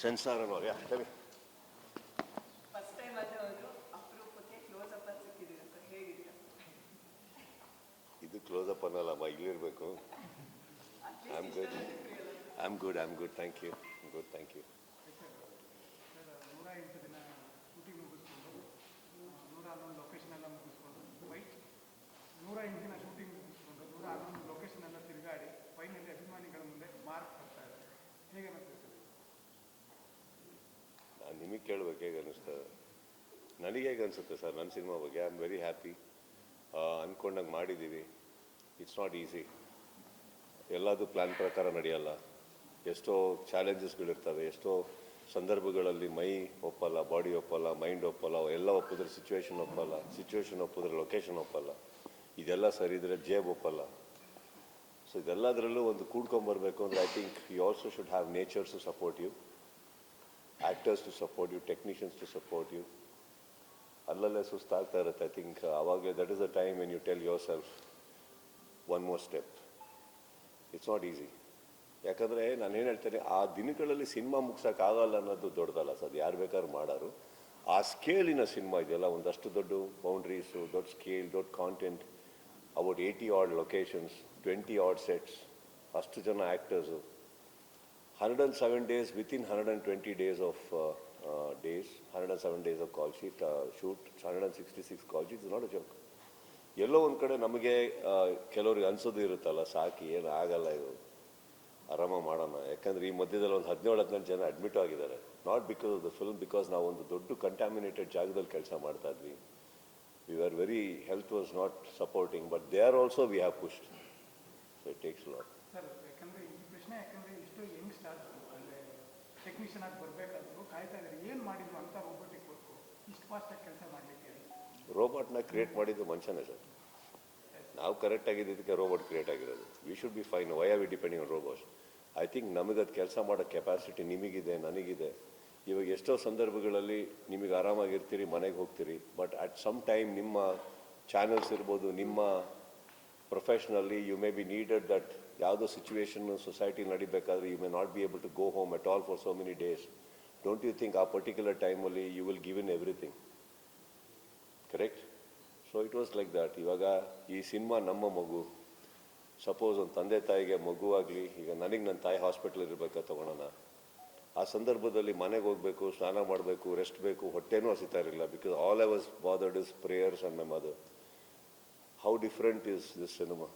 Sensor ಅನ್ನೋರು ಯಾಕೆ first time ಅದು ಅಪರೂಪಕ್ಕೆ ಕ್ಲೋಸ್ ಅಪ್ ಸಿಕ್ಕಿದ್ದೀರಾ ಸರ್, ಹೇಗಿದ್ದೀರಾ? ಇದು ಕ್ಲೋಸ್ ಅಪ್ ಅನ್ನಲ್ಲಮ್ಮ, ಇಲ್ಲಿರಬೇಕು. I am good thank you. Good thank you. 108 ದಿನ ಶೂಟಿಂಗ್ ಮುಗಿಸ್ಕೊಂಡು 111 ಲೊಕೇಶನ್ ಎಲ್ಲ ಮುಗಿಸ್ಕೊಂಡು 108 ದಿನ ಶೂಟಿಂಗ್ ಮುಗಿಸ್ಕೊಂಡು 111 ಲೊಕೇಶನ್ ಎಲ್ಲ ತಿರುಗಾಡಿ ಫೈನಲಿ ಅಭಿಮಾನಿಗಳ ಮುಂದೆ ಮಾರ್ಕ್ ಬರ್ತಾ ಇದೆ. ಹೇಗೆ ಅನಿಸ್ತದೆ ಸರ್? ನಾನು ನಿಮಗೆ ಕೇಳಬೇಕು ಹೇಗೆ ಅನ್ನಿಸ್ತದೆ. ನನಗೆ ಹೇಗೆ ಅನಿಸುತ್ತೆ ಸರ್ ನನ್ನ ಸಿನಿಮಾ ಬಗ್ಗೆ? I am very happy. ಅಂದ್ಕೊಂಡಂಗೆ ಮಾಡಿದ್ದೀವಿ. It's not easy. ಎಲ್ಲದೂ ಪ್ಲ್ಯಾನ್ ಪ್ರಕಾರ ನಡೆಯಲ್ಲ. ಎಷ್ಟೋ ಚಾಲೆಂಜಸ್ಗಳಿರ್ತವೆ. ಎಷ್ಟೋ ಸಂದರ್ಭಗಳಲ್ಲಿ ಮೈ ಒಪ್ಪಲ್ಲ, ಬಾಡಿ ಒಪ್ಪಲ್ಲ, ಮೈಂಡ್ ಒಪ್ಪಲ್ಲ. ಎಲ್ಲ ಒಪ್ಪಿದ್ರೆ ಸಿಚುವೇಶನ್ ಒಪ್ಪಲ್ಲ, ಸಿಚುವೇಶನ್ ಒಪ್ಪಿದ್ರೆ ಲೊಕೇಶನ್ ಒಪ್ಪಲ್ಲ. ಇದೆಲ್ಲ ಸರಿದ್ರೆ ಜೇಬ್ ಒಪ್ಪಲ್ಲ. ಸೊ ಇದೆಲ್ಲದರಲ್ಲೂ ಒಂದು ಕೂಡ್ಕೊಂಬರ್ಬೇಕು ಅಂದರೆ I think you also should have natures to support you, actors to support you, technicians to support you. ಅಲ್ಲಲ್ಲೇ ಸುಸ್ತಾಗ್ತಾ ಇರುತ್ತೆ. ಐ ಥಿಂಕ್ ಆವಾಗಲೇ that is the time when you tell yourself one more step. It's not easy. ಯಾಕಂದರೆ ನಾನು ಏನು ಹೇಳ್ತೇನೆ, ಆ ದಿನಗಳಲ್ಲಿ ಸಿನಿಮಾ ಮುಗ್ಸೋಕ್ಕಾಗಲ್ಲ ಅನ್ನೋದು ದೊಡ್ಡದಲ್ಲ ಸರ್. ಅದು ಯಾರು ಬೇಕಾದ್ರೂ ಮಾಡೋರು. ಆ ಸ್ಕೇಲಿನ ಸಿನಿಮಾ ಇದೆಯಲ್ಲ, ಒಂದಷ್ಟು ದೊಡ್ಡ ಬೌಂಡ್ರೀಸು, ದೊಡ್ಡ ಸ್ಕೇಲ್, ದೊಡ್ಡ content, about 80 odd locations, 20 odd sets, ಅಷ್ಟು ಜನ actors, 107 days within 120 days of 107 days of call sheet shoot, 166 call sheet. Is not a joke. ಎಲ್ಲೋ ಒಂದು ಕಡೆ ನಮಗೆ ಕೆಲವ್ರಿಗೆ ಅನ್ಸೋದು ಇರುತ್ತಲ್ಲ, ಸಾಕಿ ಏನು ಆಗಲ್ಲ ಇದು, ಆರಾಮಾಗಿ ಮಾಡೋಣ. ಯಾಕಂದರೆ ಈ ಮಧ್ಯದಲ್ಲಿ ಒಂದು 17-18 ಜನ ಅಡ್ಮಿಟ್ ಆಗಿದ್ದಾರೆ. Not because of the film, because ನಾವು ಒಂದು ದೊಡ್ಡ ಕಂಟ್ಯಾಮಿನೇಟೆಡ್ ಜಾಗದಲ್ಲಿ ಕೆಲಸ ಮಾಡ್ತಾ ಇದ್ವಿ. We are very, health was not supporting, but they are also we have pushed. So it takes lot. Sir, ಯಾಕಂದರೆ ಈ ಪ್ರಶ್ನೆ ಯಾಕಂದರೆ ಇಷ್ಟು ಯಂಗ್ ಸ್ಟಾರ್ಸ್ ಅಂದರೆ ಟೆಕ್ನಿಷಿಯನ್ ಆಗಿ ಬರಬೇಕಾದ್ರು ಕಾಯ್ತಾ ಇದ್ದಾರೆ. ಏನು ಮಾಡಿದ್ರು ಅಂತ ರೋಬೋಟಿಕ್ ವರ್ಕು ಇಷ್ಟು ಫಾಸ್ಟಾಗಿ ಕೆಲಸ ಮಾಡಲಿಕ್ಕೆ? ರೋಬೋಟ್ನ ಕ್ರಿಯೇಟ್ ಮಾಡಿದ್ದು ಮನುಷ್ಯನೇ ಸರ್. ನಾವು ಕರೆಕ್ಟ್ ಆಗಿದ್ದಕ್ಕೆ ರೋಬೋಟ್ ಕ್ರಿಯೇಟ್ ಆಗಿರೋದು. We should be fine. Why are we depending on robots? I think ನಮಗದು ಕೆಲಸ ಮಾಡೋ ಕೆಪಾಸಿಟಿ ನಿಮಗಿದೆ, ನನಗಿದೆ. ಇವಾಗ ಎಷ್ಟೋ ಸಂದರ್ಭಗಳಲ್ಲಿ ನಿಮಗೆ ಆರಾಮಾಗಿರ್ತೀರಿ, ಮನೆಗೆ ಹೋಗ್ತೀರಿ, ಬಟ್ ಅಟ್ ಸಮ್ ಟೈಮ್ ನಿಮ್ಮ ಚಾನಲ್ಸ್ ಇರ್ಬೋದು, ನಿಮ್ಮ ಪ್ರೊಫೆಷ್ನಲ್ಲಿ you may be needed that ಯಾವುದೋ ಸಿಚುವೇಶನ್ನು ಸೊಸೈಟಿ ನಡಿಬೇಕಾದ್ರೆ you may not be able to go home at all for so many days. Don't you think ಆ ಪರ್ಟಿಕ್ಯುಲರ್ ಟೈಮಲ್ಲಿ you will give in everything? Correct? So it was like that. ಇವಾಗ ಈ cinema ನಮ್ಮ ಮಗು. Suppose ಒಂದು ತಂದೆ ತಾಯಿಗೆ ಮಗುವಾಗಲಿ, ಈಗ ನನಗೆ ನನ್ನ ತಾಯಿ ಹಾಸ್ಪಿಟ್ಲ್ ಇರಬೇಕಾ ತೊಗೊಳೋಣ, ಆ ಸಂದರ್ಭದಲ್ಲಿ ಮನೆಗೆ ಹೋಗಬೇಕು, ಸ್ನಾನ ಮಾಡಬೇಕು, ರೆಸ್ಟ್ ಬೇಕು, ಹೊಟ್ಟೆನೂ ಹಸಿತಾ ಇರಲಿಲ್ಲ. Because all I was bothered is prayers and my mother. How different is this cinema?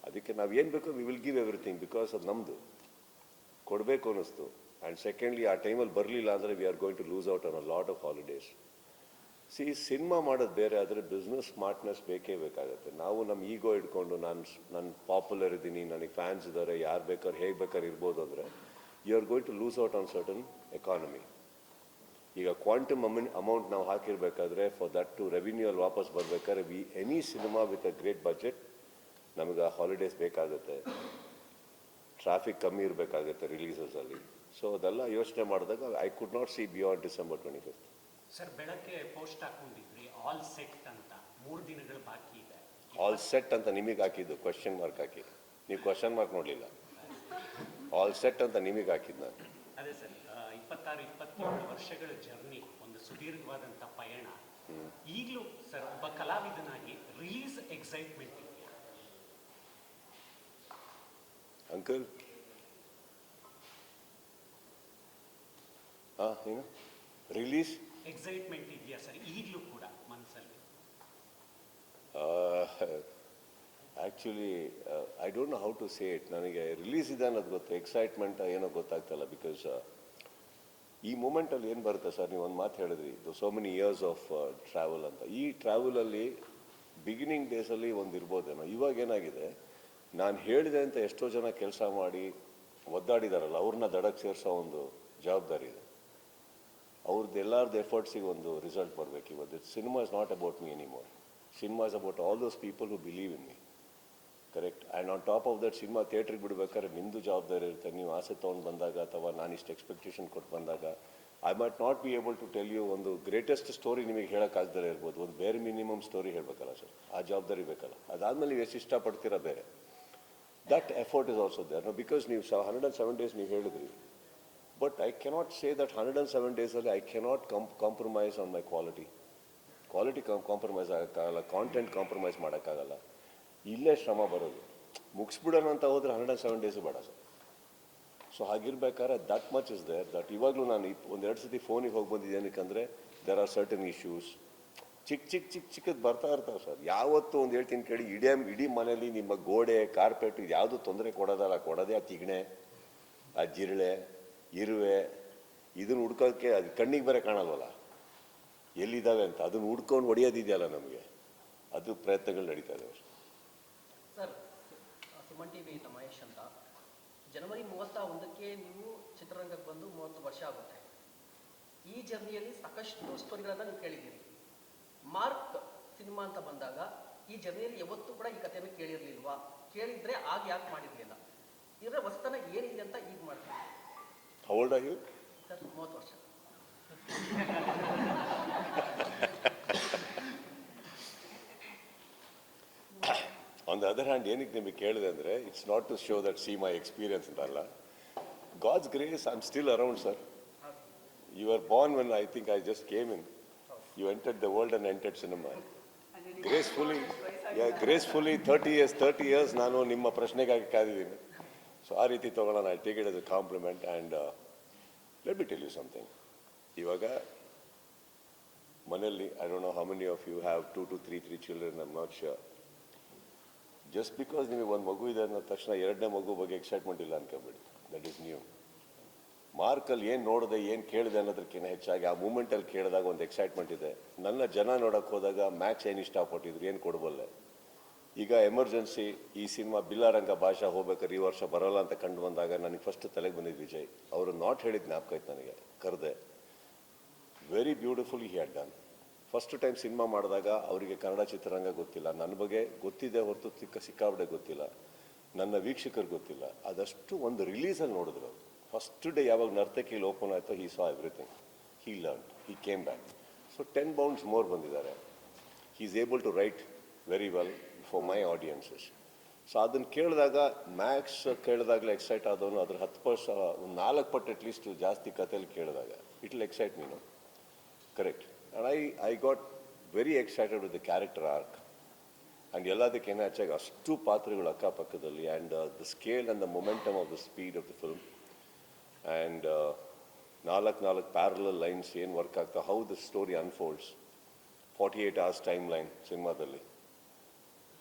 ಅದಕ್ಕೆ ನಾವು ಏನು ಬೇಕೋ we will give everything, because ಅದು ನಮ್ಮದು ಕೊಡಬೇಕು ಅನ್ನಿಸ್ತು. ಆ್ಯಂಡ್ ಸೆಕೆಂಡ್ಲಿ ಆ ಟೈಮಲ್ಲಿ ಬರಲಿಲ್ಲ ಅಂದರೆ we are going to lose out on a lot of holidays. Cinema ಮಾಡೋದು ಬೇರೆ, ಆದರೆ ಬಿಸ್ನೆಸ್ ಸ್ಮಾರ್ಟ್ನೆಸ್ ಬೇಕೇ ಬೇಕಾಗುತ್ತೆ. ನಾವು ನಮ್ಮ ಈಗೋ ಇಟ್ಕೊಂಡು ನಾನು ಪಾಪ್ಯುಲರ್ ಇದ್ದೀನಿ, ನನಗೆ ಫ್ಯಾನ್ಸ್ ಇದ್ದಾರೆ, ಯಾರು ಬೇಕಾದ್ರೆ ಹೇಗೆ ಬೇಕಾದ್ರೆ ಇರ್ಬೋದು ಅಂದರೆ you are going to lose out on certain economy. ಈಗ ಕ್ವಾಂಟಮ್ ಅಮೌಂಟ್ ನಾವು ಹಾಕಿರಬೇಕಾದ್ರೆ ಫಾರ್ ದಟ್ ಟು ರೆವಿನ್ಯೂ ಅಲ್ಲಿ ವಾಪಸ್ ಬರಬೇಕಾದ್ರೆ any cinema with a great budget ನಮಗೆ ಹಾಲಿಡೇಸ್ ಬೇಕಾಗುತ್ತೆ, ಟ್ರಾಫಿಕ್ ಕಮ್ಮಿ ಇರಬೇಕಾಗುತ್ತೆ ರಿಲೀಸಸಲ್ಲಿ. ಸೊ ಅದೆಲ್ಲ ಯೋಚನೆ ಮಾಡಿದಾಗ I could not see beyond December 25th. Sir, ಬೆಳಗ್ಗೆ ಪೋಸ್ಟ್ ಹಾಕೊಂಡಿದ್ರಿ ಆಲ್ ಸೆಟ್ ಅಂತ. 3 ದಿನಗಳು ಬಾಕಿ ಇದೆ. ಆಲ್ ಸೆಟ್ ಅಂತ ನಿಮಗೆ ಹಾಕಿದ್ದು, ಕ್ವಶನ್ ಮಾರ್ಕ್ ಹಾಕಿ. ನೀವು ಕ್ವಶನ್ ಮಾರ್ಕ್ ನೋಡಲಿಲ್ಲ. ಆಲ್ ಸೆಟ್ ಅಂತ ನಿಮಗೆ ಹಾಕಿದ್ದು ನಾನು. ಅದೇ ಸರ್, 26-27 ವರ್ಷಗಳ ಜರ್ನಿ, ಒಂದು ಸುದೀರ್ಘವಾದಂಥ ಪಯಣ. ಈಗಲೂ ಸರ್ ಒಬ್ಬ ಕಲಾವಿದನಾಗಿ ರಿಲೀಸ್ ಎಕ್ಸೈಟ್ಮೆಂಟ್ ಇದೆಯಾ? ಅಂಕಲ್ ಏನು ರಿಲೀಸ್ ಎಕ್ಸೈಟ್ಮೆಂಟ್ ಇದೆಯಾ ಸರ್ ಈಗಲೂ ಕೂಡ ಮನಸ್ಸಲ್ಲಿ? Actually I don't know how to say it. ನನಗೆ ರಿಲೀಸ್ ಇದೆ ಅನ್ನೋದು ಗೊತ್ತು, ಎಕ್ಸೈಟ್ಮೆಂಟ್ ಏನೋ ಗೊತ್ತಾಗ್ತಲ್ಲ. ಬಿಕಾಸ್ ಈ ಮೂಮೆಂಟಲ್ಲಿ ಏನು ಬರುತ್ತೆ ಸರ್, ನೀವು ಒಂದು ಮಾತು ಹೇಳಿದ್ರಿ, so many years of travel ಅಂತ. ಈ ಟ್ರಾವೆಲಲ್ಲಿ ಬಿಗಿನಿಂಗ್ ಡೇಸಲ್ಲಿ ಒಂದು ಇರ್ಬೋದೇನೋ. ಇವಾಗ ಏನಾಗಿದೆ, ನಾನು ಹೇಳಿದೆ ಅಂತ ಎಷ್ಟೋ ಜನ ಕೆಲಸ ಮಾಡಿ ಒದ್ದಾಡಿದಾರಲ್ಲ, ಅವ್ರನ್ನ ದಡಕ್ಕೆ ಸೇರಿಸೋ ಒಂದು ಜವಾಬ್ದಾರಿ ಇದೆ. ಅವ್ರದ್ದು ಎಲ್ಲರದ್ದು ಎಫರ್ಟ್ಸಿಗೆ ಒಂದು ರಿಸಲ್ಟ್ ಬರಬೇಕು. ಇವತ್ತು cinema is not about me anymore. Cinema is about all those people who believe in me. Correct? And on top of that cinema ಥಿಯೇಟ್ರಿಗೆ ಬಿಡಬೇಕಾದ್ರೆ ನಿಮ್ಮದು ಜವಾಬ್ದಾರಿ ಇರುತ್ತೆ. ನೀವು ಆಸೆ ತೊಗೊಂಡು ಬಂದಾಗ ಅಥವಾ ನಾನು ಇಷ್ಟು ಎಕ್ಸ್ಪೆಕ್ಟೇಷನ್ ಕೊಟ್ಟು ಬಂದಾಗ I might not be able to tell you ಒಂದು ಗ್ರೇಟೆಸ್ಟ್ ಸ್ಟೋರಿ ನಿಮಗೆ ಹೇಳೋಕ್ಕಾಗ್ದರೆ ಇರ್ಬೋದು, ಒಂದು ಬೇರೆ ಮಿನಿಮಮ್ ಸ್ಟೋರಿ ಹೇಳಬೇಕಲ್ಲ ಸರ್, ಆ ಜವಾಬ್ದಾರಿ ಬೇಕಲ್ಲ. ಅದಾದಮೇಲೆ ನೀವು ಎಷ್ಟು ಇಷ್ಟಪಡ್ತೀರಾ ಬೇರೆ. That effort is also there. Because ನೀವು 107 days ನೀವು ಹೇಳಿದ್ರಿ, But I cannot say that 107 days ಅಲ್ಲಿ I cannot compromise on my quality. Quality compromise ಆಗೋಕ್ಕಾಗಲ್ಲ, ಕಾಂಟೆಂಟ್ ಕಾಂಪ್ರಮೈಸ್ ಮಾಡೋಕ್ಕಾಗಲ್ಲ. ಇಲ್ಲೇ ಶ್ರಮ ಬರೋದು. ಮುಗಿಸ್ಬಿಡೋಣ ಅಂತ ಹೋದರೆ 107 ಡೇಸು ಬೇಡ ಸರ್. ಸೊ ಹಾಗಿರ್ಬೇಕಾದ್ರೆ that much is there that ಇವಾಗಲೂ ನಾನು ಒಂದೆರಡು ಸತಿ ಫೋನಿಗೆ ಹೋಗಿ ಬಂದಿದ್ದೆ. ಏನಕ್ಕಂದರೆ ದೇರ್ ಆರ್ ಸರ್ಟನ್ ಇಶ್ಯೂಸ್ ಚಿಕ್ಕದು ಬರ್ತಾ ಇರ್ತಾವೆ ಸರ್. ಯಾವತ್ತೂ ಒಂದು ಹೇಳ್ತೀನಿ ಕೇಳಿ, ಇಡೀ ಮನೇಲಿ ನಿಮ್ಮ ಗೋಡೆ ಕಾರ್ಪೆಟ್ ಇದು ಯಾವುದು ತೊಂದರೆ ಕೊಡೋದಲ್ಲ, ಕೊಡೋದೇ ಆ ತಿಗಣೆ, ಆ ಜಿರಳೆ, ಇರುವೆ, ಇದನ್ನು ಹುಡ್ಕೋಕ್ಕೆ ಅದು ಕಣ್ಣಿಗೆ ಬೇರೆ ಕಾಣಲ್ವಲ್ಲ ಎಲ್ಲಿದ್ದಾವೆ ಅಂತ. ಅದನ್ನು ಹುಡ್ಕೊಂಡು ಹೊಡೆಯೋದಿದೆಯಲ್ಲ ನಮಗೆ, ಅದು ಪ್ರಯತ್ನಗಳು ನಡೀತಾ ಇದ್ದಾವೆ ಸರ್. ಸುಮನ್ ಟಿವಿ ಮಹೇಶ್ ಅಂತ. ಜನವರಿ 31ಕ್ಕೆ ನೀವು ಚಿತ್ರರಂಗಕ್ಕೆ ಬಂದು 30 ವರ್ಷ ಆಗುತ್ತೆ. ಈ ಜರ್ನಿಯಲ್ಲಿ ಸಾಕಷ್ಟು ಸ್ಟೋರಿಗಳನ್ನು ನೀವು ಕೇಳಿದ್ದೀರಿ. ಮಾರ್ಕ್ ಸಿನಿಮಾ ಅಂತ ಬಂದಾಗ ಈ ಜರ್ನಿಯಲ್ಲಿ ಯಾವತ್ತೂ ಕೂಡ ಈ ಕಥೆಯನ್ನು ಕೇಳಿರ್ಲಿಲ್ವಾ? ಕೇಳಿದ್ರೆ ಆಗ ಯಾಕೆ ಮಾಡಿರ್ಲಿಲ್ಲ? ಇದರ ಹೊಸತನ ಏನಿದೆ ಅಂತ ಈಗ ಮಾಡ್ತೀವಿ. How old are you? Sir 30 ವರ್ಷ. On the other hand, ಏನಕ್ಕೆ ನಿಮಗೆ ಕೇಳಿದೆ ಅಂದರೆ, it's not to show that see my experience ಅಂತಲ್ಲ. God's grace, I am still around sir. You are born when I think I just came in. You entered the world and entered cinema gracefully 30 years ನಾನು ನಿಮ್ಮ ಪ್ರಶ್ನೆಗಾಗಿ ಕಾದಿದ್ದೀನಿ. So ಆ ರೀತಿ ತೊಗೊಳ್ಳೋಣ. I take it as a compliment. And let me tell you something. ಇವಾಗ ಮನೆಯಲ್ಲಿ I don't know how many of you have 2 to 3 children, I am not sure. Just because ನಿಮಗೆ ಒಂದು ಮಗು ಇದೆ ಅನ್ನೋ ತಕ್ಷಣ ಎರಡನೇ ಮಗು ಬಗ್ಗೆ ಎಕ್ಸೈಟ್ಮೆಂಟ್ ಇಲ್ಲ ಅನ್ಕೋಬೇಡಿ. That is new. ಮಾರ್ಕಲ್ಲಿ ಏನು ನೋಡಿದೆ, ಏನು ಕೇಳಿದೆ ಅನ್ನೋದಕ್ಕಿಂತ ಹೆಚ್ಚಾಗಿ ಆ ಮೂಮೆಂಟಲ್ಲಿ ಕೇಳಿದಾಗ ಒಂದು ಎಕ್ಸೈಟ್ಮೆಂಟ್ ಇದೆ. ನನ್ನ ಜನ ನೋಡೋಕ್ಕೆ ಹೋದಾಗ ಮ್ಯಾಕ್ಸ್ ಏನು ಇಷ್ಟಪಟ್ಟಿದ್ರು, ಏನು ಕೊಡಬಲ್ಲೆ. ಈಗ ಎಮರ್ಜೆನ್ಸಿ ಈ ಸಿನಿಮಾ ಬಿಲ್ಲಾರಂಗ ಭಾಷಾ ಹೋಗ್ಬೇಕಾದ್ರೆ ಈ ವರ್ಷ ಬರೋಲ್ಲ ಅಂತ ಕಂಡು ಬಂದಾಗ ನನಗೆ ಫಸ್ಟ್ ತಲೆಗೆ ಬಂದಿದ್ದು ವಿಜಯ್. ಅವರು ನಾಟ್ ಹೇಳಿದ ಜ್ಞಾಪಕ ಆಯ್ತು ನನಗೆ. ಕರೆದೆ, very beautiful he had done. First time cinema ಮಾಡಿದಾಗ ಅವರಿಗೆ ಕನ್ನಡ ಚಿತ್ರರಂಗ ಗೊತ್ತಿಲ್ಲ, ನನ್ನ ಬಗ್ಗೆ ಗೊತ್ತಿದೆ ಹೊರತು ಸಿಕ್ಕಾಪಟ್ಟೆ ಗೊತ್ತಿಲ್ಲ, ನನ್ನ ವೀಕ್ಷಕರು ಗೊತ್ತಿಲ್ಲ. ಅದಷ್ಟು ಒಂದು ರಿಲೀಸಲ್ಲಿ ನೋಡಿದ್ರು. ಫಸ್ಟ್ ಡೇ ಯಾವಾಗ ನರ್ತಕಿಲಿ ಓಪನ್ ಆಯಿತು, he saw everything, he learn, he came back. So 10 pounds more ಬಂದಿದ್ದಾರೆ. He is able to write very well for my audiences. So ಅದನ್ನು ಕೇಳಿದಾಗ, ಮ್ಯಾಕ್ಸ್ ಕೇಳಿದಾಗಲೇ ಎಕ್ಸೈಟ್ ಆದವನು ಅದ್ರ 10%, ಒಂದು 4 ಪಟ್ಟು ಅಟ್ಲೀಸ್ಟ್ ಜಾಸ್ತಿ ಕಥೆಯಲ್ಲಿ ಕೇಳಿದಾಗ it will excite me. No correct. And I got very excited with the character arc. And ಎಲ್ಲದಕ್ಕೇನೆ ಹೆಚ್ಚಾಗಿ ಅಷ್ಟು ಪಾತ್ರಗಳು ಅಕ್ಕಪಕ್ಕದಲ್ಲಿ. And the scale and the momentum of the speed of the film. And 4 parallel lines ಏನು work ಆಗ್ತಾ, how the story unfolds. 48 hours time line ಸಿನಿಮಾದಲ್ಲಿ.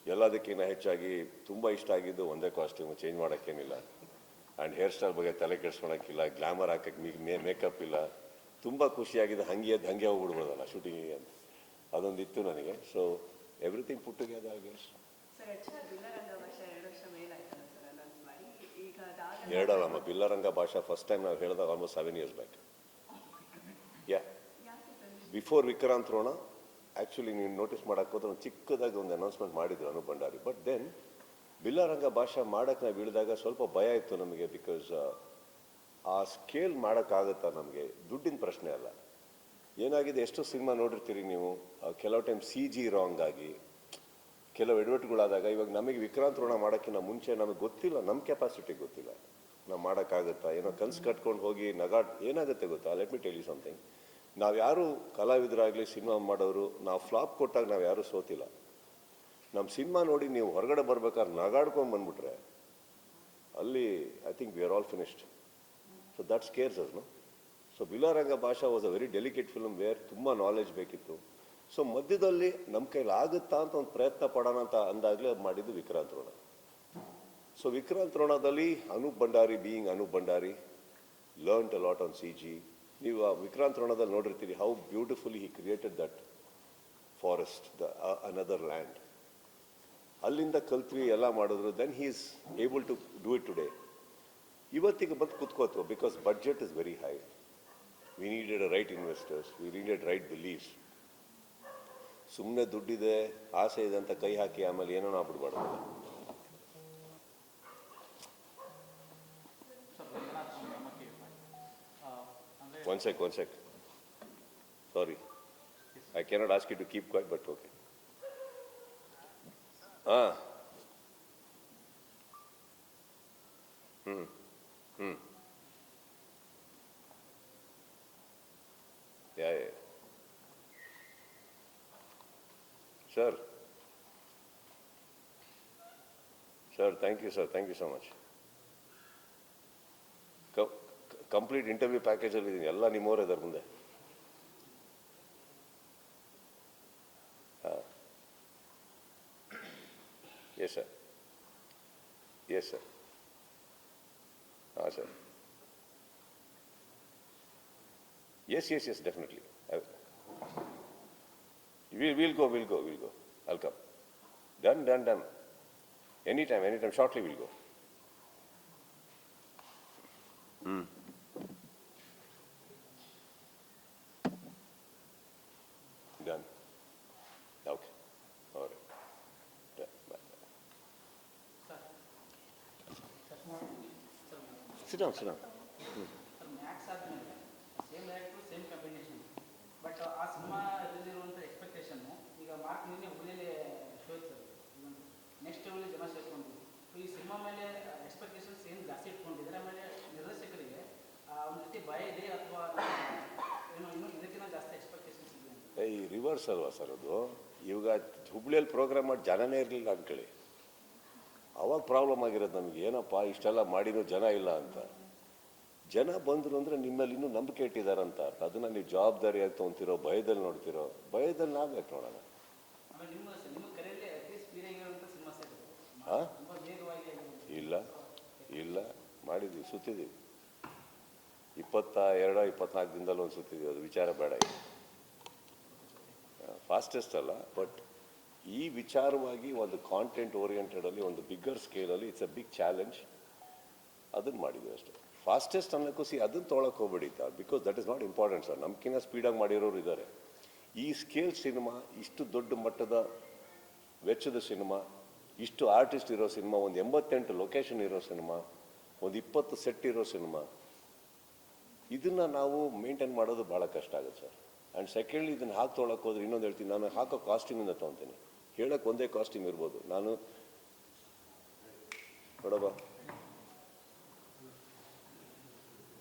ಎಲ್ಲದಕ್ಕಿಂತ ಹೆಚ್ಚಾಗಿ ತುಂಬ ಇಷ್ಟ ಆಗಿದ್ದು ಒಂದೇ ಕಾಸ್ಟ್ಯೂಮ್, ಚೇಂಜ್ ಮಾಡೋಕ್ಕೇನಿಲ್ಲ. ಆ್ಯಂಡ್ ಹೇರ್ ಸ್ಟೈಲ್ ಬಗ್ಗೆ ತಲೆ ಕೆಡಿಸ್ಕೊಳಕ್ಕಿಲ್ಲ, ಗ್ಲಾಮರ್ ಹಾಕಕ್ಕೆ ಮೇಕಪ್ ಇಲ್ಲ. ತುಂಬ ಖುಷಿಯಾಗಿದೆ, ಹಂಗೆ ಹೋಗ್ಬಿಡ್ಬೋದಲ್ಲ ಶೂಟಿಂಗಿಗೆ ಅಂತ. ಅದೊಂದಿತ್ತು ನನಗೆ. So everything put together I guess. Sir actually Billaranga Baasha 2 ವರ್ಷ ಮೇಲಾಯ್ತಲ್ಲ ಸರ್ ಅನೌನ್ಸ್ ಮಾಡಿ. ಈಗ ಅದಾದ ಎರಡಲ್ಲಮ್ಮ, ಬಿಲ್ಲರಂಗ ಭಾಷಾ ಫಸ್ಟ್ ಟೈಮ್ ನಾವು ಹೇಳಿದಾಗ ಆಲ್ಮೋಸ್ಟ್ 7 years ಬ್ಯಾಕ್. ಯಾ ಯಾಕೆ sir? Before Vikrant Rona actually ನೀವು ನೋಟಿಸ್ ಮಾಡೋಕ್ಕೆ ಹೋದ್ರೆ ಒಂದು ಚಿಕ್ಕದಾಗಿ ಒಂದು ಅನೌನ್ಸ್ಮೆಂಟ್ ಮಾಡಿದ್ರು ಅನು ಭಂಡಾರಿ. ಬಟ್ ದೆನ್ ಬಿಲ್ಲರಂಗ ಭಾಷಾ ಮಾಡೋಕ್ಕೆ ನಾವು ಇಳಿದಾಗ ಸ್ವಲ್ಪ ಭಯ ಇತ್ತು ನಮಗೆ. ಬಿಕಾಸ್ ಆ ಸ್ಕೇಲ್ ಮಾಡೋಕ್ಕಾಗುತ್ತಾ ನಮಗೆ, ದುಡ್ಡಿನ ಪ್ರಶ್ನೆ ಅಲ್ಲ. ಏನಾಗಿದೆ, ಎಷ್ಟು ಸಿನಿಮಾ ನೋಡಿರ್ತೀರಿ ನೀವು, ಕೆಲವು ಟೈಮ್ CG ರಾಂಗ್ ಆಗಿ ಕೆಲವು ಎಡವಟ್ಟುಗಳಾದಾಗ. ಇವಾಗ ನಮಗೆ ವಿಕ್ರಾಂತ್ ರೋಣ ಮಾಡೋಕ್ಕಿಂತ ಮುಂಚೆ ನಮಗೆ ಗೊತ್ತಿಲ್ಲ, ನಮ್ಮ ಕೆಪಾಸಿಟಿ ಗೊತ್ತಿಲ್ಲ, ನಾವು ಮಾಡೋಕ್ಕಾಗುತ್ತಾ, ಏನೋ ಕನ್ಸು ಕಟ್ಕೊಂಡು ಹೋಗಿ ಏನಾಗುತ್ತೆ ಗೊತ್ತಾ. Let me tell you something. ನಾವು ಯಾರು ಕಲಾವಿದರಾಗಲಿ ಸಿನಿಮಾ ಮಾಡೋರು, ನಾವು ಫ್ಲಾಪ್ ಕೊಟ್ಟಾಗ ನಾವು ಯಾರೂ ಸೋತಿಲ್ಲ. ನಮ್ಮ ಸಿನಿಮಾ ನೋಡಿ ನೀವು ಹೊರಗಡೆ ಬರ್ಬೇಕಾದ್ರೆ ನಗಾಡ್ಕೊಂಡು ಬಂದ್ಬಿಟ್ರೆ ಅಲ್ಲಿ I think we are all finished. So that scares us no. So Billaranga Bhasha was a very delicate film where ತುಂಬ ನಾಲೆಜ್ ಬೇಕಿತ್ತು. ಸೊ ಮಧ್ಯದಲ್ಲಿ ನಮ್ಮ ಕೈಲಿ ಆಗುತ್ತಾ ಅಂತ ಒಂದು ಪ್ರಯತ್ನ ಪಡೋಣ ಅಂತ ಅಂದಾಗಲೇ ಮಾಡಿದ್ದು ವಿಕ್ರಾಂತ್ ರೋಣ. ಸೊ ವಿಕ್ರಾಂತ್ ರೋಣದಲ್ಲಿ Anup Bhandari being Anup Bhandari learned a lot on CG. ನೀವು ಆ ವಿಕ್ರಾಂತ್ ರೋಣದಲ್ಲಿ ನೋಡಿರ್ತೀರಿ how beautifully he created that forest, another land. ಅಲ್ಲಿಂದ ಕಲ್ತ್ವಿ, ಎಲ್ಲ ಮಾಡಿದ್ರು. Then he is able to do it today. ಇವತ್ತಿಗೆ ಬಂದು ಕುತ್ಕೋತು because budget is very high. We needed right investors, we needed right believes. ಸುಮ್ಮನೆ ದುಡ್ಡಿದೆ, ಆಸೆ ಇದೆ ಅಂತ ಕೈ ಹಾಕಿ ಆಮೇಲೆ ಏನೋ ಆಗ್ಬಿಡ್ಬಾರ್ದು. One sec. Sorry. I cannot ask you to keep quiet, but okay. Sir. Sir, thank you, sir. Thank you so much. Complete interview ಪ್ಯಾಕೇಜಲ್ಲಿ ಇದ್ದೀನಿ, ಎಲ್ಲ ನಿಮ್ಮವರೇ ಅದರ ಮುಂದೆ. ಹಾಂ, ಎಸ್ ಸರ್, ಎಸ್ ಸರ್, ಹಾಂ sir, yes definitely. We'll go. I'll come. Done. Anytime, shortly we'll go. Done. Okay. All right. Done. Bye. Sit down. Sir Max ಆದಮೇಲೆ same ಡೈರೆಕ್ಟ್ರು ಸೇಮ್ ಕಾಂಬಿನೇಷನ್, ಬಟ್ ಆ ಸಿನಿಮಾ ಇರುವಂಥ ಎಕ್ಸ್ಪೆಕ್ಟೇಷನ್ನು ಈಗ Mark ನಿನ್ನೆ ಹುಲಿಯಲ್ಲಿ show ಇತ್ತು ಸರ್. ನೆಕ್ಸ್ಟ್ ಲೆವೆಲ್ ಜನ ಸೇರ್ಕೊಂಡಿದ್ರು. ಈ ಸಿನಿಮಾ ಮೇಲೆ ಎಕ್ಸ್ಪೆಕ್ಟೇಷನ್ಸ್ ಏನು ಜಾಸ್ತಿ ಇಟ್ಕೊಂಡಿದ್ದಾರೆ. ಆಮೇಲೆ ನಿರ್ದೇಶಕರಿಗೆ ಒಂದು ರೀತಿ ಭಯ ಇದೆ ಅಥವಾ ಇನ್ನೂ ಇದಕ್ಕಿಂತ ಜಾಸ್ತಿ ಎಕ್ಸ್ಪೆಕ್ಟೇಷನ್ಸ್ ಇದೆ? ಈ ರಿವರ್ಸ್ ಅಲ್ವಾ ಸರ್ ಅದು? ಇವಾಗ ಹುಬ್ಳಿಯಲ್ಲಿ ಪ್ರೋಗ್ರಾಮ್ ಮಾಡಿ ಜನನೇ ಇರಲಿಲ್ಲ ಅಂದ್ಕೊಳ್ಳಿ, ಅವಾಗ ಪ್ರಾಬ್ಲಮ್ ಆಗಿರೋದು ನಮಗೆ. ಏನಪ್ಪ ಇಷ್ಟೆಲ್ಲ ಮಾಡಿರೋ ಜನ ಇಲ್ಲ ಅಂತ. ಜನ ಬಂದರು ಅಂದರೆ ನಿಮ್ಮಲ್ಲಿ ಇನ್ನೂ ನಂಬಿಕೆ ಇಟ್ಟಿದ್ದಾರಂತ. ಅದನ್ನು ನೀವು ಜವಾಬ್ದಾರಿಯಾಗಿ ತೊಗೊತಿರೋ, ಭಯದಲ್ಲಿ ನೋಡ್ತಿರೋ. ಭಯದಲ್ಲಿ ನಾವ್ಯಾಕೆ ನೋಡೋಣ? ಆಮೇಲೆ ನಿಮ್ಮ ಕರೆಯಲ್ಲಿ ಅಟ್ಲೀಸ್ಟ್ ಸ್ಪೀಡ್ ಆಗಿರುವಂಥ ಸಿನಿಮಾ ಸರ್ ಹಾಂ, ತುಂಬ ವೇಗವಾಗಿ ಇಲ್ಲ ಮಾಡಿದ್ವಿ, ಸುತ್ತಿದ್ದೀವಿ. 22-24 ದಿನದಲ್ಲಿ ಒಂದು ಸುತ್ತಿದ್ದೀವಿ. ಅದು ವಿಚಾರ ಬೇಡ. ಫಾಸ್ಟೆಸ್ಟ್ ಅಲ್ಲ, ಬಟ್ ಈ ವಿಚಾರವಾಗಿ ಒಂದು ಕಾಂಟೆಂಟ್ ಓರಿಯೆಂಟೆಡಲ್ಲಿ ಒಂದು ಬಿಗ್ಗರ್ ಸ್ಕೇಲಲ್ಲಿ ಇಟ್ಸ್ ಅ ಬಿಗ್ ಚಾಲೆಂಜ್. ಅದನ್ನು ಮಾಡಿದ್ವಿ ಅಷ್ಟೇ. ಫಾಸ್ಟೆಸ್ಟ್ ಅನ್ನೋಕ್ಕೂ ಅದನ್ನು ತೊಗೊಳಕ್ಕೆ ಹೋಗ್ಬೇಡಿ, because that is not important sir. ನಮ್ಗಿನ್ನ ಸ್ಪೀಡಾಗಿ ಮಾಡಿರೋರು ಇದ್ದಾರೆ. ಈ ಸ್ಕೇಲ್ ಸಿನಿಮಾ, ಇಷ್ಟು ದೊಡ್ಡ ಮಟ್ಟದ ವೆಚ್ಚದ ಸಿನಿಮಾ, ಇಷ್ಟು ಆರ್ಟಿಸ್ಟ್ ಇರೋ ಸಿನಿಮಾ, ಒಂದು 88 ಲೊಕೇಶನ್ ಇರೋ ಸಿನಿಮಾ, ಒಂದು 20 ಸೆಟ್ ಇರೋ ಸಿನಿಮಾ, ಇದನ್ನು ನಾವು ಮೇಂಟೈನ್ ಮಾಡೋದು ಭಾಳ ಕಷ್ಟ ಆಗುತ್ತೆ ಸರ್. ಆ್ಯಂಡ್ ಸೆಕೆಂಡ್ಲಿ ಇದನ್ನು ಹಾಕಿ ತೊಗೊಳಕ್ಕೆ ಹೋದ್ರೆ ಇನ್ನೊಂದು ಹೇಳ್ತೀನಿ, ನಾನು ಹಾಕೋ ಕಾಸ್ಟ್ಯೂಮಿಂದ ತೊಗೊತೀನಿ. ಹೇಳೋಕ್ಕೆ ಒಂದೇ ಕಾಸ್ಟ್ಯೂಮ್ ಇರ್ಬೋದು. ನಾನು ನೋಡಬ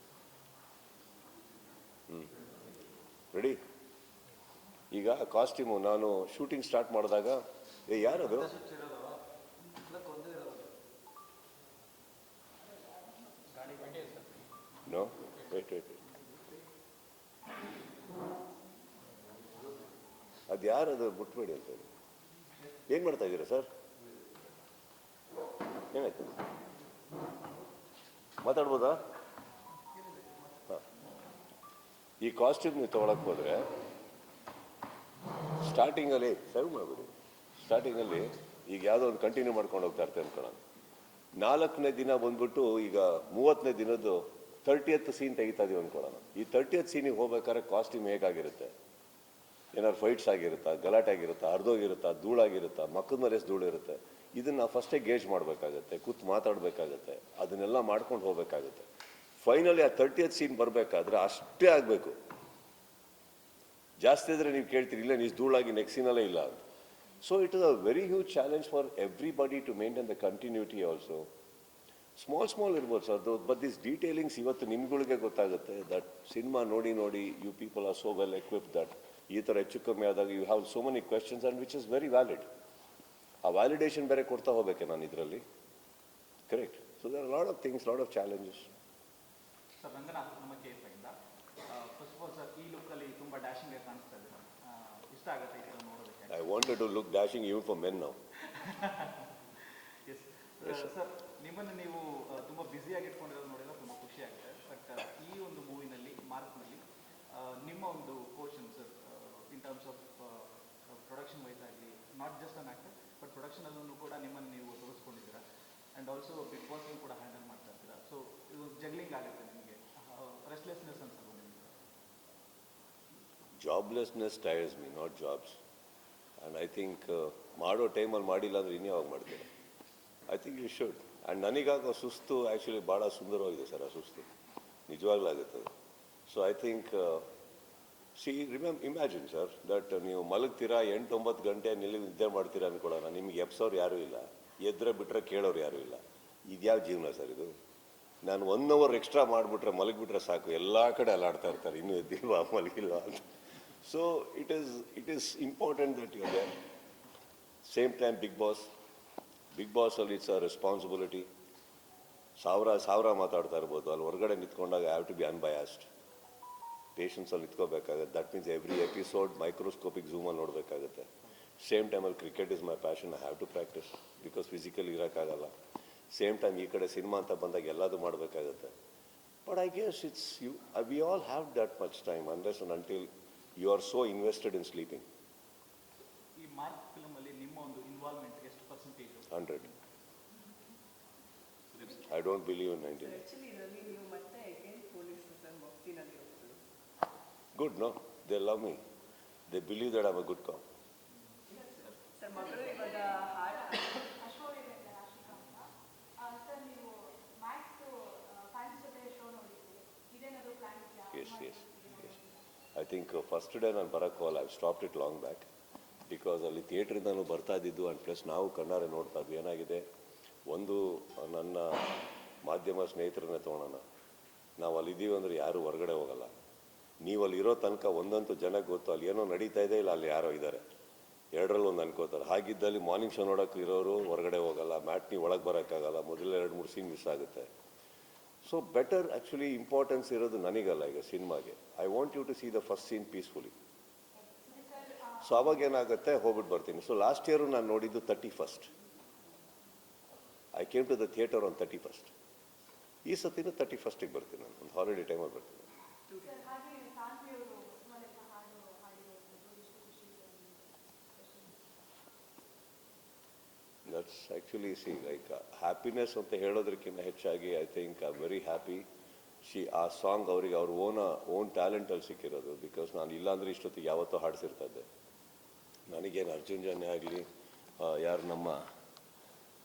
ರೆಡಿ. ಈಗ ಕಾಸ್ಟ್ಯೂಮು ನಾನು ಶೂಟಿಂಗ್ ಸ್ಟಾರ್ಟ್ ಮಾಡಿದಾಗ, ಯಾರದು? No, wait. ಅದು ಯಾರದು ಬಿಟ್ಬೇಡಿ ಅಂತ ಹೇಳಿ. ಏನು ಮಾಡ್ತಾ ಇದ್ದೀರಾ ಸರ್? ಏನಾಯ್ತು? ಮಾತಾಡ್ಬೋದಾ? ಹಾಂ, ಈ ಕಾಸ್ಟ್ಯೂಮ್ ನೀವು ತೊಗೊಳಕ್ಕೆ ಹೋದರೆ ಸ್ಟಾರ್ಟಿಂಗಲ್ಲಿ ಸರ್ವ್ ಮಾಡಿಬಿಡಿ. ಸ್ಟಾರ್ಟಿಂಗಲ್ಲಿ ಈಗ ಯಾವುದೋ ಒಂದು ಕಂಟಿನ್ಯೂ ಮಾಡ್ಕೊಂಡು ಹೋಗ್ತಾ ಇರ್ತಾರೆ ಅನ್ಕೊಳ್ಳೋಣ. 4ನೇ ದಿನ ಬಂದ್ಬಿಟ್ಟು ಈಗ 30ನೇ ದಿನದ್ದು 30th ಸೀನ್ ತೆಗಿತಾ ಇದೀವಿ ಅನ್ಕೊಳ್ಳೋಣ. ಈ 30th ಸೀನಿಗೆ ಹೋಗ್ಬೇಕಾದ್ರೆ ಕಾಸ್ಟ್ಯೂಮ್ ಹೇಗಾಗಿರುತ್ತೆ? ಏನಾದ್ರು ಫೈಟ್ಸ್ ಆಗಿರುತ್ತಾ, ಗಲಾಟೆ ಆಗಿರುತ್ತಾ, ಅರ್ಧೋಗಿರುತ್ತಾ, ಧೂಳಾಗಿರುತ್ತಾ, ಮಕ್ಕದ ಮೇಲೆ ಧೂಳು ಇರುತ್ತೆ. ಇದನ್ನು ನಾವು ಫಸ್ಟೇ ಗೇಜ್ ಮಾಡಬೇಕಾಗತ್ತೆ, ಕೂತು ಮಾತಾಡಬೇಕಾಗತ್ತೆ, ಅದನ್ನೆಲ್ಲ ಮಾಡ್ಕೊಂಡು ಹೋಗಬೇಕಾಗುತ್ತೆ. ಫೈನಲಿ ಆ 30th ಸೀನ್ ಬರಬೇಕಾದ್ರೆ ಅಷ್ಟೇ ಆಗಬೇಕು. ಜಾಸ್ತಿ ಆದರೆ ನೀವು ಕೇಳ್ತೀರಿ, ಇಲ್ಲ ನೀವು ಧೂಳಾಗಿ ನೆಕ್ಸ್ಟ್ ಸೀನಲ್ಲೇ ಇಲ್ಲ ಅಂತ. So it is a very huge challenge for everybody to maintain the continuity also. Small ಇರ್ಬೋದು ಸರ್, ಬಟ್ ದಿಸ್ ಡೀಟೇಲಿಂಗ್ಸ್ ಇವತ್ತು ನಿಮ್ಗಳಿಗೆ ಗೊತ್ತಾಗುತ್ತೆ ದಟ್ ಸಿನಿಮಾ ನೋಡಿ you people are so well equipped that ಈ ಥರ ಹೆಚ್ಚು ಕಮ್ಮಿ ಆದಾಗ you have so many questions and which is very valid. ಆ ವ್ಯಾಲಿಡೇಷನ್ ಬೇರೆ ಕೊಡ್ತಾ ಹೋಗ್ಬೇಕೆ ನಾನು ಇದರಲ್ಲಿ, correct? So there are lot of things, lot of challenges. Sir Ranganath ನಮ್ಮ KFI-ಇಂದ. ಫಸ್ಟ್ ಆಫ್ ಆಲ್ ಸರ್, ಈ ಲುಕ್ಕಲ್ಲಿ ತುಂಬ ಡ್ಯಾಶಿಂಗ್ ಆಗಿ ಕಾಣಿಸ್ತಾ ಇದ್ದೀರಾ, ಇಷ್ಟ ಆಗುತ್ತೆ ಈ ಥರ ನೋಡೋದಕ್ಕೆ. I wanted to look dashing even for men now. Yes sir, ನಿಮ್ಮನ್ನು ನೀವು ತುಂಬ ಬ್ಯುಸಿಯಾಗಿ ಇಟ್ಕೊಂಡಿರೋದು ನೋಡಿದ್ರೆ ತುಂಬ ಖುಷಿ ಆಗುತ್ತೆ. ಬಟ್ ಈ ಒಂದು ಮೂವಿನಲ್ಲಿ, ಮಾರ್ಕ್ನಲ್ಲಿ, ನಿಮ್ಮ ಒಂದು portion sir, in terms of production wise ಆಗಲಿ, not just an actor but ಪ್ರೊಡಕ್ಷನಲ್ಲೂ ಕೂಡ ನಿಮ್ಮನ್ನು ನೀವು ತೋರಿಸ್ಕೊಂಡಿದ್ದೀರಾ. ಆ್ಯಂಡ್ ಆಲ್ಸೋ ಬಿಗ್ ಬಾಸ್ಗೂ ಕೂಡ ಹ್ಯಾಂಡಲ್ ಮಾಡ್ತಾ ಇರ್ತೀರಾ. ಸೊ ಇದು ಜಗ್ಲಿಂಗ್ ಆಗುತ್ತೆ ನಿಮಗೆ, ರೆಸ್ಟ್ಲೆಸ್ನೆಸ್ ಅನ್ಸಲ್ವ ನಿಮಗೆ? Joblessness tires me, not jobs. And I think ಮಾಡೋ ಟೈಮಲ್ಲಿ ಮಾಡಿಲ್ಲ ಅಂದರೆ ಇನ್ಯಾವಾಗ ಮಾಡ್ತೀನಿ. I think you should. And ನನಗಾಗೋ ಸುಸ್ತು ಆ್ಯಕ್ಚುಲಿ ಭಾಳ ಸುಂದರವಾಗಿದೆ ಸರ್. ಆ ಸುಸ್ತು ನಿಜವಾಗ್ಲೂ ಆಗುತ್ತೆ. So I think imagine sir that ನೀವು ಮಲಗ್ತೀರಾ 8-9 ಗಂಟೆ ನಿದ್ದೆ ಮಾಡ್ತೀರಾ ಅಂದ್ಕೊಳ್ಳೋಣ. ನಿಮಗೆ ಎಬ್ಸೋರು ಯಾರೂ ಇಲ್ಲ, ಎದ್ರೆ ಬಿಟ್ಟರೆ ಕೇಳೋರು ಯಾರೂ ಇಲ್ಲ. ಇದ್ಯಾವ ಜೀವನ ಸರ್ ಇದು? ನಾನು 1 hour ಎಕ್ಸ್ಟ್ರಾ ಮಾಡಿಬಿಟ್ರೆ ಮಲಗಿಬಿಟ್ರೆ ಸಾಕು, ಎಲ್ಲ ಕಡೆ ಅಲ್ಲಾಡ್ತಾ ಇರ್ತಾರೆ, ಇನ್ನೂ ಎದ್ದಿಲ್ವಾ ಮಲಗಿಲ್ವಾ ಅಂತ. So it is important that you there. Same time big ಬಾಸಲ್ಲಿ ಇಟ್ಸ್ ಅ ರೆಸ್ಪಾನ್ಸಿಬಿಲಿಟಿ. ಸಾವಿರ ಮಾತಾಡ್ತಾ ಇರ್ಬೋದು, ಅಲ್ಲಿ ಹೊರಗಡೆ ನಿಂತ್ಕೊಂಡಾಗ ಹ್ಯಾವ್ ಟು ಬಿ ಅನ್ಬಯಾಸ್ಡ್, ಪೇಷನ್ಸಲ್ಲಿ ನಿಂತ್ಕೋಬೇಕಾಗುತ್ತೆ. That means every episode microscopic ಝೂಮಲ್ಲಿ ನೋಡಬೇಕಾಗುತ್ತೆ. ಸೇಮ್ ಟೈಮಲ್ಲಿ cricket is my passion, I have to practice because physically ಇರೋಕ್ಕಾಗಲ್ಲ. ಸೇಮ್ ಟೈಮ್ ಈ ಕಡೆ ಸಿನಿಮಾ ಅಂತ ಬಂದಾಗ ಎಲ್ಲದೂ ಮಾಡಬೇಕಾಗುತ್ತೆ. But I guess it's you, we all have that much time unless and until you are so invested in sleeping. ಈ Mark ಫಿಲ್ಮಲ್ಲಿ ನಿಮ್ಮ ಒಂದು ಇನ್ವಾಲ್ವ್ಮೆಂಟ್ ಎಷ್ಟು percentage? 100. I don't believe in 99. Actually ಇದರಲ್ಲಿ ನೀವು ಮತ್ತೆ ಅಗೇನ್ ಪೊಲೀಸ್ ಸರ್ ಹೋಗ್ತೀನಲ್ಲಿ ಹೋಗ್ತೀವಿ. Good, no? They love me. They believe that I'm a good cop. Sir ಮಗಳು ಇವಾಗ ಹಾಡು ಅಶ್ವವೇದ ರಾಶಿಕಾಂತ ಸರ್ ನೀವು ಮ್ಯಾಕ್ಸ್ ಫ್ಯಾನ್ಸ್ ಜೊತೆ ಶೋ ನೋಡಿದ್ದೀರಿ, ಇದೇನಾದರೂ ಪ್ಲಾನ್ ಇದೆಯಾ? Yes, yes, yes. I think first day ನಾನು ಬರೋಕ್ಕೆ ಹೋಗಲ್ಲ. I've stopped it long back because ಅಲ್ಲಿ ಥಿಯೇಟ್ರಿಂದನೂ ಬರ್ತಾ ಇದ್ದಿದ್ದು ಆ್ಯಂಡ್ ಪ್ಲಸ್ ನಾವು ಕಣ್ಣಾರೆ ನೋಡ್ತಾ ಇದ್ವಿ. ಏನಾಗಿದೆ, ಒಂದು ನನ್ನ ಮಾಧ್ಯಮ ಸ್ನೇಹಿತರನ್ನೇ ತೊಗೊಳೋಣ, ನಾವು ಅಲ್ಲಿದ್ದೀವಿ ಅಂದರೆ ಯಾರೂ ಹೊರಗಡೆ ಹೋಗಲ್ಲ. ನೀವು ಅಲ್ಲಿ ಇರೋ ತನಕ ಒಂದಂತೂ ಜನಕ್ಕೆ ಗೊತ್ತು ಅಲ್ಲಿ ಏನೋ ನಡೀತಾ ಇದೆ, ಇಲ್ಲ ಅಲ್ಲಿ ಯಾರೋ ಇದ್ದಾರೆ, ಎರಡರಲ್ಲಿ ಒಂದು ಅನ್ಕೋತಾರೆ. ಹಾಗಿದ್ದಲ್ಲಿ ಮಾರ್ನಿಂಗ್ ಶೋ ನೋಡೋಕೆ ಇರೋರು ಹೊರಗಡೆ ಹೋಗಲ್ಲ, ಮ್ಯಾಟ್ನಿ ಒಳಗೆ ಬರೋಕ್ಕಾಗಲ್ಲ, ಮೊದಲು 2-3 ಸೀನ್ ಮಿಸ್ ಆಗುತ್ತೆ. ಸೊ ಬೆಟರ್ ಆ್ಯಕ್ಚುಲಿ ಇಂಪಾರ್ಟೆನ್ಸ್ ಇರೋದು ನನಗಲ್ಲ ಈಗ ಸಿನಿಮಾಗೆ. I want you to see the first scene peacefully. So ಅವಾಗ ಏನಾಗುತ್ತೆ, ಹೋಗ್ಬಿಟ್ಟು ಬರ್ತೀನಿ. ಸೊ ಲಾಸ್ಟ್ ಇಯರು ನಾನು ನೋಡಿದ್ದು 31st. I came to the theatre on 31st. ಈ ಸತಿನೂ 31st ಬರ್ತೀನಿ, ನಾನು ಒಂದು ಹಾಲಿಡೇ ಟೈಮಲ್ಲಿ ಬರ್ತೀನಿ. ಸರ್ ಹಾಗೆ ಸಾನ್ವಿ ಅವರು ಸುಮಾರೆಲ್ಲ ಹಾಡು ಹಾಡಿರೋದು ಎಷ್ಟು ಖುಷಿ ಇದೆ. That's actually C like happiness ಅಂತ ಹೇಳೋದಕ್ಕಿಂತ ಹೆಚ್ಚಾಗಿ I think I am very happy. ಆ ಸಾಂಗ್ ಅವರಿಗೆ ಅವ್ರ ಓನ್ ಟ್ಯಾಲೆಂಟಲ್ಲಿ ಸಿಕ್ಕಿರೋದು. ಬಿಕಾಸ್ ನಾನು ಇಲ್ಲಾಂದರೆ ಇಷ್ಟೊತ್ತಿಗೆ ಯಾವತ್ತೂ ಹಾಡಿಸಿರ್ತಾ ಇದ್ದೆ. ನನಗೇನು ಅರ್ಜುನ್ ಜನ್ಯ ಆಗಲಿ ಯಾರು ನಮ್ಮ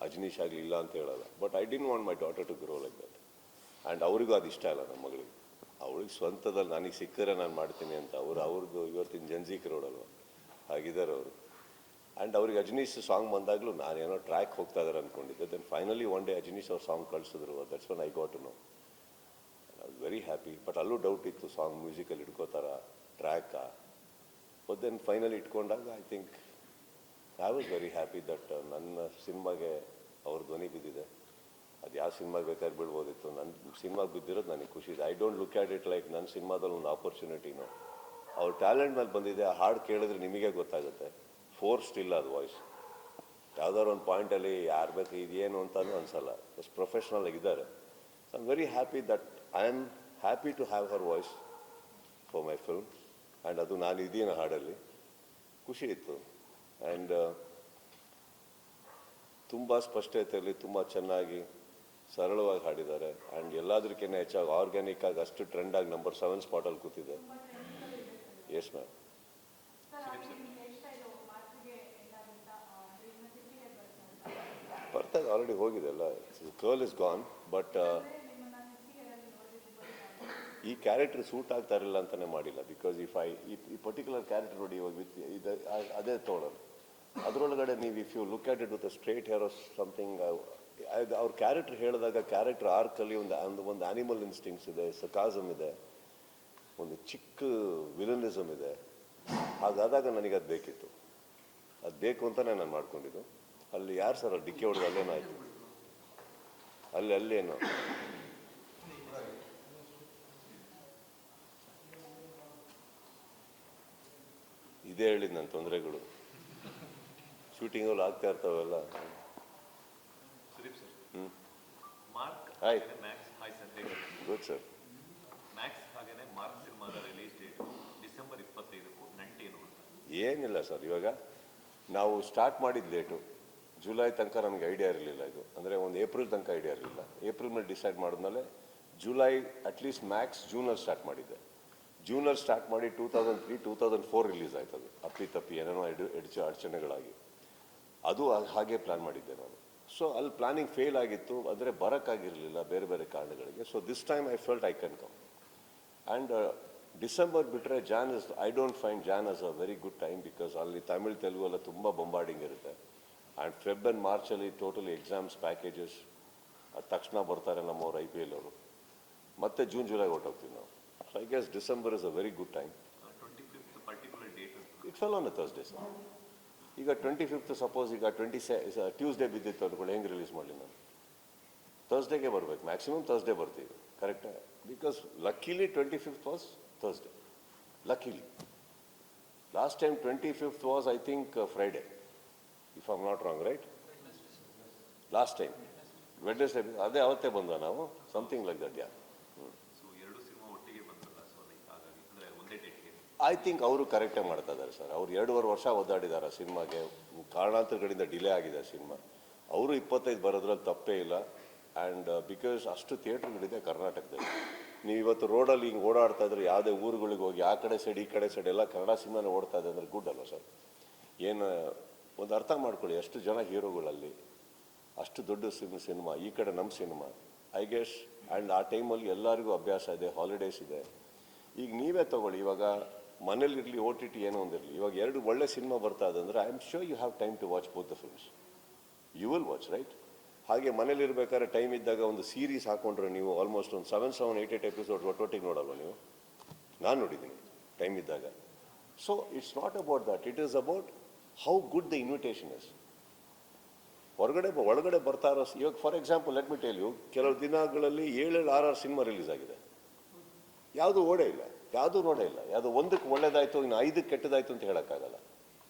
ಅಜನೀಶ್ ಆಗಲಿ ಇಲ್ಲ ಅಂತ ಹೇಳಲ್ಲ. But I didn't want my daughter to grow like that. And ಅವ್ರಿಗೂ ಅದು ಇಷ್ಟ ಇಲ್ಲ ನಮ್ಮ ಮಗಳಿಗೆ. ಅವಳಿಗೆ ಸ್ವಂತದಲ್ಲಿ ನನಗೆ ಸಿಕ್ಕರೆ ನಾನು ಮಾಡ್ತೀನಿ ಅಂತ ಅವ್ರದ್ದು ಇವತ್ತಿನ ಜನ್ಜಿ ಕ್ರೌಡಲ್ವ ಹಾಗಿದ್ದಾರೆ ಅವರು. ಆ್ಯಂಡ್ ಅವ್ರಿಗೆ ಅಜನೀಶ್ ಸಾಂಗ್ ಬಂದಾಗಲೂ ನಾನೇನೋ ಟ್ರ್ಯಾಕ್ ಹೋಗ್ತಾ ಇದ್ದಾರೆ ಅಂದ್ಕೊಂಡಿದ್ದೆ. Then finally one day Ajaneesh ಅವ್ರ ಸಾಂಗ್ ಕಳಿಸಿದ್ರು. That's one I got to know. I was very happy. But ಅಲ್ಲೂ ಡೌಟ್ ಇತ್ತು, ಸಾಂಗ್ ಮ್ಯೂಸಿಕಲ್ಲಿ ಇಟ್ಕೋತಾರ ಟ್ರ್ಯಾಕಾ. ಬಟ್ ದೆನ್ ಫೈನಲಿ ಇಟ್ಕೊಂಡಾಗ I think I was very happy that ನನ್ನ ಸಿನಿಮಾಗೆ ಅವ್ರ ಧ್ವನಿ ಬಿದ್ದಿದೆ. ಅದು ಯಾವ ಸಿನಿಮಾಗೆ ಬೇಕಾದ್ರೆ ಬಿಡ್ಬೋದಿತ್ತು, ನನ್ನ ಸಿನಿಮಾಗೆ ಬಿದ್ದಿರೋದು ನನಗೆ ಖುಷಿ ಇದೆ. I don't look at it like ನನ್ನ ಸಿನಿಮಾದಲ್ಲಿ ಒಂದು ಆಪರ್ಚುನಿಟಿನೋ. ಅವ್ರ ಟ್ಯಾಲೆಂಟ್ ಮೇಲೆ ಬಂದಿದೆ. ಆ ಹಾಡು ಕೇಳಿದ್ರೆ ನಿಮಗೆ ಗೊತ್ತಾಗುತ್ತೆ, ಫೋರ್ಸ್ಡ್ ಇಲ್ಲ ಅದು ವಾಯ್ಸ್. ಯಾವುದಾದ್ರು ಒಂದು ಪಾಯಿಂಟಲ್ಲಿ ಯಾರು ಬೇಕು ಇದೇನು ಅಂತಲೂ ಅನಿಸಲ್ಲ. ಎಷ್ಟು ಪ್ರೊಫೆಷ್ನಲ್ ಆಗಿದ್ದಾರೆ. I am very happy that I am happy to have her voice for my film. And ಅದು ನಾನು ಇದ್ದೀನಿ ಹಾಡಲ್ಲಿ, ಖುಷಿ ಇತ್ತು. ಆ್ಯಂಡ್ ತುಂಬ ಸ್ಪಷ್ಟತೆಯಲ್ಲಿ ತುಂಬ ಚೆನ್ನಾಗಿ ಸರಳವಾಗಿ ಹಾಡಿದ್ದಾರೆ. ಆ್ಯಂಡ್ ಎಲ್ಲದಕ್ಕಿಂತ ಹೆಚ್ಚಾಗಿ ಆರ್ಗ್ಯಾನಿಕ್ ಆಗಿ ಅಷ್ಟು ಟ್ರೆಂಡ್ ಆಗಿ ನಂಬರ್ 7 ಸ್ಪಾಟಲ್ಲಿ ಕೂತಿದೆ. Yes ma'am. ಬರ್ತಾಯಿದೆ, ಆಲ್ರೆಡಿ ಹೋಗಿದೆ ಅಲ್ಲ. Girl is gone. ಬಟ್ ಈ ಕ್ಯಾರೆಕ್ಟರ್ ಸೂಟ್ ಆಗ್ತಾ ಇರಲಿಲ್ಲ ಅಂತಲೇ ಮಾಡಿಲ್ಲ. ಬಿಕಾಸ್ ಈ ಪರ್ಟಿಕ್ಯುಲರ್ ಕ್ಯಾರೆಕ್ಟರ್ ನೋಡಿ ಇವಾಗ ಇದು ಅದೇ ತೊಗೊಳ್ಳೋದು. ಅದರೊಳಗಡೆ ನೀವು if you look at it with straight hair or something, ಅವ್ರ ಕ್ಯಾರೆಕ್ಟರ್ ಹೇಳಿದಾಗ ಕ್ಯಾರೆಕ್ಟರ್ ಆರ್ಕಲ್ಲಿ ಒಂದು ಆ್ಯನಿಮಲ್ ಇನ್ಸ್ಟಿಂಕ್ಟ್ಸ್ ಇದೆ, ಸಕಾಸಮ್ ಇದೆ, ಒಂದು ಚಿಕ್ಕ ವಿಲನಿಸಮ್ ಇದೆ. ಹಾಗಾದಾಗ ನನಗೆ ಅದು ಬೇಕಿತ್ತು. ಅದು ಬೇಕು ಅಂತಲೇ ನಾನು ಮಾಡ್ಕೊಂಡಿದ್ದು. ಅಲ್ಲಿ ಯಾರು ಸರ್ ಅಲ್ಲಿ ಡಿಕ್ಕೆ ಹೊಡೆದು ಅಲ್ಲೇನಾಯಿತು, ಅಲ್ಲೇನೋ ಇದೇ ಹೇಳಿದ್ದು ನನ್ನ ತೊಂದರೆಗಳು. ಶೂಟಿಂಗಲ್ಲಿ ಆಗ್ತಾ ಇರ್ತಾವೆಲ್ಲ. ಸುದೀಪ್ ಸರ್, ಹ್ಞೂ Mark hi. Max hi sir, ಹೇಗೆ? Good sir. ಮ್ಯಾಕ್ಸ್ ಹಾಗೇನೆ ಮಾರ್ಕ್ ಸಿನಿಮಾದ ರಿಲೀಸ್ ಡೇಟ್ ಡಿಸೆಂಬರ್ 25ಕ್ಕೂ ನಂಟೇನು ಅಂತ? ಏನಿಲ್ಲ ಸರ್, ಇವಾಗ ನಾವು ಸ್ಟಾರ್ಟ್ ಮಾಡಿದ್ದು ಲೇಟು. ಜುಲೈ ತನಕ ನಮಗೆ ಐಡಿಯಾ ಇರಲಿಲ್ಲ. ಇದು ಅಂದರೆ ಒಂದು ಏಪ್ರಿಲ್ ತನಕ ಐಡಿಯಾ ಇರಲಿಲ್ಲ. ಏಪ್ರಿಲ್ ಮೇಲೆ ಡಿಸೈಡ್ ಮಾಡಿದ್ಮೇಲೆ ಜುಲೈ ಅಟ್ಲೀಸ್ಟ್ ಮ್ಯಾಕ್ಸ್ ಜೂನಲ್ಲಿ ಸ್ಟಾರ್ಟ್ ಮಾಡಿದ್ದೆ. ಜೂನಲ್ಲಿ ಸ್ಟಾರ್ಟ್ ಮಾಡಿ 2003-2004 ರಿಲೀಸ್ ಆಯ್ತು. ಅದು ಅಪ್ಪಿ ಏನೇನೋ ಅಡಚಣೆಗಳಾಗಿ ಅದು ಹಾಗೆ ಪ್ಲ್ಯಾನ್ ಮಾಡಿದ್ದೆ ನಾನು. ಸೊ ಅಲ್ಲಿ ಪ್ಲಾನಿಂಗ್ ಫೇಲ್ ಆಗಿತ್ತು, ಅಂದರೆ ಬರೋಕ್ಕಾಗಿರಲಿಲ್ಲ ಬೇರೆ ಬೇರೆ ಕಾರಣಗಳಿಗೆ. So this time I felt I can come. And December ಬಿಟ್ಟರೆ I don't find Jan as a very good time. Because ಅಲ್ಲಿ ತಮಿಳ್ ತೆಲುಗು ಎಲ್ಲ ತುಂಬ ಬೊಂಬಾರ್ಡಿಂಗ್ ಇರುತ್ತೆ. ಆ್ಯಂಡ್ ಫೆಬ್ ಆ್ಯಂಡ್ ಮಾರ್ಚಲ್ಲಿ ಟೋಟಲಿ ಎಕ್ಸಾಮ್ಸ್ ಪ್ಯಾಕೇಜಸ್, ಅದು ತಕ್ಷಣ ಬರ್ತಾರೆ ನಮ್ಮವ್ರು IPL ಅವರು. ಮತ್ತೆ ಜೂನ್ ಜುಲೈ ಹೊರಟೋಗ್ತೀವಿ ನಾವು. So I guess December is a very good time. 25th particular date ಅಂತ? It fell on a Thursday sir. ಈಗ 25th ಸಪೋಸ್ ಈಗ ಟ್ಯೂಸ್ಡೇ ಬಿದ್ದಿತ್ತು ಅಂದ್ಕೊಳ್ಳಿ, ಹೆಂಗೆ ರಿಲೀಸ್ ಮಾಡಲಿ ನಾನು? ಥರ್ಸ್ಡೇಗೆ ಬರಬೇಕು, ಮ್ಯಾಕ್ಸಿಮಮ್ ಥರ್ಸ್ಡೇ ಬರ್ತೀವಿ, ಕರೆಕ್ಟಾ? Because luckily 25th was Thursday, luckily. Last time 25th was I think Friday, if I am not wrong, right? Last time Wednesday, ಅದೇ ಅವತ್ತೇ ಬಂದ ನಾವು, something like that. Yeah, so ಎರಡು ಸಿನಿಮಾ ಒಟ್ಟಿಗೆ ಬಂದಲ್ಲ, ಸೊ ಹಾಗಾಗಿ ಅಂದರೆ ಒಂದೇ ಡೇಟ್ಗೆ. ಐ ಥಿಂಕ್ ಅವರು ಕರೆಕ್ಟಾಗಿ ಮಾಡ್ತಾ ಇದ್ದಾರೆ ಸರ್. ಅವ್ರು 2.5 ವರ್ಷ ಒದ್ದಾಡಿದ್ದಾರೆ ಸಿನಿಮಾಗೆ, ಕಾರಣಾಂತರಗಳಿಂದ ಡಿಲೇ ಆಗಿದೆ ಸಿನಿಮಾ. ಅವರು 25 ಬರೋದ್ರಲ್ಲಿ ತಪ್ಪೇ ಇಲ್ಲ. ಆ್ಯಂಡ್ ಬಿಕಾಸ್ ಅಷ್ಟು ಥಿಯೇಟ್ರ್ಗಳಿದೆ ಕರ್ನಾಟಕದಲ್ಲಿ. ನೀವು ಇವತ್ತು ರೋಡಲ್ಲಿ ಹಿಂಗೆ ಓಡಾಡ್ತಾ ಇದ್ರೆ ಯಾವುದೇ ಊರುಗಳಿಗೆ ಹೋಗಿ ಆ ಕಡೆ ಸೈಡ್ ಈ ಕಡೆ ಸೈಡ್ ಎಲ್ಲ ಕನ್ನಡ ಸಿನಿಮಾನೇ ಓಡ್ತಾ ಇದೆ ಅಂದರೆ ಗುಡ್ ಅಲ್ವ ಸರ್? ಏನು ಒಂದು ಅರ್ಥ ಮಾಡ್ಕೊಳ್ಳಿ, ಎಷ್ಟು ಜನ ಹೀರೋಗಳಲ್ಲಿ, ಅಷ್ಟು ದೊಡ್ಡ ಸಿನಿಮಾ, ಈ ಕಡೆ ನಮ್ಮ ಸಿನಿಮಾ, ಐ ಗೆಸ್. ಆ್ಯಂಡ್ ಆ ಟೈಮಲ್ಲಿ ಎಲ್ಲರಿಗೂ ಅಭ್ಯಾಸ ಇದೆ, ಹಾಲಿಡೇಸ್ ಇದೆ. ಈಗ ನೀವೇ ತೊಗೊಳ್ಳಿ, ಇವಾಗ ಮನೇಲಿರಲಿ, ಓ ಟಿ ಟಿ ಏನೋ ಒಂದಿರಲಿ, ಇವಾಗ 2 ಒಳ್ಳೆ ಸಿನಿಮಾ ಬರ್ತಾ ಇದೆ ಅಂದರೆ I am sure you have time to watch both the films. You will watch, right? ಹಾಗೆ ಮನೇಲಿರ್ಬೇಕಾದ್ರೆ ಟೈಮ್ ಇದ್ದಾಗ ಒಂದು ಸೀರೀಸ್ ಹಾಕೊಂಡ್ರೆ ನೀವು ಆಲ್ಮೋಸ್ಟ್ ಒಂದು 7-8 ಎಪಿಸೋಡ್ ಒಟ್ಟೊಟ್ಟಿಗೆ ನೋಡಲ್ವ ನೀವು? ನಾನು ನೋಡಿದ್ದೀನಿ ಟೈಮ್ ಇದ್ದಾಗ. So it's not about that, it is about how good the invitation is. ಒಳಗಡೆ ಬರ್ತಾ ಇರೋ, ಇವಾಗ for example let me tell you, ಕೆಲವು ದಿನಗಳಲ್ಲಿ 7-6 ಸಿನಿಮಾ ರಿಲೀಸ್ ಆಗಿದೆ, ಯಾವುದೂ ಓಡೇ ಇಲ್ಲ, ಯಾವುದೂ ನೋಡೇ ಇಲ್ಲ. ಯಾವುದೋ ಒಂದಕ್ಕೆ ಒಳ್ಳೇದಾಯಿತು, ಇನ್ನು 5ಕ್ಕೆ ಕೆಟ್ಟದಾಯಿತು ಅಂತ ಹೇಳೋಕ್ಕಾಗಲ್ಲ.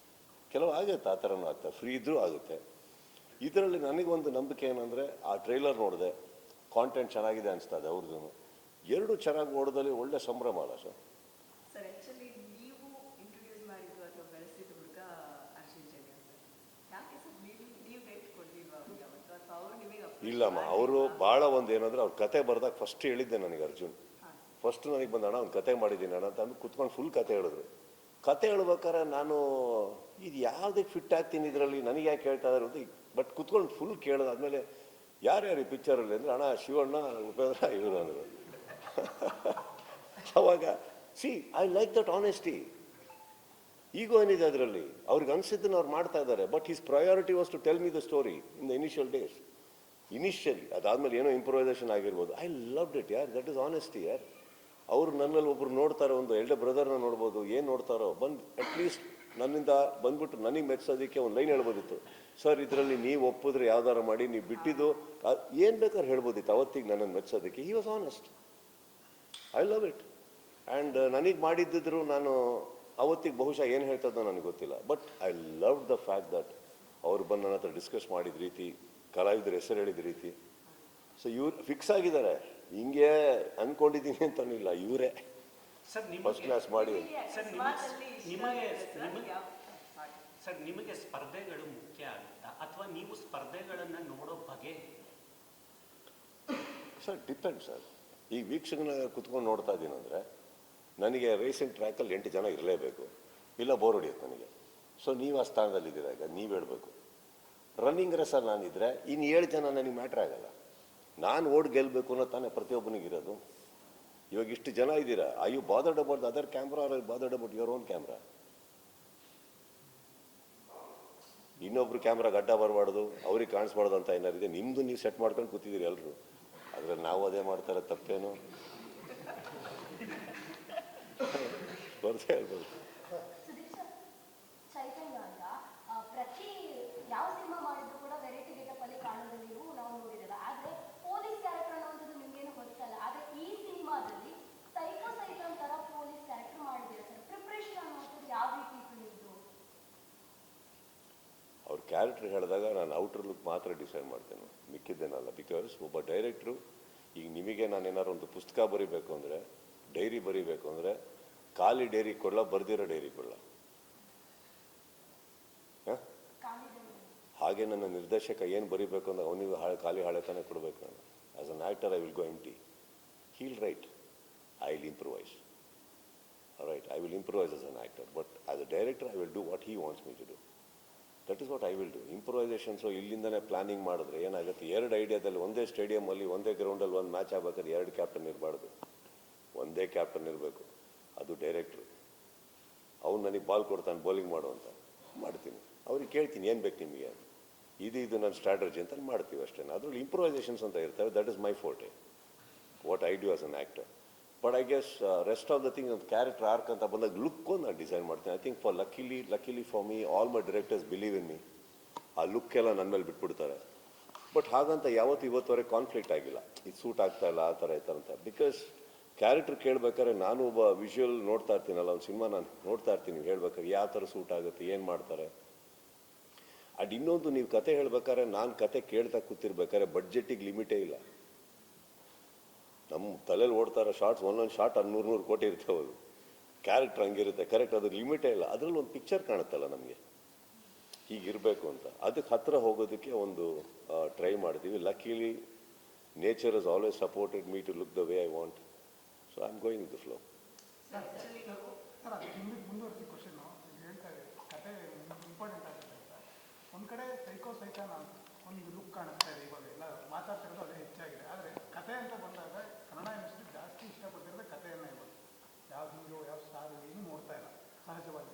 ಕೆಲವು ಆಗುತ್ತೆ, ಆ ಥರನೂ ಆಗ್ತದೆ, ಫ್ರೀ ಇದ್ರೂ ಆಗುತ್ತೆ. ಇದರಲ್ಲಿ ನನಗೊಂದು ನಂಬಿಕೆ ಏನಂದರೆ, ಆ ಟ್ರೈಲರ್ ನೋಡಿದೆ, ಕಾಂಟೆಂಟ್ ಚೆನ್ನಾಗಿದೆ ಅನಿಸ್ತದೆ ಅವ್ರದ್ದು. 2 ಚೆನ್ನಾಗಿ ಓಡೋದಲ್ಲಿ ಒಳ್ಳೆ ಸಂಭ್ರಮ ಅಲ್ಲ ಸರ್? ಸರ್ ಆ್ಯಕ್ಚುಲಿ ನೀವು ಇಂಟ್ರೊಡ್ಯೂಸ್ ಮಾಡಿದ್ದು ಅಥವಾ ಬೆಳೆಸಿದ ಹುಡುಗ ಅರ್ಜುನ್ ಜನ್ಯ ಸರ್. ಯಾಕೆ ಸರ್ ನೀವು ಡೇಟ್ ಕೊಡ್ಲಿಲ್ವಾ ಅವ್ರಿಗೆ ಅವತ್ತು, ಅಥವಾ ಅವ್ರು ನಿಮಗೆ? ಇಲ್ಲಮ್ಮ, ಅವರು ಭಾಳ ಒಂದು ಏನಂದರೆ, ಅವ್ರ ಕತೆ ಬರ್ದಾಗ ಫಸ್ಟ್ ಹೇಳಿದ್ದೆ ನನಗೆ ಅರ್ಜುನ್. ಫಸ್ಟ್ ನನಗೆ ಬಂದಣ್ಣ ಒಂದು ಕತೆ ಮಾಡಿದ್ದೀನಿ ಅಣ್ಣ ಅಂತ ಅಂದು ಕುತ್ಕೊಂಡು ಫುಲ್ ಕತೆ ಹೇಳಿದ್ರು. ಕತೆ ಹೇಳ್ಬೇಕಾದ್ರೆ ನಾನು ಇದು ಯಾವುದಕ್ಕೆ ಫಿಟ್ ಆಗ್ತೀನಿ ಇದರಲ್ಲಿ, ನನಗೆ ಯಾಕೆ ಹೇಳ್ತಾ ಇದ್ದಾರೆ ಅಂತ, ಬಟ್ ಕುತ್ಕೊಂಡು ಫುಲ್ ಕೇಳೋದಾದ್ಮೇಲೆ ಯಾರ್ಯಾರು ಈ ಪಿಕ್ಚರಲ್ಲಿ ಅಂದರೆ, ಅಣ್ಣ ಶಿವಣ್ಣ, ಉಪೇಂದ್ರ, ಇವರು ಅಂದರು. ಅವಾಗ see I like that honesty. Ego ಏನಿದೆ ಅದರಲ್ಲಿ, ಅವ್ರಿಗೆ ಅನಿಸಿದ್ದನ್ನು ಅವ್ರು ಮಾಡ್ತಾ ಇದ್ದಾರೆ. But his priority was to tell me the story in the initial days. Initially ಅದಾದಮೇಲೆ ಏನೋ ಇಂಪ್ರೂವೈಸೇಷನ್ ಆಗಿರ್ಬೋದು. ಐ ಲವ್ಡ್ ಇಟ್ ಯಾರ್, ದಟ್ ಇಸ್ ಆನೆಸ್ಟಿ ಯಾರ್. ಅವರು ನನ್ನಲ್ಲಿ ಒಬ್ರು ನೋಡ್ತಾರೆ, ಒಂದು ಎಲ್ಡರ್ ಬ್ರದರ್ನ ನೋಡ್ಬೋದು, ಏನು ನೋಡ್ತಾರೋ ಬಂದು ಅಟ್ಲೀಸ್ಟ್ ನನ್ನಿಂದ ಬಂದ್ಬಿಟ್ಟು ನನಗೆ ಮೆಚ್ಚೋದಕ್ಕೆ ಒಂದು ಲೈನ್ ಹೇಳ್ಬೋದಿತ್ತು, ಸರ್ ಇದರಲ್ಲಿ ನೀವು ಒಪ್ಪಿದ್ರೆ ಯಾವ್ದಾರು ಮಾಡಿ, ನೀವು ಬಿಟ್ಟಿದ್ದು ಏನು ಬೇಕಾದ್ರೆ ಹೇಳ್ಬೋದಿತ್ತು ಅವತ್ತಿಗೆ ನನ್ನನ್ನು ಮೆಚ್ಚೋದಕ್ಕೆ. He was honest. I love it. And ನನಗೆ ಮಾಡಿದ್ದಿದ್ರು ನಾನು ಅವತ್ತಿಗೆ ಬಹುಶಃ ಏನು ಹೇಳ್ತದೋ ನನಗೆ ಗೊತ್ತಿಲ್ಲ. But I love the fact that ಅವ್ರು ಬಂದು ನನ್ನ ಹತ್ರ ಡಿಸ್ಕಸ್ ಮಾಡಿದ ರೀತಿ, ಕಲಾವಿದ್ರ ಹೆಸರು ಹೇಳಿದ ರೀತಿ. ಸೊ ಇವ್ರು ಫಿಕ್ಸ್ ಆಗಿದ್ದಾರೆ, ಹಿಂಗೆ ಅಂದ್ಕೊಂಡಿದ್ದೀನಿ ಅಂತನಿಲ್ಲ, ಇವರೇ ಸರ್ ಫಸ್ಟ್ ಕ್ಲಾಸ್ ಮಾಡಿ. ಸರ್ ನಿಮಗೆ ಸ್ಪರ್ಧೆಗಳು ಮುಖ್ಯ ಆಗುತ್ತಾ, ಅಥವಾ ನೀವು ಸ್ಪರ್ಧೆಗಳನ್ನು ನೋಡೋ ಬಗೆ? Sir depend sir. ಈ ವೀಕ್ಷಕನ ಕುತ್ಕೊಂಡು ನೋಡ್ತಾ ಇದ್ದೀನಿ ಅಂದರೆ, ನನಗೆ ರೇಸಿಂಗ್ ಟ್ರ್ಯಾಕಲ್ಲಿ 8 ಜನ ಇರಲೇಬೇಕು, ಇಲ್ಲ ಬೋರ್ ಹೊಡಿಯುತ್ತೆ ನನಗೆ. ಸೊ ನೀವು ಆ ಸ್ಥಾನದಲ್ಲಿದ್ದೀರ, ಈಗ ನೀವು ಹೇಳಬೇಕು. ರನ್ನಿಂಗ್ ರೇಸಲ್ಲಿ ನಾನಿದ್ರೆ ಇನ್ನು 7 ಜನ ನನಗೆ ಮ್ಯಾಟ್ರ್ ಆಗಲ್ಲ. ನಾನು ಓಡ್ ಗೆಲ್ಲಬೇಕು ಅನ್ನೋ ತಾನೇ ಪ್ರತಿಯೊಬ್ಬನಿಗಿರೋದು. ಇವಾಗ ಇಷ್ಟು ಜನ ಇದ್ದೀರಾ, I you bothered about the other camera or bothered about your own camera? ಇನ್ನೊಬ್ರು ಕ್ಯಾಮ್ರಾ ಗಡ್ಡ ಬರಬಾರ್ದು, ಅವ್ರಿಗೆ ಕಾಣಿಸ್ಬಾರ್ದು ಅಂತ ಏನಾರಿದೆ? ನಿಮ್ಮದು ನೀವು ಸೆಟ್ ಮಾಡ್ಕೊಂಡು ಕೂತಿದ್ದೀರಿ ಎಲ್ಲರೂ, ಆದರೆ ನಾವು ಅದೇ ಮಾಡ್ತಾರೆ, ತಪ್ಪೇನು? ಬರ್ತಾ ಹೇಳ್ಬೋದು. ಚೈತನ್ಯ ಅಂತ ಪ್ರತಿ ಯಾವ ಸಿನಿಮಾ ಮಾಡಿದ್ರು ಕೂಡ ವೆರೈಟಿ ಗೆಟಪ್ ಅಲ್ಲಿ ಕಾಣೋದು ನೀವು ನಾವು ನೋಡಿರಲ್ಲ. ಆದ್ರೆ ಪೊಲೀಸ್ ಕ್ಯಾರೆಕ್ಟರ್ ಅನ್ನೋದು ನಿಮ್ಗೇನು ಗೊತ್ತಲ್ಲ. ಆದ್ರೆ ಈ ಸಿನಿಮಾದಲ್ಲಿ ಸೈಕೋ ಸೈತನ್ ತರ ಪೊಲೀಸ್ ಕ್ಯಾರೆಕ್ಟರ್ ಮಾಡಿದ್ದೀರಾ ಸರ್. ಪ್ರಿಪ್ರೇಷನ್ ಅನ್ನೋದು ಯಾವ ರೀತಿ ಇತ್ತು ನಿಮ್ದು? ಅವ್ರ ಕ್ಯಾರೆಕ್ಟರ್ ಹೇಳಿದಾಗ ನಾನು ಔಟರ್ ಲುಕ್ ಮಾತ್ರ ಡಿಸೈಡ್ ಮಾಡ್ತೇನೆ, ಮಿಕ್ಕಿದ್ದೇನಲ್ಲ. ಬಿಕಾಸ್ ಒಬ್ಬ ಡೈರೆಕ್ಟ್ರು, ಈಗ ನಿಮಗೆ ನಾನು ಏನಾರು ಒಂದು ಪುಸ್ತಕ ಬರೀಬೇಕು ಅಂದರೆ, ಡೈರಿ ಬರೀಬೇಕು ಅಂದರೆ, ಖಾಲಿ ಡೈರಿ ಕೊಡಲ್ಲ, ಬರ್ದಿರೋ ಡೈರಿ ಕೊಡಲ್ಲ. ಹಾಗೆ ನನ್ನ ನಿರ್ದೇಶಕ ಏನು ಬರೀಬೇಕು ಅಂದ್ರೆ ಅವನಿಗೆ ಖಾಲಿ ಹಾಳೆತಾನೆ ಕೊಡಬೇಕು. ನಾನು as an actor I will go empty. He'll write, I will improvise. Right, I will improvise as an actor, but as a director I will do what he wants me to do. That is what I will do. Improvisations ಇಲ್ಲಿಂದನೇ planning ಮಾಡಿದ್ರೆ ಏನಾಗುತ್ತೆ, 2 ಐಡಿಯಾದಲ್ಲಿ ಒಂದೇ ಸ್ಟೇಡಿಯಮಲ್ಲಿ ಒಂದೇ ಗ್ರೌಂಡಲ್ಲಿ ಒಂದು match ಆಗ್ಬೇಕಾದ್ರೆ 2 captain ಇರಬಾರ್ದು, ಒಂದೇ ಕ್ಯಾಪ್ಟನ್ ಇರಬೇಕು. ಅದು ಡೈರೆಕ್ಟ್ರು. ಅವ್ನು ನನಗೆ ಬಾಲ್ ಕೊಡ್ತಾನೆ ಬೌಲಿಂಗ್ ಮಾಡು ಅಂತ, ಮಾಡ್ತೀನಿ. ಅವ್ರಿಗೆ ಕೇಳ್ತೀನಿ ಏನು ಬೇಕು ನಿಮಗೆ, ಇದು ನನ್ನ ಸ್ಟ್ರಾಟಜಿ ಅಂತ ಮಾಡ್ತೀವಿ ಅಷ್ಟೇ. ಅದರಲ್ಲಿ ಇಂಪ್ರೂವೈಸೇಷನ್ಸ್ ಅಂತ ಇರ್ತವೆ. That is my forte, what I do as an actor. But I guess rest of the thing ಒಂದು ಕ್ಯಾರೆಕ್ಟರ್ ಆರ್ಕ್ ಅಂತ ಬಂದಾಗ ಲುಕ್ ನಾನು ಡಿಸೈನ್ ಮಾಡ್ತೀನಿ. I think for luckily for me all my directors believe in me. ಆ look ಎಲ್ಲ ನನ್ನ ಮೇಲೆ ಬಿಟ್ಬಿಡ್ತಾರೆ. ಬಟ್ ಹಾಗಂತ ಇವತ್ತುವರೆಗೆ ಕಾನ್ಫ್ಲಿಕ್ಟ್ ಆಗಿಲ್ಲ, ಇದು ಸೂಟ್ ಆಗ್ತಾ ಇಲ್ಲ ಆ ಥರ ಈ ಥರ ಅಂತ. ಬಿಕಾಸ್ ಕ್ಯಾರೆಕ್ಟರ್ ಕೇಳ್ಬೇಕಾದ್ರೆ ನಾನು ಒಬ್ಬ ವಿಷುವಲ್ ನೋಡ್ತಾ ಇರ್ತೀನಲ್ಲ, ಒಂದು ಸಿನಿಮಾ ನಾನು ನೋಡ್ತಾ ಇರ್ತೀನಿ ಹೇಳ್ಬೇಕಾದ್ರೆ ಯಾವ ಥರ ಸೂಟ್ ಆಗುತ್ತೆ, ಏನು ಮಾಡ್ತಾರೆ. ಅದು ಇನ್ನೊಂದು, ನೀವು ಕತೆ ಹೇಳ್ಬೇಕಾದ್ರೆ ನಾನು ಕತೆ ಕೇಳ್ತಾ ಕೂತಿರ್ಬೇಕಾದ್ರೆ ಬಡ್ಜೆಟಿಗೆ ಲಿಮಿಟೇ ಇಲ್ಲ. ನಮ್ಮ ತಲೆಯಲ್ಲಿ ಓಡ್ತಾ ಇರೋ ಶಾರ್ಟ್ಸ್ ಒಂದೊಂದು ಶಾರ್ಟ್ 100 ಕೋಟಿ ಇರ್ತವೆ. ಅದು ಕ್ಯಾರೆಕ್ಟರ್ ಹಂಗಿರುತ್ತೆ, ಕರೆಕ್ಟ್, ಅದು ಲಿಮಿಟೇ ಇಲ್ಲ. ಅದರಲ್ಲಿ ಒಂದು ಪಿಕ್ಚರ್ ಕಾಣುತ್ತಲ್ಲ ನಮಗೆ ಹೀಗಿರಬೇಕು ಅಂತ, ಅದಕ್ಕೆ ಹತ್ತಿರ ಹೋಗೋದಕ್ಕೆ ಒಂದು ಟ್ರೈ ಮಾಡ್ತೀವಿ. Luckily nature is always supported me to look the way I want. So I am going with the flow. Sir ಅದು ಮುಂದುವರಿಸಿ ಕ್ವಶನ್ ಹೇಳ್ತಾ ಇದೆ, ಕತೆ ಇಂಪಾರ್ಟೆಂಟ್ ಆಗುತ್ತೆ ಅಂತ. ಒಂದು ಕಡೆ ಸೈತಾನ ಒಂದು ಲುಕ್ ಕಾಣಿಸ್ತಾ ಇದೆ, ಇವಾಗ ಎಲ್ಲ ಮಾತಾಡ್ತಿರೋದು ಅದೇ ಹೆಚ್ಚಾಗಿದೆ. ಆದರೆ ಕತೆ ಅಂತ ಬಂದಾಗ ಕನ್ನಡ ಇಂಡಸ್ಟ್ರಿ ಜಾಸ್ತಿ ಇಷ್ಟಪಟ್ಟಿರೋದು ಕಥೆಯನ್ನು ಇವಾಗ ಯಾವ ಹೀರೋ ಯಾವ ಸ್ಟಾರ್ ಏನು ನೋಡ್ತಾ ಇಲ್ಲ ಸಹಜವಾಗಿ.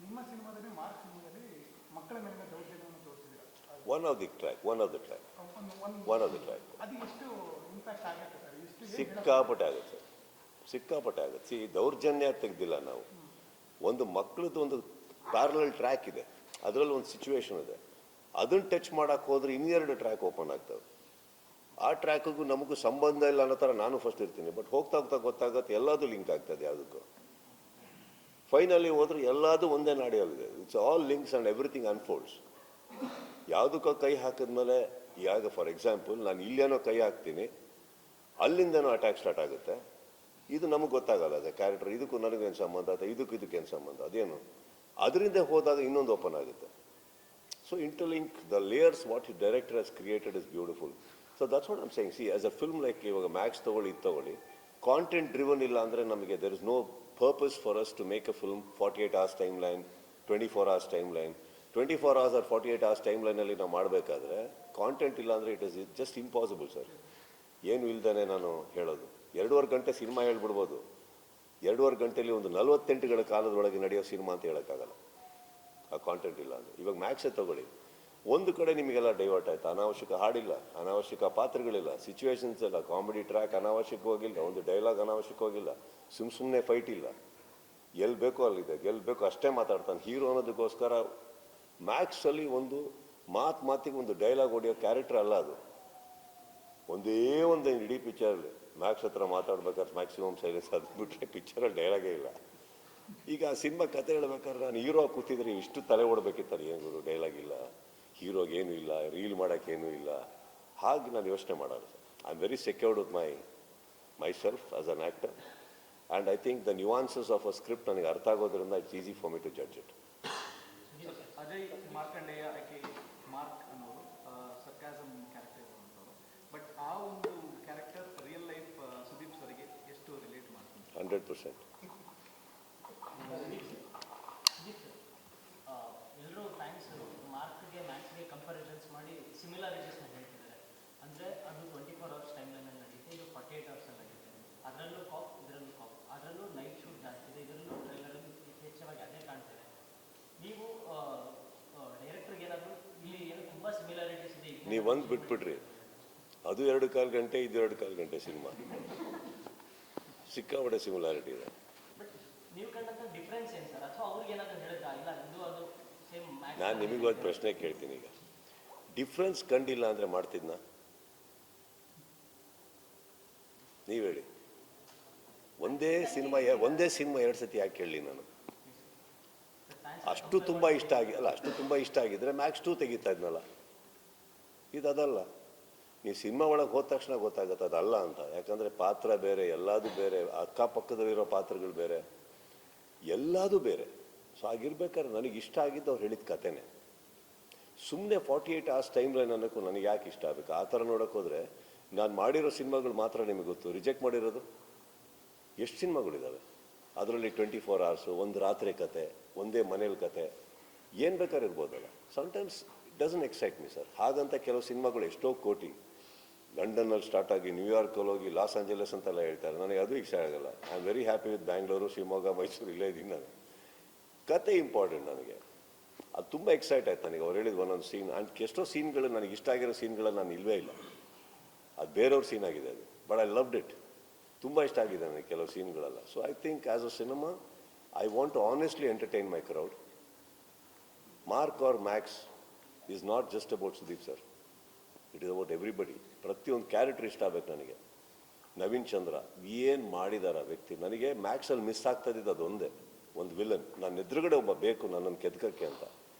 ನಿಮ್ಮ ಸಿನಿಮಾದಲ್ಲಿ ಮಾರ್ಕ್ ಸಿನಿಮಾದಲ್ಲಿ ಮಕ್ಕಳ ಮೇಲಿನ ದೌರ್ಜನ್ಯವನ್ನು ತೋರಿಸಿದ್ದೀರಾ. ಒನ್ ಆಫ್ ದಿ ಟ್ರ್ಯಾಕ್ ಅದು ಎಷ್ಟು ಇಂಪ್ಯಾಕ್ಟ್ ಆಗುತ್ತೆ ಸರ್? ಎಷ್ಟು ಸಿಕ್ಕಾಪಟ್ಟೆ ಆಗುತ್ತೆ ಸರ್, ಸಿಕ್ಕಾಪಟ್ಟೆ ಆಗುತ್ತೆ. ಸಿ, ದೌರ್ಜನ್ಯ ತೆಗೆದಿಲ್ಲ ನಾವು. ಒಂದು ಮಕ್ಕಳದ್ದು ಒಂದು ಪ್ಯಾರಲಲ್ ಟ್ರ್ಯಾಕ್ ಇದೆ, ಅದರಲ್ಲಿ ಒಂದು ಸಿಚುವೇಶನ್ ಇದೆ. ಅದನ್ನು ಟಚ್ ಮಾಡೋಕ್ಕೆ ಹೋದ್ರೆ ಇನ್ನೆರಡು ಟ್ರ್ಯಾಕ್ ಓಪನ್ ಆಗ್ತವೆ. ಆ ಟ್ರ್ಯಾಕಿಗೂ ನಮಗೂ ಸಂಬಂಧ ಇಲ್ಲ ಅನ್ನೋ ಥರ ನಾನು ಫಸ್ಟ್ ಇರ್ತೀನಿ. ಬಟ್ ಹೋಗ್ತಾ ಗೊತ್ತಾಗತ್ತೆ ಎಲ್ಲದೂ ಲಿಂಕ್ ಆಗ್ತದೆ ಯಾವುದಕ್ಕೂ. ಫೈನಲಿ ಹೋದ್ರೆ ಎಲ್ಲದೂ ಒಂದೇ ನಾಡಿಯಾಗಿದೆ. It's all links and everything unfolds. ಯಾವುದಕ್ಕೋ ಕೈ ಹಾಕಿದ್ಮೇಲೆ, ಈಗ ಫಾರ್ ಎಕ್ಸಾಂಪಲ್ ನಾನು ಇಲ್ಲೇನೋ ಕೈ ಹಾಕ್ತೀನಿ, ಅಲ್ಲಿಂದನೋ ಅಟ್ಯಾಕ್ ಸ್ಟಾರ್ಟ್ ಆಗುತ್ತೆ. ಇದು ನಮಗೆ ಗೊತ್ತಾಗಲ್ಲ, ಅದೇ ಕ್ಯಾರೆಕ್ಟರ್ ಇದಕ್ಕೂ ನನಗೇನು ಸಂಬಂಧ, ಅಥವಾ ಇದಕ್ಕೇನು ಸಂಬಂಧ, ಅದೇನು ಅದರಿಂದ ಹೋದಾಗ ಇನ್ನೊಂದು ಓಪನ್ ಆಗುತ್ತೆ. So interlink the layers what you director has created is beautiful. So that's what I'm saying. See, as a film like ಇವಾಗ ಮ್ಯಾಕ್ಸ್ ತೊಗೊಳ್ಳಿ, ಇದು ತೊಗೊಳ್ಳಿ, ಕಾಂಟೆಂಟ್ ಡ್ರಿವನ್ ಇಲ್ಲ ಅಂದರೆ ನಮಗೆ there is no purpose for us to make a film 48 hours timeline, 24 hours timeline. 24 hours or 48 hours timeline-ಅಲ್ಲಿ ನಾವು ಮಾಡಬೇಕಾದ್ರೆ content ಇಲ್ಲ ಅಂದರೆ it is just impossible sir. ಏನು ಇಲ್ದೇ ನಾನು ಹೇಳೋದು 2.5 ಗಂಟೆ ಸಿನಿಮಾ ಹೇಳ್ಬಿಡ್ಬೋದು. 2.5 ಗಂಟೆಯಲ್ಲಿ ಒಂದು 48 ಕಾಲದೊಳಗೆ ನಡೆಯೋ ಸಿನಿಮಾ ಅಂತ ಹೇಳೋಕ್ಕಾಗಲ್ಲ ಆ ಕಾಂಟೆಂಟ್ ಇಲ್ಲ ಅಂದರೆ. ಇವಾಗ ಮ್ಯಾಕ್ಸೇ ತಗೊಳ್ಳಿ, ಒಂದು ಕಡೆ ನಿಮಗೆಲ್ಲ ಡೈವರ್ಟ್ ಆಯ್ತು, ಅನಾವಶ್ಯಕ ಹಾಡಿಲ್ಲ, ಅನಾವಶ್ಯಕ ಪಾತ್ರಗಳಿಲ್ಲ, ಸಿಚುವೇಶನ್ಸ್ ಇಲ್ಲ, ಕಾಮಿಡಿ ಟ್ರ್ಯಾಕ್ ಅನಾವಶ್ಯಕವಾಗಿಲ್ಲ, ಒಂದು ಡೈಲಾಗ್ ಅನಾವಶ್ಯಕವಾಗಿಲ್ಲ, ಸುಮ್ಮನೆ ಫೈಟ್ ಇಲ್ಲ, ಎಲ್ಲಿ ಬೇಕೋ ಅಲ್ಲಿದೆ, ಗೆಲ್ಲಬೇಕು ಅಷ್ಟೇ ಮಾತಾಡ್ತಾನೆ ಹೀರೋ ಅನ್ನೋದಕ್ಕೋಸ್ಕರ. ಮ್ಯಾಕ್ಸಲ್ಲಿ ಒಂದು ಮಾತಿಗೆ ಒಂದು ಡೈಲಾಗ್ ಹೊಡೆಯೋ ಕ್ಯಾರೆಕ್ಟರ್ ಅಲ್ಲ ಅದು. ಒಂದೇ ಒಂದು ಇಡೀ ಪಿಕ್ಚರಲ್ಲಿ ಮ್ಯಾಕ್ಸ್ ಹತ್ರ ಮಾತಾಡ್ಬೇಕಾದ್ರೆ ಮ್ಯಾಕ್ಸಿಮಮ್ ಸೈಲೆನ್ಸ್, ಅದು ಬಿಟ್ಟರೆ ಪಿಕ್ಚರಲ್ಲಿ ಡೈಲಾಗೇ ಇಲ್ಲ. ಈಗ ಆ ಸಿನಿಮಾ ಕತೆ ಹೇಳ್ಬೇಕಾದ್ರೆ ನಾನು ಹೀರೋ ಕೂತಿದ್ರೆ ಇಷ್ಟು ತಲೆ ಓಡಬೇಕಿತ್ತಲ್ಲ, ಏನು ಡೈಲಾಗ್ ಇಲ್ಲ, ಹೀರೋಗೆ ಏನೂ ಇಲ್ಲ, ರೀಲ್ ಮಾಡೋಕ್ಕೇನೂ ಇಲ್ಲ. ಹಾಗೆ ನಾನು ಯೋಚನೆ ಮಾಡೋದು. I am very secured with my self as an actor. And I think the nuances of a script ನನಗೆ ಅರ್ಥ ಆಗೋದ್ರಿಂದ it's easy for me to judge it. Ajay Markandeya aka Mark ಅನ್ನೋರು ಸರ್ಕಾಸಮ್ ಕ್ಯಾರೆಕ್ಟರ್ ಇರುವಂಥವ್ರು. ಬಟ್ ಆ ಒಂದು ಕ್ಯಾರೆಕ್ಟರ್ ರಿಯಲ್ ಲೈಫ್ ಸುದೀಪ್ ಸರ್ಗೆ ಎಷ್ಟು relate ಮಾಡ್ತೀನಿ? 100%. ಎಲ್ಲರೂ ಫ್ಯಾನ್ಸ್ ಮಾರ್ಕ್ಗೆ ಮ್ಯಾಕ್ಸ್ಗೆ ಕಂಪ್ಯಾರಿಸನ್ಸ್ ಮಾಡಿ ಸಿಮಿಲಾರಿಟೀಸ್ನ ಹೇಳ್ತಿದ್ದಾರೆ. ಅಂದರೆ ಅದು 24 hours ಟೈಮ್ಲೈನಲ್ಲಿ ನಡೆಯುತ್ತೆ, ಇದು 48 hours ನಡೆಯುತ್ತೆ. ಅದರಲ್ಲೂ ಕಾಪ್, ಇದರಲ್ಲೂ ಕಾಪ್, ಅದರಲ್ಲೂ ನೈಟ್ ಶೂಟ್ ಜಾಸ್ತಿ ಇದೆ, ಇದರಲ್ಲೂ ಟ್ರೈಲರಲ್ಲಿ ಯಥೇಚ್ಛವಾಗಿ ಅದೇ ಕಾಣ್ತಿದೆ. ನೀವು ಡೈರೆಕ್ಟರ್ಗೆ ಏನಾದರೂ ಇಲ್ಲಿ ಏನು ತುಂಬ ಸಿಮಿಲಾರಿಟೀಸ್ ಇದೆ, ನೀವು ಒಂದು ಬಿಟ್ಬಿಟ್ರಿ, ಅದು 2.25 ಗಂಟೆ, ಇದು 2.25 ಗಂಟೆ ಸಿನಿಮಾ, ಸಿಕ್ಕಾಪಟ್ಟೆ ಸಿಮಿಲಾರಿಟಿ ಇದೆ. ಬಟ್ ನೀವು ಕಂಡಂಥ ಡಿಫ್ರೆನ್ಸ್ ಏನು ಸರ್? ಅಥವಾ ಅವ್ರಿಗೆ ಏನಾದರೂ ಹೇಳಿದ್ರಾ? ಇಲ್ಲ ಇದು ಅದು ಸೇಮ್. ನಾನು ನಿಮಗೊಂದು ಪ್ರಶ್ನೆ ಕೇಳ್ತೀನಿ. ಈಗ ಡಿಫ್ರೆನ್ಸ್ ಕಂಡಿಲ್ಲ ಅಂದರೆ ಮಾಡ್ತಿದ್ನಾ? ನೀವು ಹೇಳಿ. ಒಂದೇ ಸಿನಿಮಾ 2 ಸತಿ ಯಾಕೆ ಕೇಳಲಿ ನಾನು? ಅಷ್ಟು ತುಂಬ ಇಷ್ಟ ಆಗಿದ್ರೆ ಮ್ಯಾಕ್ಸ್ 2 ತೆಗಿತಾ ಇದ್ನಲ್ಲ. ಇದು ಅದಲ್ಲ. ನೀವು ಸಿನಿಮಾ ಒಳಗೆ ಹೋದ ತಕ್ಷಣ ಗೊತ್ತಾಗುತ್ತೆ ಅದಲ್ಲ ಅಂತ. ಯಾಕಂದರೆ ಪಾತ್ರ ಬೇರೆ, ಎಲ್ಲದೂ ಬೇರೆ, ಅಕ್ಕಪಕ್ಕದಲ್ಲಿರೋ ಪಾತ್ರಗಳು ಬೇರೆ, ಎಲ್ಲದೂ ಬೇರೆ. ಸೊ ಆಗಿರ್ಬೇಕಾದ್ರೆ ನನಗೆ ಇಷ್ಟ ಆಗಿದ್ದು ಅವ್ರು ಹೇಳಿದ ಕತೆನೇ. ಸುಮ್ಮನೆ 48 hours ಟೈಮ್ಲೈನ್ ಅನ್ನೋಕ್ಕೂ ನನಗೆ ಯಾಕೆ ಇಷ್ಟ ಆಗಬೇಕು? ಆ ಥರ ನೋಡೋಕೆ ಹೋದರೆ ನಾನು ಮಾಡಿರೋ ಸಿನಿಮಾಗಳು ಮಾತ್ರ ನಿಮಗೆ ಗೊತ್ತು. ರಿಜೆಕ್ಟ್ ಮಾಡಿರೋದು ಎಷ್ಟು ಸಿನಿಮಾಗಳಿದ್ದಾವೆ. ಅದರಲ್ಲಿ 24 hours, ಒಂದು ರಾತ್ರಿ ಕತೆ, ಒಂದೇ ಮನೇಲಿ ಕತೆ, ಏನು ಬೇಕಾದ್ರೆ ಇರ್ಬೋದಲ್ಲ. Sometimes it doesn't excite me sir. ಹಾಗಂತ ಕೆಲವು ಸಿನಿಮಾಗಳು ಎಷ್ಟೋ ಕೋಟಿ ಲಂಡನ್ನಲ್ಲಿ ಸ್ಟಾರ್ಟ್ ಆಗಿ ನ್ಯೂಯಾರ್ಕಲ್ಲಿ ಹೋಗಿ ಲಾಸ್ ಆಂಜಲಸ್ ಅಂತೆಲ್ಲ ಹೇಳ್ತಾರೆ. ನನಗೆ ಅದು ಇಷ್ಟ ಆಗಲ್ಲ. I am very happy with Bangalore, Shivamogga, Mysuru, ಇಲ್ಲೇ ಇದ್ದೀನಿ ನಾನು. ಕತೆ ಇಂಪಾರ್ಟೆಂಟ್ ನನಗೆ. ಅದು ತುಂಬ ಎಕ್ಸೈಟ್ ಆಯ್ತು ನನಗೆ ಅವ್ರು ಹೇಳಿದ ಒಂದೊಂದು ಸೀನ್. ಆ್ಯಂಡ್ ಎಷ್ಟೋ ಸೀನ್ಗಳು ನನಗೆ ಇಷ್ಟ ಆಗಿರೋ ಸೀನ್ಗಳು ನಾನು ಇಲ್ಲವೇ ಇಲ್ಲ, ಅದು ಬೇರೆಯವ್ರ ಸೀನ್ ಆಗಿದೆ ಅದು. But I loved it. ತುಂಬ ಇಷ್ಟ ಆಗಿದೆ ನನಗೆ ಕೆಲವು ಸೀನ್ಗಳೆಲ್ಲ. So I think as a cinema I want to honestly entertain my crowd. Mark or Max is not just about Sudeep sir, it is about everybody. ಪ್ರತಿಯೊಂದು ಕ್ಯಾರೆಕ್ಟರ್ ಇಷ್ಟ ಆಗಬೇಕು ನನಗೆ. ನವೀನ್ ಚಂದ್ರ ಏನು ಮಾಡಿದಾರ ವ್ಯಕ್ತಿ, ನನಗೆ ಮ್ಯಾಕ್ಸಲ್ಲಿ ಮಿಸ್ ಆಗ್ತಾ ಇದ್ದಿದ್ದು ಅದೊಂದೇ, ಒಂದು ವಿಲನ್, ನನ್ನ ಎದುರುಗಡೆ ಒಬ್ಬ ಬೇಕು ನನ್ನನ್ನು ಕೆದಕಕ್ಕೆ ಅಂತ.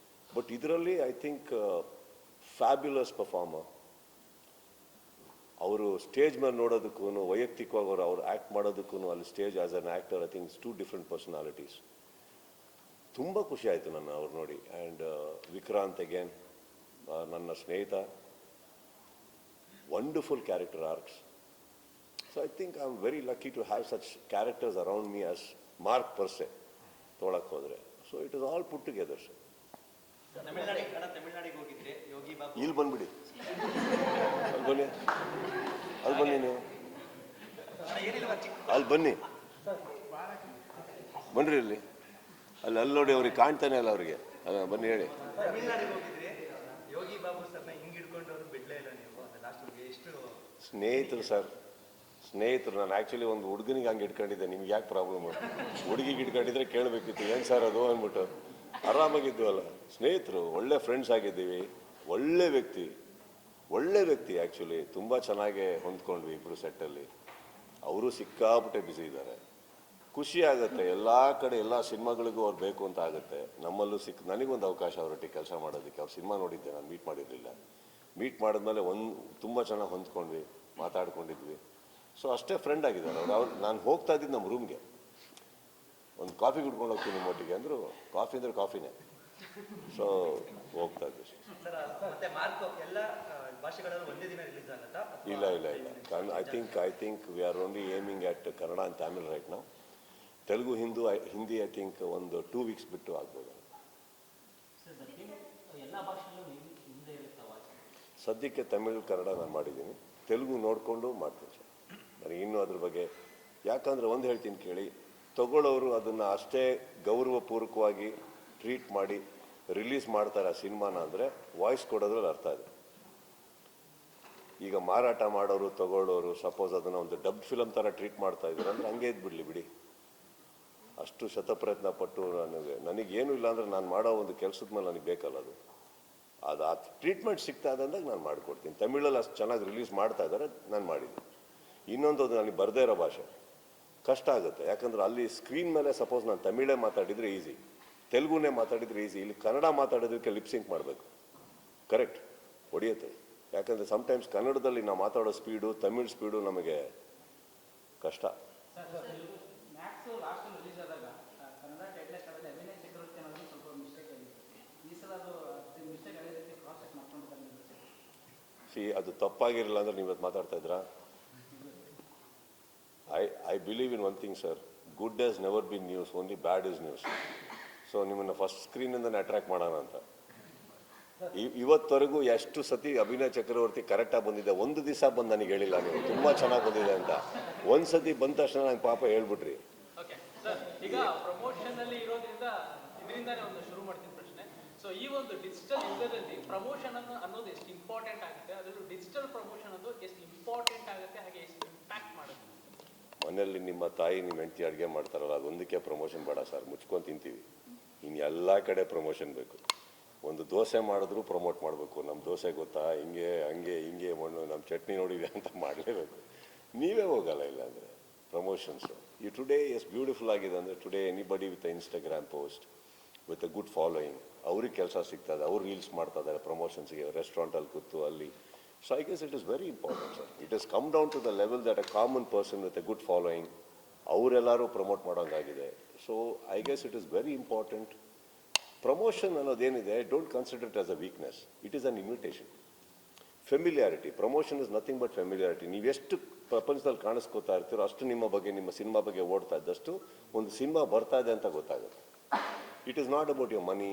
ಬಟ್ ಇದರಲ್ಲಿ ಐ ಥಿಂಕ್ ಫ್ಯಾಬ್ಯುಲಸ್ ಪರ್ಫಾರ್ಮರ್. ಅವರು ಸ್ಟೇಜ್ ಮೇಲೆ ನೋಡೋದಕ್ಕೂ ವೈಯಕ್ತಿಕವಾಗಿ ಅವ್ರು ಆ್ಯಕ್ಟ್ ಮಾಡೋದಕ್ಕೂ ಅಲ್ಲಿ stage as an actor I think 2 different personalities. ತುಂಬ ಖುಷಿ ಆಯಿತು ನನ್ನ ಅವ್ರು ನೋಡಿ. ಆ್ಯಂಡ್ ವಿಕ್ರಾಂತ್ ಅಗೇನ್ ನನ್ನ ಸ್ನೇಹಿತ, wonderful character arcs. So I think I am very lucky to have such characters around me as Mark per se ತೊಗೊಳಕ್ಕೆ ಹೋದರೆ. So it is all put together sir. ತಮಿಳ್ನಾಡಿಗೆ ಹೋಗಿದ್ರೆ ಯೋಗಿ ಬಾಬು ಇಲ್ಲಿ ಬಂದ್ಬಿಡಿ, ಅಲ್ಲಿ ಬನ್ನಿ ನೀವು, ಅಲ್ಲಿ ಬನ್ನಿ, ಬನ್ರಿ ಇಲ್ಲಿ, ಅಲ್ಲಿ ನೋಡಿ, ಅವ್ರಿಗೆ ಕಾಣ್ತಾನೆ ಅಲ್ಲ ಅವ್ರಿಗೆ, ಬನ್ನಿ ಹೇಳಿ. ತಮಿಳ್ನಾಡಿಗೆ ಹೋಗಿದ್ರೆ ಯೋಗಿ ಬಾಬು ಸರ್ನ ಹಿಂಗೆ ಹಿಡ್ಕೊಂಡವ್ರು ಬಿಡ್ಲೇ ಇಲ್ಲ ನೀವು, ಲಾಸ್ಟ್ ಎಷ್ಟು ಸ್ನೇಹಿತರು ಸರ್, ಸ್ನೇಹಿತರು. ನಾನು ಆ್ಯಕ್ಚುಲಿ ಒಂದು ಹುಡುಗನಿಗೆ ಹಂಗೆ ಇಟ್ಕೊಂಡಿದ್ದೆ, ನಿಮ್ಗೆ ಯಾಕೆ ಪ್ರಾಬ್ಲಮ್? ಹುಡುಗಿಗೆ ಇಟ್ಕೊಂಡಿದ್ರೆ ಕೇಳಬೇಕಿತ್ತು, ಏನು ಸರ್ ಅದು ಅಂದ್ಬಿಟ್ಟು. ಆರಾಮಾಗಿದ್ವು ಅಲ್ಲ, ಸ್ನೇಹಿತರು, ಒಳ್ಳೆ ಫ್ರೆಂಡ್ಸ್ ಆಗಿದ್ದೀವಿ, ಒಳ್ಳೆ ವ್ಯಕ್ತಿ ಆ್ಯಕ್ಚುಲಿ. ತುಂಬ ಚೆನ್ನಾಗೇ ಹೊಂದ್ಕೊಂಡ್ವಿ ಇಬ್ಬರು ಸೆಟ್ಟಲ್ಲಿ. ಅವರು ಸಿಕ್ಕಾಪಟ್ಟೆ ಬ್ಯುಸಿ ಇದ್ದಾರೆ. ಖುಷಿ ಆಗುತ್ತೆ, ಎಲ್ಲ ಕಡೆ ಎಲ್ಲ ಸಿನಿಮಾಗಳಿಗೂ ಅವ್ರು ಬೇಕು ಅಂತ ಆಗುತ್ತೆ. ನಮ್ಮಲ್ಲೂ ನನಗೊಂದು ಅವಕಾಶ ಅವರೊಟ್ಟಿಗೆ ಕೆಲಸ ಮಾಡೋದಕ್ಕೆ. ಅವ್ರ ಸಿನಿಮಾ ನೋಡಿದ್ದೆ, ನಾನು ಮೀಟ್ ಮಾಡಿರಲಿಲ್ಲ. ಮೀಟ್ ಮಾಡಿದ್ಮೇಲೆ ತುಂಬ ಚೆನ್ನಾಗಿ ಹೊಂದ್ಕೊಂಡ್ವಿ, ಮಾತಾಡ್ಕೊಂಡಿದ್ವಿ. ಸೊ ಅಷ್ಟೇ ಫ್ರೆಂಡ್ ಆಗಿದ್ದಾರೆ ಅವ್ರು. ನಾನು ಹೋಗ್ತಾ ಇದ್ದಿದ್ದು ನಮ್ಮ ರೂಮ್ಗೆ, ಒಂದು ಕಾಫಿ ಕುಡ್ಕೊಂಡು ಹೋಗ್ತೀನಿ ನಿಮ್ಮೊಟ್ಟಿಗೆ ಅಂದರು. ಕಾಫಿ ಅಂದರೆ ಕಾಫಿನೇ. ಸೊ ಹೋಗ್ತಾ ಇದ್ದೆ ಸರ್. ಮತ್ತೆ ಮಾರ್ಕ್ ಎಲ್ಲ ಭಾಷೆಗಳಲ್ಲಿ ಒಂದೇ ದಿನ ರಿಲೀಸ್ ಆಗುತ್ತಾ? ಇಲ್ಲ. I think we are only aiming at Kannada and Tamil right ನಾವು. ತೆಲುಗು ಹಿಂದಿ ಐ ಥಿಂಕ್ ಒಂದು 2 ವೀಕ್ಸ್ ಬಿಟ್ಟು ಆಗ್ಬೋದು. ಸದ್ಯಕ್ಕೆ ತಮಿಳ್ ಕನ್ನಡ ನಾನು ಮಾಡಿದ್ದೀನಿ, ತೆಲುಗು ನೋಡಿಕೊಂಡು ಮಾಡ್ತೀನಿ ಸರ್. ನನಗೆ ಇನ್ನೂ ಅದ್ರ ಬಗ್ಗೆ, ಯಾಕಂದರೆ ಒಂದು ಹೇಳ್ತೀನಿ ಕೇಳಿ, ತಗೊಳ್ಳೋರು ಅದನ್ನು ಅಷ್ಟೇ ಗೌರವಪೂರ್ವಕವಾಗಿ ಟ್ರೀಟ್ ಮಾಡಿ ರಿಲೀಸ್ ಮಾಡ್ತಾರೆ ಆ ಸಿನಿಮಾನ ಅಂದರೆ ವಾಯ್ಸ್ ಕೊಡೋದ್ರಲ್ಲಿ ಅರ್ಥ ಇದೆ. ಈಗ ಮಾರಾಟ ಮಾಡೋರು ತಗೊಳ್ಳೋರು ಸಪೋಸ್ ಅದನ್ನು ಒಂದು ಡಬ್ಡ್ ಫಿಲಮ್ ಥರ ಟ್ರೀಟ್ ಮಾಡ್ತಾ ಇದ್ದಾರೆ ಅಂದರೆ ಹಂಗೆ ಇದ್ಬಿಡ್ಲಿ ಬಿಡಿ. ಅಷ್ಟು ಶತಪ್ರಯತ್ನ ಪಟ್ಟು ನನಗೇನು ಇಲ್ಲ ಅಂದರೆ ನಾನು ಮಾಡೋ ಒಂದು ಕೆಲಸದ ಮೇಲೆ ನನಗೆ ಬೇಕಲ್ಲ ಅದು ಆ ಟ್ರೀಟ್ಮೆಂಟ್ ಸಿಗ್ತಾ ಇದ್ದಂದಾಗ ನಾನು ಮಾಡಿಕೊಡ್ತೀನಿ. ತಮಿಳಲ್ಲಿ ಅಷ್ಟು ಚೆನ್ನಾಗಿ ರಿಲೀಸ್ ಮಾಡ್ತಾ ಇದ್ದಾರೆ, ನಾನು ಮಾಡಿದ್ದೀನಿ. ಇನ್ನೊಂದು, ಅದು ನನಗೆ ಬರದೇ ಇರೋ ಭಾಷೆ ಕಷ್ಟ ಆಗುತ್ತೆ. ಯಾಕಂದ್ರೆ ಅಲ್ಲಿ ಸ್ಕ್ರೀನ್ ಮೇಲೆ ಸಪೋಸ್ ನಾನು ತಮಿಳೇ ಮಾತಾಡಿದರೆ ಈಸಿ, ತೆಲುಗುನೇ ಮಾತಾಡಿದರೆ ಈಸಿ. ಇಲ್ಲಿ ಕನ್ನಡ ಮಾತಾಡೋದಕ್ಕೆ ಲಿಪ್ಸಿಂಕ್ ಮಾಡಬೇಕು, ಕರೆಕ್ಟ್ ಹೊಡೆಯುತ್ತೆ. ಯಾಕಂದರೆ ಸಮ್ಟೈಮ್ಸ್ ಕನ್ನಡದಲ್ಲಿ ನಾವು ಮಾತಾಡೋ ಸ್ಪೀಡು ತಮಿಳ್ ಸ್ಪೀಡು ನಮಗೆ ಕಷ್ಟ. ಮ್ಯಾಕ್ಸು ಲಾಸ್ಟ್ ರಿಲೀಸ್ ಆದಾಗ ಕನ್ನಡ ಟೈಟ್ಲ್ ಕಾರ್ಡಲ್ಲಿ ಅಭಿನಯ ಚಕ್ರವರ್ತಿ ಅನ್ನೋದು ಸ್ವಲ್ಪ ಮಿಸ್ಟೇಕ್ ಆಗಿದೆ. ಈ ಸಲ ಅದು ಮಿಸ್ಟೇಕ್ ಆಗಿದ್ದಕ್ಕೆ ಕ್ರಾಸ್ ಚೆಕ್ ಮಾಡ್ಕೊಂಡು ಅದು ತಪ್ಪಾಗಿರಲಿಲ್ಲ ಅಂದರೆ ನೀವು ಇವತ್ತು ಮಾತಾಡ್ತಾ ಇದ್ರಾ? I believe in one thing, sir. Good has never been news, only bad is news. So ನಿಮ್ಮನ್ನು ಫಸ್ಟ್ ಸ್ಕ್ರೀನಿಂದನೇ ಅಟ್ರ್ಯಾಕ್ಟ್ ಮಾಡೋಣ ಅಂತ. ಇವತ್ತವರೆಗೂ ಎಷ್ಟು ಸತಿ ಅಭಿನಯ ಚಕ್ರವರ್ತಿ ಕರೆಕ್ಟಾಗಿ ಬಂದಿದೆ, ಒಂದು ದಿವಸ ಬಂದು ನನಗೆ ಹೇಳಿಲ್ಲ ನೀವು ತುಂಬ ಚೆನ್ನಾಗಿ ಬಂದಿದೆ ಅಂತ. ಒಂದು ಸತಿ ಬಂದ ತಕ್ಷಣ ನಂಗೆ ಪಾಪ ಹೇಳ್ಬಿಟ್ರಿ. ಓಕೆ ಸರ್, ಈಗ ಪ್ರಮೋಷನ್ ಅಲ್ಲಿ ಇರೋದ್ರಿಂದ ಇದರಿಂದಾನೇ ಒಂದು ಶುರು ಮಾಡ್ತೀನಿ ಪ್ರಶ್ನೆ. ಸೊ ಈ ಒಂದು ಡಿಜಿಟಲ್ ಯುಗದಲ್ಲಿ ಪ್ರಮೋಷನ್ ಅನ್ನೋದು ಎಷ್ಟು ಇಂಪಾರ್ಟೆಂಟ್ ಆಗುತ್ತೆ, ಅದರಲ್ಲೂ ಡಿಜಿಟಲ್ ಪ್ರಮೋಷನ್ ಅದು ಎಷ್ಟು ಇಂಪಾರ್ಟೆಂಟ್ ಆಗುತ್ತೆ, ಹಾಗೆ ಎಷ್ಟು ಇಂಪ್ಯಾಕ್ಟ್ ಮಾಡುತ್ತೆ? ಮನೆಯಲ್ಲಿ ನಿಮ್ಮ ತಾಯಿ ನಿಮ್ಮ ಹೆಂಡತಿ ಅಡುಗೆ ಮಾಡ್ತಾರಲ್ಲ, ಅದೊಂದಕ್ಕೆ ಪ್ರಮೋಷನ್ ಬೇಡ ಸರ್, ಮುಚ್ಕೊಂಡು ತಿಂತೀವಿ. ಇನ್ನು ಎಲ್ಲ ಕಡೆ ಪ್ರಮೋಷನ್ ಬೇಕು. ಒಂದು ದೋಸೆ ಮಾಡಿದ್ರು ಪ್ರಮೋಟ್ ಮಾಡಬೇಕು, ನಮ್ಮ ದೋಸೆ ಗೊತ್ತಾ ಹಿಂಗೆ ಹಂಗೆ ಹಿಂಗೆ ಮಣ್ಣು, ನಮ್ಮ ಚಟ್ನಿ ನೋಡಿದೆ ಅಂತ ಮಾಡಲೇಬೇಕು. ನೀವೇ ಹೋಗಲ್ಲ ಇಲ್ಲ ಅಂದರೆ ಪ್ರಮೋಷನ್ಸು. ಈ ಟುಡೇ ಎಷ್ಟು ಬ್ಯೂಟಿಫುಲ್ ಆಗಿದೆ ಅಂದರೆ, today anybody with Instagram post with a good following, ಅವ್ರಿಗೆ ಕೆಲಸ ಸಿಗ್ತದೆ, ಅವ್ರು ರೀಲ್ಸ್ ಮಾಡ್ತಾ ಇದ್ದಾರೆ ಪ್ರಮೋಷನ್ಸ್ಗೆ, ರೆಸ್ಟೋರೆಂಟಲ್ಲಿ ಕೂತು ಅಲ್ಲಿ. So I guess it is very important, sir. It has come down to the level that a common person with a good following, ಅವರೆಲ್ಲರೂ ಪ್ರಮೋಟ್ ಮಾಡೋಂಗಾಗಿದೆ. So I guess it is very important. Promotion ಅನ್ನೋದೇನಿದೆ, don't consider it as a weakness, it is an invitation. Familiarity, promotion is nothing but familiarity. ನೀವೆಷ್ಟು ಪ್ರಪಂಚದಲ್ಲಿ ಕಾಣಿಸ್ಕೋತಾ ಇರ್ತೀರೋ ಅಷ್ಟು ನಿಮ್ಮ ಬಗ್ಗೆ, ನಿಮ್ಮ cinema ಬಗ್ಗೆ ಓಡ್ತಾ ಇದ್ದಷ್ಟು ಒಂದು ಸಿನಿಮಾ ಬರ್ತಾ ಇದೆ ಅಂತ ಗೊತ್ತಾಗುತ್ತೆ. It is not about your money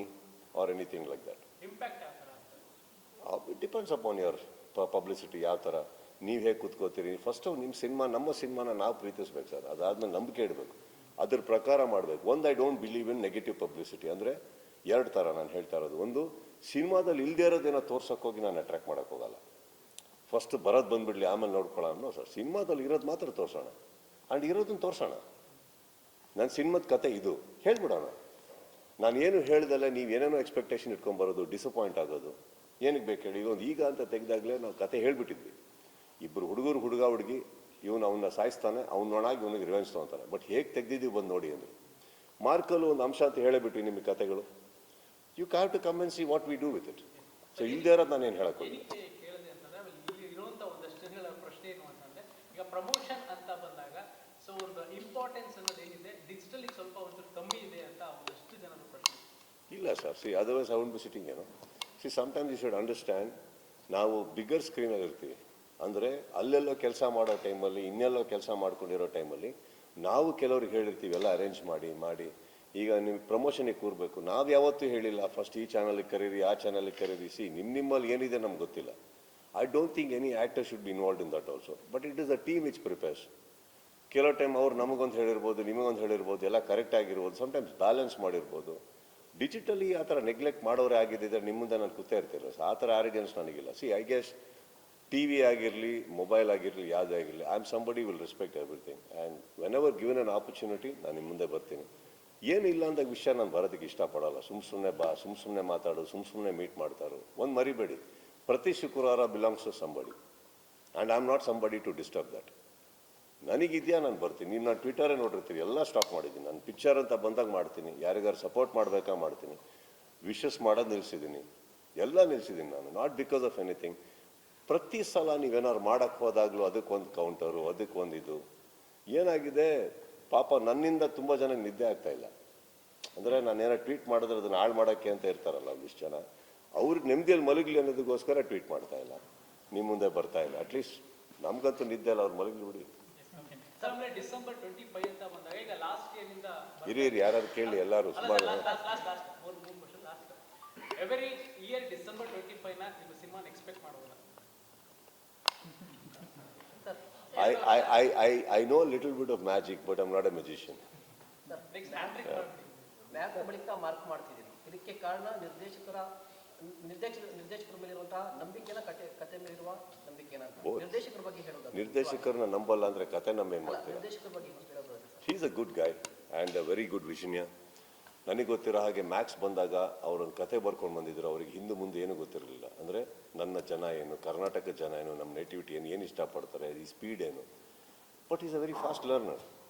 or anything like that. Impact ಯಾವ ಥರ? It depends upon your publicity, ಯಾವ ಥರ ನೀವು ಹೇಗೆ ಕೂತ್ಕೋತೀರಿ. ಫಸ್ಟು ನಿಮ್ಮ ಸಿನಿಮಾ, ನಮ್ಮ ಸಿನಿಮಾನ ನಾವು ಪ್ರೀತಿಸ್ಬೇಕು ಸರ್, ಅದಾದ್ಮೇಲೆ ನಂಬಿಕೆ ಇಡಬೇಕು, ಅದ್ರ ಪ್ರಕಾರ ಮಾಡಬೇಕು. ಒಂದು, I don't believe in negative publicity. ಅಂದರೆ 2 ಥರ ನಾನು ಹೇಳ್ತಾ ಇರೋದು. ಒಂದು, ಸಿನಿಮಾದಲ್ಲಿ ಇಲ್ಲದೇ ಇರೋದೇನೋ ತೋರ್ಸೋಕ್ಕೋಗಿ ನಾನು ಅಟ್ರ್ಯಾಕ್ಟ್ ಮಾಡೋಕ್ಕೋಗಲ್ಲ. ಫಸ್ಟ್ ಬರೋದು ಬಂದುಬಿಡ್ಲಿ ಆಮೇಲೆ ನೋಡ್ಕೊಳ್ಳೋ ಅನ್ನೋ ಸರ್, ಸಿನಿಮಾದಲ್ಲಿ ಇರೋದು ಮಾತ್ರ ತೋರಿಸೋಣ. ಆ್ಯಂಡ್ ಇರೋದನ್ನ ತೋರಿಸೋಣ. ನನ್ನ ಸಿನಿಮಾದ ಕತೆ ಇದು ಹೇಳ್ಬಿಡೋಣ. ನಾನು ಏನು ಹೇಳ್ದಲ್ಲ ನೀವು ಏನೇನೋ ಎಕ್ಸ್ಪೆಕ್ಟೇಷನ್ ಇಟ್ಕೊಂಬರೋದು, ಡಿಸಪಾಯಿಂಟ್ ಆಗೋದು ಏನಕ್ಕೆ ಬೇಕು ಹೇಳಿ. ಈಗ ಅಂತ ತೆಗೆದಾಗಲೇ ನಾವು ಕತೆ ಹೇಳ್ಬಿಟ್ಟಿದ್ವಿ. ಇಬ್ಬರು ಹುಡುಗ ಹುಡುಗಿ, ಇವನು ಅವನ್ನ ಸಾಯಿಸ್ತಾನೆ, ಅವ್ನೊಳಗೆ ಇವನಿಗೆ ರಿವೆಂಜ್ ತೊಗೊತಾನೆ. ಬಟ್ ಹೇಗೆ ತೆಗ್ದಿದ್ದೀವಿ ಬಂದು ನೋಡಿ ಅಂದರೆ ಮಾರ್ಕಲ್ಲೂ ಒಂದು ಅಂಶ ಅಂತ ಹೇಳೇಬಿಟ್ವಿ ನಿಮಗೆ ಕತೆಗಳು. You have to come and see what we do with it. So ಇಲ್ಲದೇ ಇರೋದು ನಾನು ಏನು ಹೇಳೋಕ್ಕೋಗಿ ಕೇಳಿದೆ ಅಂತಂದ್ರೆ ಆಮೇಲೆ ಇಲ್ಲಿ ಇರುವಂಥ ಒಂದಷ್ಟು ಜನಗಳ ಪ್ರಶ್ನೆ ಏನು ಅಂತಂದ್ರೆ, ಈಗ ಪ್ರಮೋಷನ್ ಅಂತ ಬಂದಾಗ ಸೊ ಒಂದು ಇಂಪಾರ್ಟೆನ್ಸ್ ಅನ್ನೋದು ಏನಿದೆ ಡಿಜಿಟಲಿಗೆ ಸ್ವಲ್ಪ ಒಂಚೂರು ಕಮ್ಮಿ ಇದೆ ಅಂತ ಒಂದಷ್ಟು ಜನರ ಪ್ರಶ್ನೆ. ಇಲ್ಲ sir, see otherwise I would be sitting ಏನೋ. See sometimes you should understand, ನಾವು ಬಿಗ್ಗರ್ ಸ್ಕ್ರೀನಲ್ಲಿ ಇರ್ತೀವಿ. ಅಂದರೆ ಅಲ್ಲೆಲ್ಲೋ ಕೆಲಸ ಮಾಡೋ ಟೈಮಲ್ಲಿ, ಇನ್ನೆಲ್ಲೋ ಕೆಲಸ ಮಾಡ್ಕೊಂಡಿರೋ ಟೈಮಲ್ಲಿ ನಾವು ಕೆಲವ್ರಿಗೆ ಹೇಳಿರ್ತೀವಿ ಎಲ್ಲ ಅರೇಂಜ್ ಮಾಡಿ ಈಗ ನೀವು ಪ್ರಮೋಷನಿಗೆ ಕೂರಬೇಕು. ನಾವು ಯಾವತ್ತೂ ಹೇಳಿಲ್ಲ ಫಸ್ಟ್ ಈ ಚಾನಲಿಗೆ ಕರೀರಿ, ಆ ಚಾನಲಿಗೆ ಕರೀರಿ. ಸಿ ನಿಮ್ಮಲ್ಲಿ ಏನಿದೆ ನಮ್ಗೆ ಗೊತ್ತಿಲ್ಲ. I don't think any actor should be involved in that also. But it is a team which prepares. ಕೆಲವು ಟೈಮ್ ಅವ್ರು ನಮಗೊಂದು ಹೇಳಿರ್ಬೋದು, ನಿಮಗೊಂದು ಹೇಳಿರ್ಬೋದು, ಎಲ್ಲ ಕರೆಕ್ಟ್ ಆಗಿರ್ಬೋದು, ಸಮ್ಟೈಮ್ಸ್ ಬ್ಯಾಲೆನ್ಸ್ ಮಾಡಿರ್ಬೋದು. ಡಿಜಿಟಲಿ ಆ ಥರ ನೆಗ್ಲೆಕ್ಟ್ ಮಾಡೋರೇ ಆಗಿದ್ದಿದ್ರೆ ನಿಮ್ಮ ಮುಂದೆ ನಾನು ಕೂತೇ ಇರ್ತಿಲ್ಲ. ಸೊ ಆ ಥರ ಆರಿಗೆನ್ಸ್ ನನಗಿಲ್ಲ. See I guess TV ಆಗಿರಲಿ, ಮೊಬೈಲ್ ಆಗಿರಲಿ, ಯಾವುದೇ ಆಗಿರಲಿ, I am somebody will respect everything. And whenever given an opportunity ನಾನು ನಿಮ್ಮ ಮುಂದೆ ಬರ್ತೀನಿ. ಏನಿಲ್ಲ ಅಂದಾಗ ವಿಷಯ ನಾನು ಬರೋದಕ್ಕೆ ಇಷ್ಟಪಡಲ್ಲ. ಸುಮ್ಮನೆ ಮಾತಾಡು, ಸುಮ್ಮನೆ ಮೀಟ್ ಮಾಡ್ತಾರೋ. ಒಂದು ಮರಿಬೇಡಿ, ಪ್ರತಿ ಶುಕ್ರವಾರ belongs to somebody and I am not somebody to disturb that. ನನಗಿದೆಯಾ ನಾನು ಬರ್ತೀನಿ. ನೀವು ನಾನು ಟ್ವಿಟರೇ ನೋಡಿರ್ತೀರಿ, ಎಲ್ಲ ಸ್ಟಾಪ್ ಮಾಡಿದ್ದೀನಿ. ನಾನು ಪಿಕ್ಚರ್ ಅಂತ ಬಂದಾಗ ಮಾಡ್ತೀನಿ, ಯಾರಿಗಾರು ಸಪೋರ್ಟ್ ಮಾಡಬೇಕಾ ಮಾಡ್ತೀನಿ, ವಿಶಸ್ ಮಾಡೋದು ನಿಲ್ಲಿಸಿದ್ದೀನಿ, ಎಲ್ಲ ನಿಲ್ಲಿಸಿದ್ದೀನಿ ನಾನು. Not because of anything. ಪ್ರತಿ ಸಲ ನೀವೇನಾದ್ರು ಮಾಡೋಕ್ಕೆ ಹೋದಾಗಲೂ ಅದಕ್ಕೊಂದು ಕೌಂಟರು, ಅದಕ್ಕೊಂದು ಇದು. ಏನಾಗಿದೆ ಪಾಪ ನನ್ನಿಂದ ತುಂಬ ಜನಕ್ಕೆ ನಿದ್ದೆ ಆಗ್ತಾ ಇಲ್ಲ. ಅಂದರೆ ನಾನೇನೋ ಟ್ವೀಟ್ ಮಾಡಿದ್ರೆ ಅದನ್ನು ಹಾಳು ಮಾಡೋಕ್ಕೆ ಅಂತ ಇರ್ತಾರಲ್ಲ ಒಂದಿಷ್ಟು ಜನ, ಅವ್ರಿಗೆ ನೆಮ್ಮದಿಯಲ್ಲಿ ಮಲಗಲಿ ಅನ್ನೋದಕ್ಕೋಸ್ಕರ ಟ್ವೀಟ್ ಮಾಡ್ತಾ ಇಲ್ಲ, ನಿಮ್ಮ ಮುಂದೆ ಬರ್ತಾ ಇಲ್ಲ. ಅಟ್ಲೀಸ್ಟ್ ನಮ್ಗಂತೂ ನಿದ್ದೆ ಇಲ್ಲ, ಅವ್ರು ಮಲಗಲಿ ಬಿಡಿ. ಆಮೇಲೆ ಡಿಸೆಂಬರ್ 25 ಅಂತ ಬಂದಾಗ ಈಗ ಲಾಸ್ಟ್ ಇಯರ್ನಿಂದ ಹಿರಿಯರು ಯಾರು ಕೇಳಿ ಎಲ್ಲರೂ ಸುಮಾರು ಎವ್ರಿ ಇಯರ್ ಡಿಸೆಂಬರ್ 25ನ ನಿಮ್ಮ ಸಿನಿಮಾನ ಎಕ್ಸ್ಪೆಕ್ಟ್ ಮಾಡೋಲ್ಲ? I know a little bit of magic, but I'm not a magician. Next ಹ್ಯಾಂಡ್ರಿಕ್ ಮ್ಯಾಪ್ ಬಳಿಕ ಮಾರ್ಕ್ ಮಾಡ್ತಿದ್ದೀರಿ. ಇದಕ್ಕೆ ಕಾರಣ ನಿರ್ದೇಶಕರ ಮೇಲಿರುವಂತಹ ನಂಬಿಕೆನ, ಕತೆ ಮೇಲಿರುವ ನಂಬಿಕೆನ. ನಿರ್ದೇಶಕರ ಬಗ್ಗೆ ಹೇಳೋದು, ನಿರ್ದೇಶಕರನ್ನ ನಂಬಲ್ಲ ಅಂದ್ರೆ ಕತೆ ನಮ್ಮೇನ್ ಮಾಡ್ತೀರಾ? ನಿರ್ದೇಶಕರ ಬಗ್ಗೆ ಹೇಳೋದು. He is a good guy and a very good visionary. ನನಗೆ ಗೊತ್ತಿರೋ ಹಾಗೆ ಮ್ಯಾಕ್ಸ್ ಬಂದಾಗ ಅವರೊಂದು ಕತೆ ಬರ್ಕೊಂಡು ಬಂದಿದ್ರು. ಅವ್ರಿಗೆ ಹಿಂದೆ ಮುಂದೆ ಏನೂ ಗೊತ್ತಿರಲಿಲ್ಲ. ಅಂದರೆ ನನ್ನ ಜನ ಏನು, ಕರ್ನಾಟಕದ ಜನ ಏನು, ನಮ್ಮ ನೇಟಿವಿಟಿ ಏನು ಇಷ್ಟಪಡ್ತಾರೆ, ಈ ಸ್ಪೀಡ್ ಏನು. But is a very fast learner.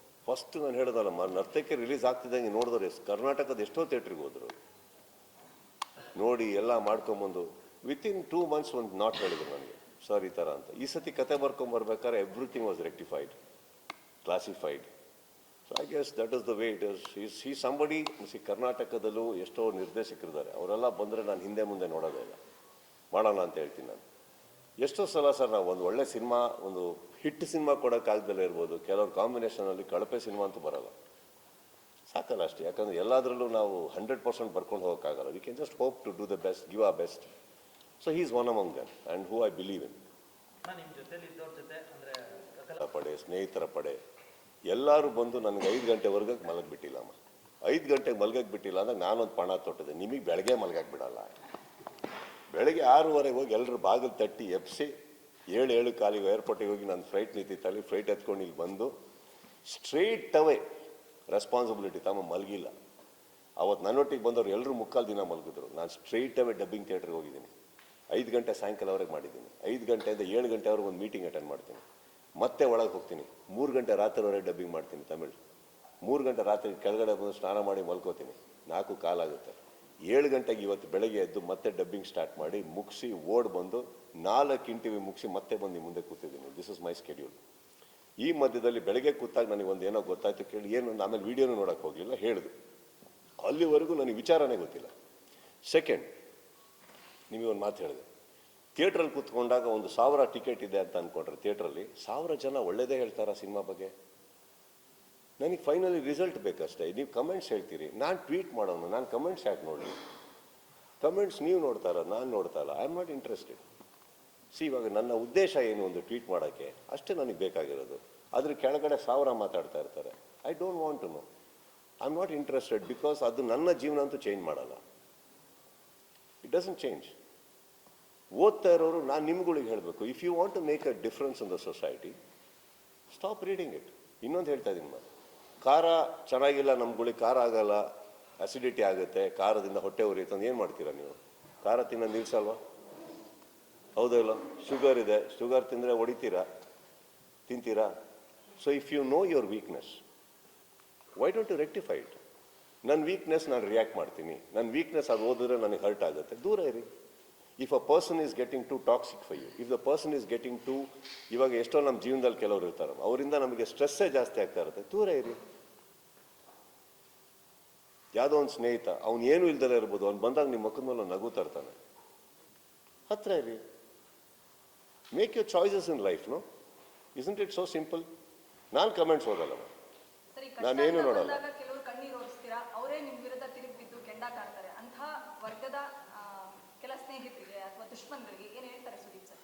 First ನಾನು ಹೇಳೋದಲ್ಲ, ನರ್ತಕ್ಕೆ ರಿಲೀಸ್ ಆಗ್ತಿದ್ದಂಗೆ ನೋಡಿದ್ರೆ ಕರ್ನಾಟಕದ ಎಷ್ಟೋ ಥಿಯೇಟ್ರಿಗೆ ಹೋದರು, ನೋಡಿ ಎಲ್ಲ ಮಾಡ್ಕೊಂಬಂದು ವಿತಿನ್ 2 months ಒಂದು ನಾಟ್ ಹೇಳಿದ್ರು ನನಗೆ, ಸರ್ ಈ ಥರ ಅಂತ. ಈ ಸತಿ ಕತೆ ಬರ್ಕೊಂಬರ್ಬೇಕಾದ್ರೆ everything was rectified, classified. So I guess that is the way it is. ಈ ಸಂಬಡಿ ಕರ್ನಾಟಕದಲ್ಲೂ ಎಷ್ಟೋ ನಿರ್ದೇಶಕರಿದ್ದಾರೆ, ಅವರೆಲ್ಲ ಬಂದರೆ ನಾನು ಹಿಂದೆ ಮುಂದೆ ನೋಡೋದೇ ಇಲ್ಲ, ಮಾಡೋಣ ಅಂತ ಹೇಳ್ತೀನಿ ನಾನು. ಎಷ್ಟೋ ಸಲ ಸರ್ ನಾವು ಒಂದು ಒಳ್ಳೆ ಸಿನಿಮಾ, ಒಂದು ಹಿಟ್ ಸಿನಿಮಾ ಕೊಡೋಕ್ಕಾಗ್ದಲ್ಲೇ ಇರ್ಬೋದು, ಕೆಲವ್ರ ಕಾಂಬಿನೇಷನಲ್ಲಿ ಕಳಪೆ ಸಿನಿಮಾ ಅಂತೂ ಬರೋಲ್ಲ, ಸಾಕಲ್ಲ ಅಷ್ಟೇ. ಯಾಕಂದರೆ ಎಲ್ಲದರಲ್ಲೂ ನಾವು 100% ಬರ್ಕೊಂಡು ಹೋಗೋಕ್ಕಾಗಲ್ಲ. We can just hope to do the best, give ಆ best. So he is one among them and who I believe in. ನಿಮ್ಮ ಜೊತೆಲಿ ಇದ್ದವ್ರ ಜೊತೆ ಅಂದರೆ ಪಡೆ, ಸ್ನೇಹಿತರ ಪಡೆ ಎಲ್ಲರೂ ಬಂದು ನನಗೆ 5 ಗಂಟೆವರೆಗೆ ಮಲಗಿಬಿಟ್ಟಿಲ್ಲಮ್ಮ. 5 ಗಂಟೆಗೆ ಮಲಗಕ್ಕೆ ಬಿಟ್ಟಿಲ್ಲ ಅಂದ್ರೆ ನಾನೊಂದು ಪಣ ತೊಟ್ಟಿದೆ. ನಿಮಗೆ ಬೆಳಗ್ಗೆ ಮಲಗಕ್ಕೆ ಬಿಡಲ್ಲ. ಬೆಳಗ್ಗೆ 6:30 ಹೋಗಿ ಎಲ್ಲರೂ ಬಾಗಿಲು ತಟ್ಟಿ ಎಬ್ಸಿ 7 ಕಾಲಿಗೆ ಏರ್ಪೋರ್ಟಿಗೆ ಹೋಗಿ ನಾನು ಫ್ಲೈಟ್ ನಿಂತಿತ್ತಲ್ಲಿ ಫ್ಲೈಟ್ ಎತ್ಕೊಂಡು ಇಲ್ಲಿ ಬಂದು ಸ್ಟ್ರೈಟ್ ಅವೇ ರೆಸ್ಪಾನ್ಸಿಬಿಲಿಟಿ ತಮ್ಮ ಮಲಗಿಲ್ಲ. ಅವತ್ತು ನನ್ನೊಟ್ಟಿಗೆ ಬಂದವರು ಎಲ್ಲರೂ 3/4 ದಿನ ಮಲಗಿದ್ರು. ನಾನು ಸ್ಟ್ರೈಟ್ ಅವೇ ಡಬ್ಬಿಂಗ್ ಥಿಯೇಟ್ರಿಗೆ ಹೋಗಿದ್ದೀನಿ. 5 ಗಂಟೆ ಸಾಯಂಕಾಲವರೆಗೆ ಮಾಡಿದ್ದೀನಿ. 5 ಗಂಟೆಯಿಂದ 7 ಗಂಟೆವರೆಗೆ ಒಂದು ಮೀಟಿಂಗ್ ಅಟೆಂಡ್ ಮಾಡ್ತೀನಿ. ಮತ್ತೆ ಒಳಗೆ ಹೋಗ್ತೀನಿ. 3 ಗಂಟೆ ರಾತ್ರಿವರೆಗೆ ಡಬ್ಬಿಂಗ್ ಮಾಡ್ತೀನಿ ತಮಿಳ್. 3 ಗಂಟೆ ರಾತ್ರಿ ಕೆಳಗಡೆ ಬಂದು ಸ್ನಾನ ಮಾಡಿ ಮಲ್ಕೋತೀನಿ. 4 ಕಾಲಾಗುತ್ತೆ. 7 ಗಂಟೆಗೆ ಇವತ್ತು ಬೆಳಗ್ಗೆ ಎದ್ದು ಮತ್ತೆ ಡಬ್ಬಿಂಗ್ ಸ್ಟಾರ್ಟ್ ಮಾಡಿ ಮುಗಿಸಿ ಓಡ್ ಬಂದು 4 ಇಂಟರ್ವ್ಯೂ ಮುಗಿಸಿ ಮತ್ತೆ ಬಂದು ಮುಂದೆ ಕೂತಿದ್ದೀನಿ. This is my schedule. ಈ ಮಧ್ಯದಲ್ಲಿ ಬೆಳಗ್ಗೆ ಕೂತಾಗ ನನಗೆ ಒಂದು ಏನೋ ಗೊತ್ತಾಯ್ತು ಕೇಳಿ ಏನು, ಆಮೇಲೆ ವೀಡಿಯೋನು ನೋಡೋಕ್ಕೆ ಹೋಗಲಿಲ್ಲ, ಹೇಳಿದ್ರು. ಅಲ್ಲಿವರೆಗೂ ನನಗೆ ವಿಚಾರನೇ ಗೊತ್ತಿಲ್ಲ. ಸೆಕೆಂಡ್, ನಿಮಗೆ ಒಂದು ಮಾತು ಹೇಳಿದೆ, ಥಿಯೇಟ್ರಲ್ಲಿ ಕೂತ್ಕೊಂಡಾಗ ಒಂದು 1000 ಟಿಕೆಟ್ ಇದೆ ಅಂತ ಅಂದ್ಕೊಂಡ್ರೆ ಥಿಯೇಟ್ರಲ್ಲಿ 1000 ಜನ ಒಳ್ಳೇದೇ ಹೇಳ್ತಾರಾ ಸಿನಿಮಾ ಬಗ್ಗೆ? ನನಗೆ ಫೈನಲಿ ರಿಸಲ್ಟ್ ಬೇಕಷ್ಟೇ. ನೀವು ಕಮೆಂಟ್ಸ್ ಹೇಳ್ತೀರಿ, ನಾನು ಟ್ವೀಟ್ ಮಾಡೋನು, ನಾನು ಕಮೆಂಟ್ಸ್ ಯಾಕೆ ನೋಡಲಿ? ಕಮೆಂಟ್ಸ್ ನೀವು ನೋಡ್ತಾರ, ನಾನು ನೋಡ್ತಾ ಇಲ್ಲ. I am not interested. ಇವಾಗ ನನ್ನ ಉದ್ದೇಶ ಏನು, ಒಂದು ಟ್ವೀಟ್ ಮಾಡೋಕ್ಕೆ ಅಷ್ಟೇ ನನಗೆ ಬೇಕಾಗಿರೋದು. ಅದ್ರ ಕೆಳಗಡೆ 1000 ಮಾತಾಡ್ತಾ ಇರ್ತಾರೆ. I don't want to know. I am not interested because ಅದು ನನ್ನ ಜೀವನ ಅಂತೂ ಚೇಂಜ್ ಮಾಡಲ್ಲ. It doesn't change. ಓದ್ತಾ ಇರೋರು ನಾನು ನಿಮ್ಗಳಿಗೆ ಹೇಳಬೇಕು, if you want to make a difference in the society, stop reading it. ಇನ್ನೊಂದು ಹೇಳ್ತಾ ಇದ್ದೀನಿ ಖಾರ ಚೆನ್ನಾಗಿಲ್ಲ, ನಮ್ಗಳಿಗೆ ಖಾರ ಆಗಲ್ಲ, ಅಸಿಡಿಟಿ ಆಗುತ್ತೆ, ಖಾರದಿಂದ ಹೊಟ್ಟೆ ಉರಿಯುತ್ತೆ ಅಂತ ಏನು ಮಾಡ್ತೀರಾ ನೀವು? ಖಾರ ತಿನ್ನೋದು ನಿಲ್ಸಲ್ವಾ? ಹೌದಾ ಇಲ್ಲ? ಶುಗರ್ ಇದೆ, ಶುಗರ್ ತಿಂದರೆ ಹೊಡಿತೀರಾ, ತಿಂತೀರಾ? So if you know your weakness, why don't you rectify it? ನನ್ನ ವೀಕ್ನೆಸ್ ನಾನು ರಿಯಾಕ್ಟ್ ಮಾಡ್ತೀನಿ, ನನ್ನ ವೀಕ್ನೆಸ್ ಅದು ಓದಿದ್ರೆ ನನಗೆ ಹರ್ಟ್ ಆಗುತ್ತೆ, ದೂರ ಇರಿ. If a person is getting to toxic for you, if the person is getting to, ಇವಾಗ ಎಷ್ಟೋ ನಮ್ಮ ಜೀವನದಲ್ಲಿ ಕೆಲವರು ಇರ್ತಾರೆ, ಅವರಿಂದ ನಮಗೆ ಸ್ಟ್ರೆಸ್ಸೇ ಜಾಸ್ತಿ ಆಗ್ತಾ ಇರುತ್ತೆ, ದೂರ ಇರಿ. ಯಾವುದೋ ಒಂದು ಸ್ನೇಹಿತ ಅವ್ನು ಏನೂ ಇಲ್ದಲೇ ಇರ್ಬೋದು, ಅವ್ನು ಬಂದಾಗ ನಿಮ್ಮ ಮುಖದ ಮೇಲೆ ನಗುತ್ತಾ ಇರ್ತಾನೆ, ಹತ್ರ ಇರಿ. Make your choices in life. No, isn't it so simple? ನಾನು ಕಮೆಂಟ್ಸ್ ಓದಲ್ಲ, ನಾನೇನು ನೋಡಲ್ಲ. ಕೆಲವರು ಕಣ್ಣೀರು ಓಡಿಸ್ತೀರಾ, ಅವರೇ ನಿಮ್ಮ ವಿರುದ್ಧ ತಿರುಗಿ ಬಿದ್ದು ಕೆಂಡ ಕಾಡ್ತಾರೆ, ಅಂತಹ ವರ್ಗದ ಕೆಲ ಸ್ನೇಹಿತರಿಗೆ ಅಥವಾ ದುಶ್ಮನ್ಗಳಿಗೆ ಏನು ಹೇಳ್ತಾರೆ ಸುದೀಪ್ ಸರ್?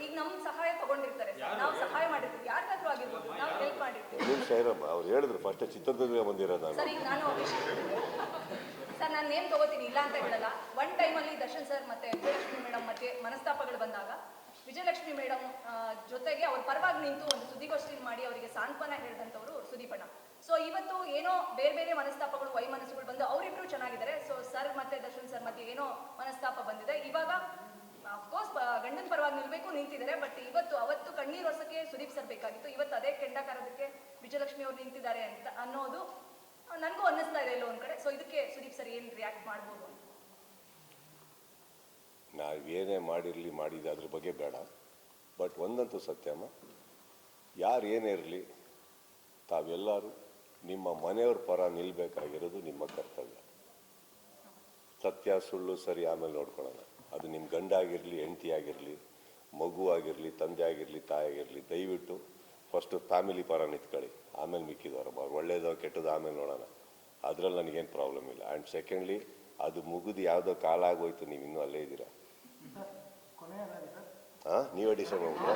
ಈಗ ನಮ್ಮ ಸಹಾಯ ತಗೊಂಡಿರ್ತಾರೆ ಸರ್, ನಾವು ಸಹಾಯ ಮಾಡಿರ್ತೀವಿ, ಯಾರಿಗಾದ್ರೂ ಆಗಿರ್ಬೋದು, ನಾವು ಹೆಲ್ಪ್ ಮಾಡಿರ್ತೀವಿ. ನಿಮಿಷ ಇರಮ್ಮ, ಅವ್ರು ಹೇಳಿದ್ರು ಫಸ್ಟ್ ಚಿತ್ರದುರ್ಗ ಬಂದಿರೋದು ನಾನು. ಸರ್ ಈಗ ಸರ್ ನಾನು ನೇಮ್ ತಗೋತೀನಿ, ಇಲ್ಲ ಅಂತ ಹೇಳಲ್ಲ. ಒನ್ ಟೈಮಲ್ಲಿ ದರ್ಶನ್ ಸರ್ ಮತ್ತೆ ವಿಜಯಲಕ್ಷ್ಮಿ ಮೇಡಮ್ ಮತ್ತೆ ಮನಸ್ತಾಪಗಳು ಬಂದಾಗ ವಿಜಯಲಕ್ಷ್ಮಿ ಮೇಡಮ್ ಜೊತೆಗೆ ಅವ್ರ ಪರವಾಗಿ ನಿಂತು ಒಂದು ಸುದ್ದಿಗೋಷ್ಠಿ ಮಾಡಿ ಅವರಿಗೆ ಸಾಂತ್ವನ ಹೇಳಿದಂಥವ್ರು ಸುದೀಪಣ್ಣ. ಸೊ ಇವತ್ತು ಏನೋ ಬೇರೆ ಬೇರೆ ಮನಸ್ತಾಪಗಳು, ವೈಮನಸ್ಸುಗಳು ಬಂದು ಅವರಿಬ್ರು ಚೆನ್ನಾಗಿದ್ದಾರೆ. ಸೊ ಸರ್ ಮತ್ತೆ ದರ್ಶನ್ ಸರ್ ಮತ್ತೆ ಏನೋ ಮನಸ್ತಾಪ ಬಂದಿದೆ. ಇವಾಗ ಅಫ್ಕೋರ್ಸ್ ಗಂಡನ ಪರವಾಗಿ ನಿಂತಿದ್ದಾರೆ, ಬಟ್ ಅವತ್ತು ಕಣ್ಣೀರು ಹೊಸಕ್ಕೆ ಸುದೀಪ್ ಸರ್ ಬೇಕಾಗಿತ್ತು, ಇವತ್ತು ಅದೇ ಕೆಂಡ ಕಾರೋದಕ್ಕೆ ವಿಜಯಲಕ್ಷ್ಮಿ ಅವ್ರು ನಿಂತಿದ್ದಾರೆ ಅಂತ ಅನ್ನೋದು ನನಗೂ ಅನ್ನಿಸ್ತಾ ಇದೆ ಎಲ್ಲೋ ಒಂದ್ ಕಡೆ. ಸೊ ಇದಕ್ಕೆ ಸುದೀಪ್ ಸರ್ ಏನು ರಿಯಾಕ್ಟ್ ಮಾಡ್ಬೋದು ಅಂತ? ನಾವೇನೇ ಮಾಡಿರಲಿ ಮಾಡಿದ ಅದ್ರ ಬಗ್ಗೆ ಬೇಡ, ಬಟ್ ಒಂದಂತೂ ಸತ್ಯಮ್ಮ, ಯಾರು ಏನೇ ಇರಲಿ ತಾವೆಲ್ಲರೂ ನಿಮ್ಮ ಮನೆಯವ್ರ ಪರ ನಿಲ್ಬೇಕಾಗಿರೋದು ನಿಮ್ಮ ಕರ್ತವ್ಯ. ಸತ್ಯ ಸುಳ್ಳು ಸರಿ ಆಮೇಲೆ ನೋಡ್ಕೊಳ್ಳೋಣ. ಅದು ನಿಮ್ಮ ಗಂಡ ಆಗಿರಲಿ, ಹೆಂಡತಿ ಆಗಿರಲಿ, ಮಗು ಆಗಿರಲಿ, ತಂದೆ ಆಗಿರಲಿ, ತಾಯಿ ಆಗಿರಲಿ, ದಯವಿಟ್ಟು ಫಸ್ಟು ಫ್ಯಾಮಿಲಿ ಪರ ನಿಂತ್ಕೊಳ್ಳಿ, ಆಮೇಲೆ ಮಿಕ್ಕಿದವ್ರು ಅವ್ರು ಒಳ್ಳೇದೋ ಕೆಟ್ಟದೋ ಆಮೇಲೆ ನೋಡೋಣ. ಅದರಲ್ಲಿ ನನಗೇನು ಪ್ರಾಬ್ಲಮ್ ಇಲ್ಲ. ಆ್ಯಂಡ್ ಸೆಕೆಂಡ್ಲಿ, ಅದು ಮುಗಿದು ಯಾವುದೋ ಕಾಲ ಆಗೋಯ್ತು, ನೀವು ಇನ್ನೂ ಅಲ್ಲೇ ಇದ್ದೀರಾ. ಹಾಂ, ನೀವೇ ಡಿಸೈಡ್ ಮಾಡ್ಬಿಟ್ರಾ?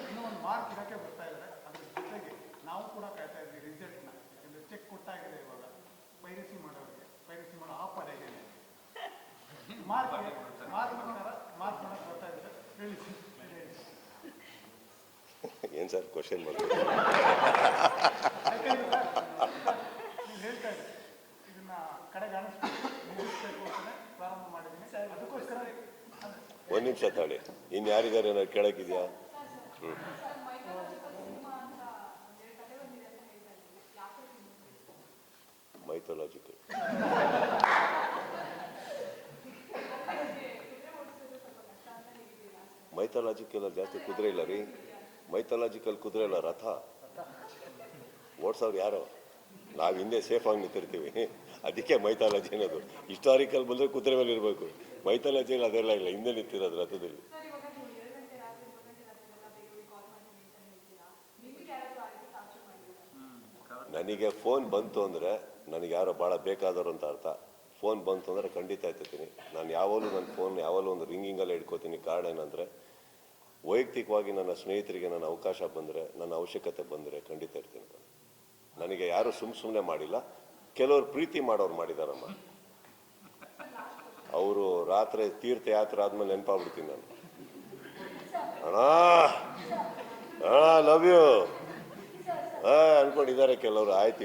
ಇನ್ನೂ ಒಂದು ಮಾರ್ಕ್ ಇರೋಕ್ಕೆ ಬರ್ತಾ ಇದ್ದಾರೆ, ಅದ್ರ ಜೊತೆಗೆ ನಾವು ಕೂಡ ಕಾಯ್ತಾ ಇದ್ವಿ ರಿಸಲ್ಟ್ನ. ಯಾಕಂದರೆ ಚೆಕ್ ಕೊಟ್ಟಾಗಿದೆ ಇವಾಗ ಪೈರಸಿ ಮಾಡೋರಿಗೆ, ಪೈರಸಿ ಮಾಡೋ ಆಫರ್ ಆಗಿದೆ. ಮಾರ್ಕ್ ಮಾಡೋಕ್ಕೆ ಬರ್ತಾ ಇದ್ದಾರೆ, ಹೇಳಿ. ಏನು ಸರ್ ಕ್ವಶನ್ ಮಾಡ್ತೀವಿ? ನೀವು ಹೇಳ್ತಾ ಇದ್ರಿ ಇದನ್ನ ಕಡೆಗೆ ಮುಗಿಸ್ಬೇಕು ಅಂತಲೇ ಪ್ರಾರಂಭ ಮಾಡಿದ್ದೀನಿ. ಅದಕ್ಕೋಸ್ಕರ ಒಂದು ನಿಮಿಷ ತಾಳಿ, ಇನ್ನು ಯಾರಿಗಾರು ಏನಾದ್ರು ಕೇಳೋಕ್ಕಿದೆಯಾ? ಮೈಥಾಲಜಿಕಲ್ ಮೈಥಾಲಜಿಕಲ್ ಜಾಸ್ತಿ ಕುದುರೆ ಇಲ್ಲ ರೀ. ಮೈಥಾಲಜಿಕಲ್ ಕುದುರೆ ಇಲ್ಲ, ರಥ ಓಡ್ಸೋರು ಯಾರೋ. ನಾವು ಹಿಂದೆ ಸೇಫಾಗಿ ನಿಂತಿರ್ತೀವಿ, ಅದಕ್ಕೆ ಮೈಥಾಲಜಿ ಅನ್ನೋದು. ಹಿಸ್ಟಾರಿಕಲ್ ಬಂದರೆ ಕುದುರೆ ಮೇಲೆ ಇರಬೇಕು, ಮೈಥಾಲಜಿಯಲ್ಲಿ ಅದೆಲ್ಲ ಇಲ್ಲ, ಹಿಂದೆ ನಿಂತಿರೋದು ರಥದಲ್ಲಿ. ನನಗೆ ಫೋನ್ ಬಂತು ಅಂದರೆ ನನಗೆ ಯಾರೋ ಭಾಳ ಬೇಕಾದವರು ಅಂತ ಅರ್ಥ. ಫೋನ್ ಬಂತು ಅಂದರೆ ಖಂಡಿತ ಎತ್ತೀನಿ. ನಾನು ಯಾವಾಗಲೂ ನನ್ನ ಫೋನ್ ಯಾವಾಗಲೂ ಒಂದು ರಿಂಗಿಂಗಲ್ಲೇ ಇಟ್ಕೋತೀನಿ. ಕಾರಣ ಏನಂದರೆ, ವೈಯಕ್ತಿಕವಾಗಿ ನನ್ನ ಸ್ನೇಹಿತರಿಗೆ ನನ್ನ ಅವಕಾಶ ಬಂದರೆ, ನನ್ನ ಅವಶ್ಯಕತೆ ಬಂದರೆ ಖಂಡಿತ ಇರ್ತೀನಿ. ನನಗೆ ಯಾರು ಸುಮ್ಮನೆ ಮಾಡಿಲ್ಲ, ಕೆಲವರು ಪ್ರೀತಿ ಮಾಡೋರು ಮಾಡಿದಾರಮ್ಮ. ಅವರು ರಾತ್ರಿ ತೀರ್ಥಯಾತ್ರೆ ಆದ್ಮೇಲೆ ನೆನಪಾಗ್ಬಿಡ್ತೀನಿ ನಾನು. ಅಣ್ಣ ಲವ್ ಯು ಅನ್ಕೊಂಡಿದ್ದಾರೆ ಕೆಲವರು. ಆಯ್ತು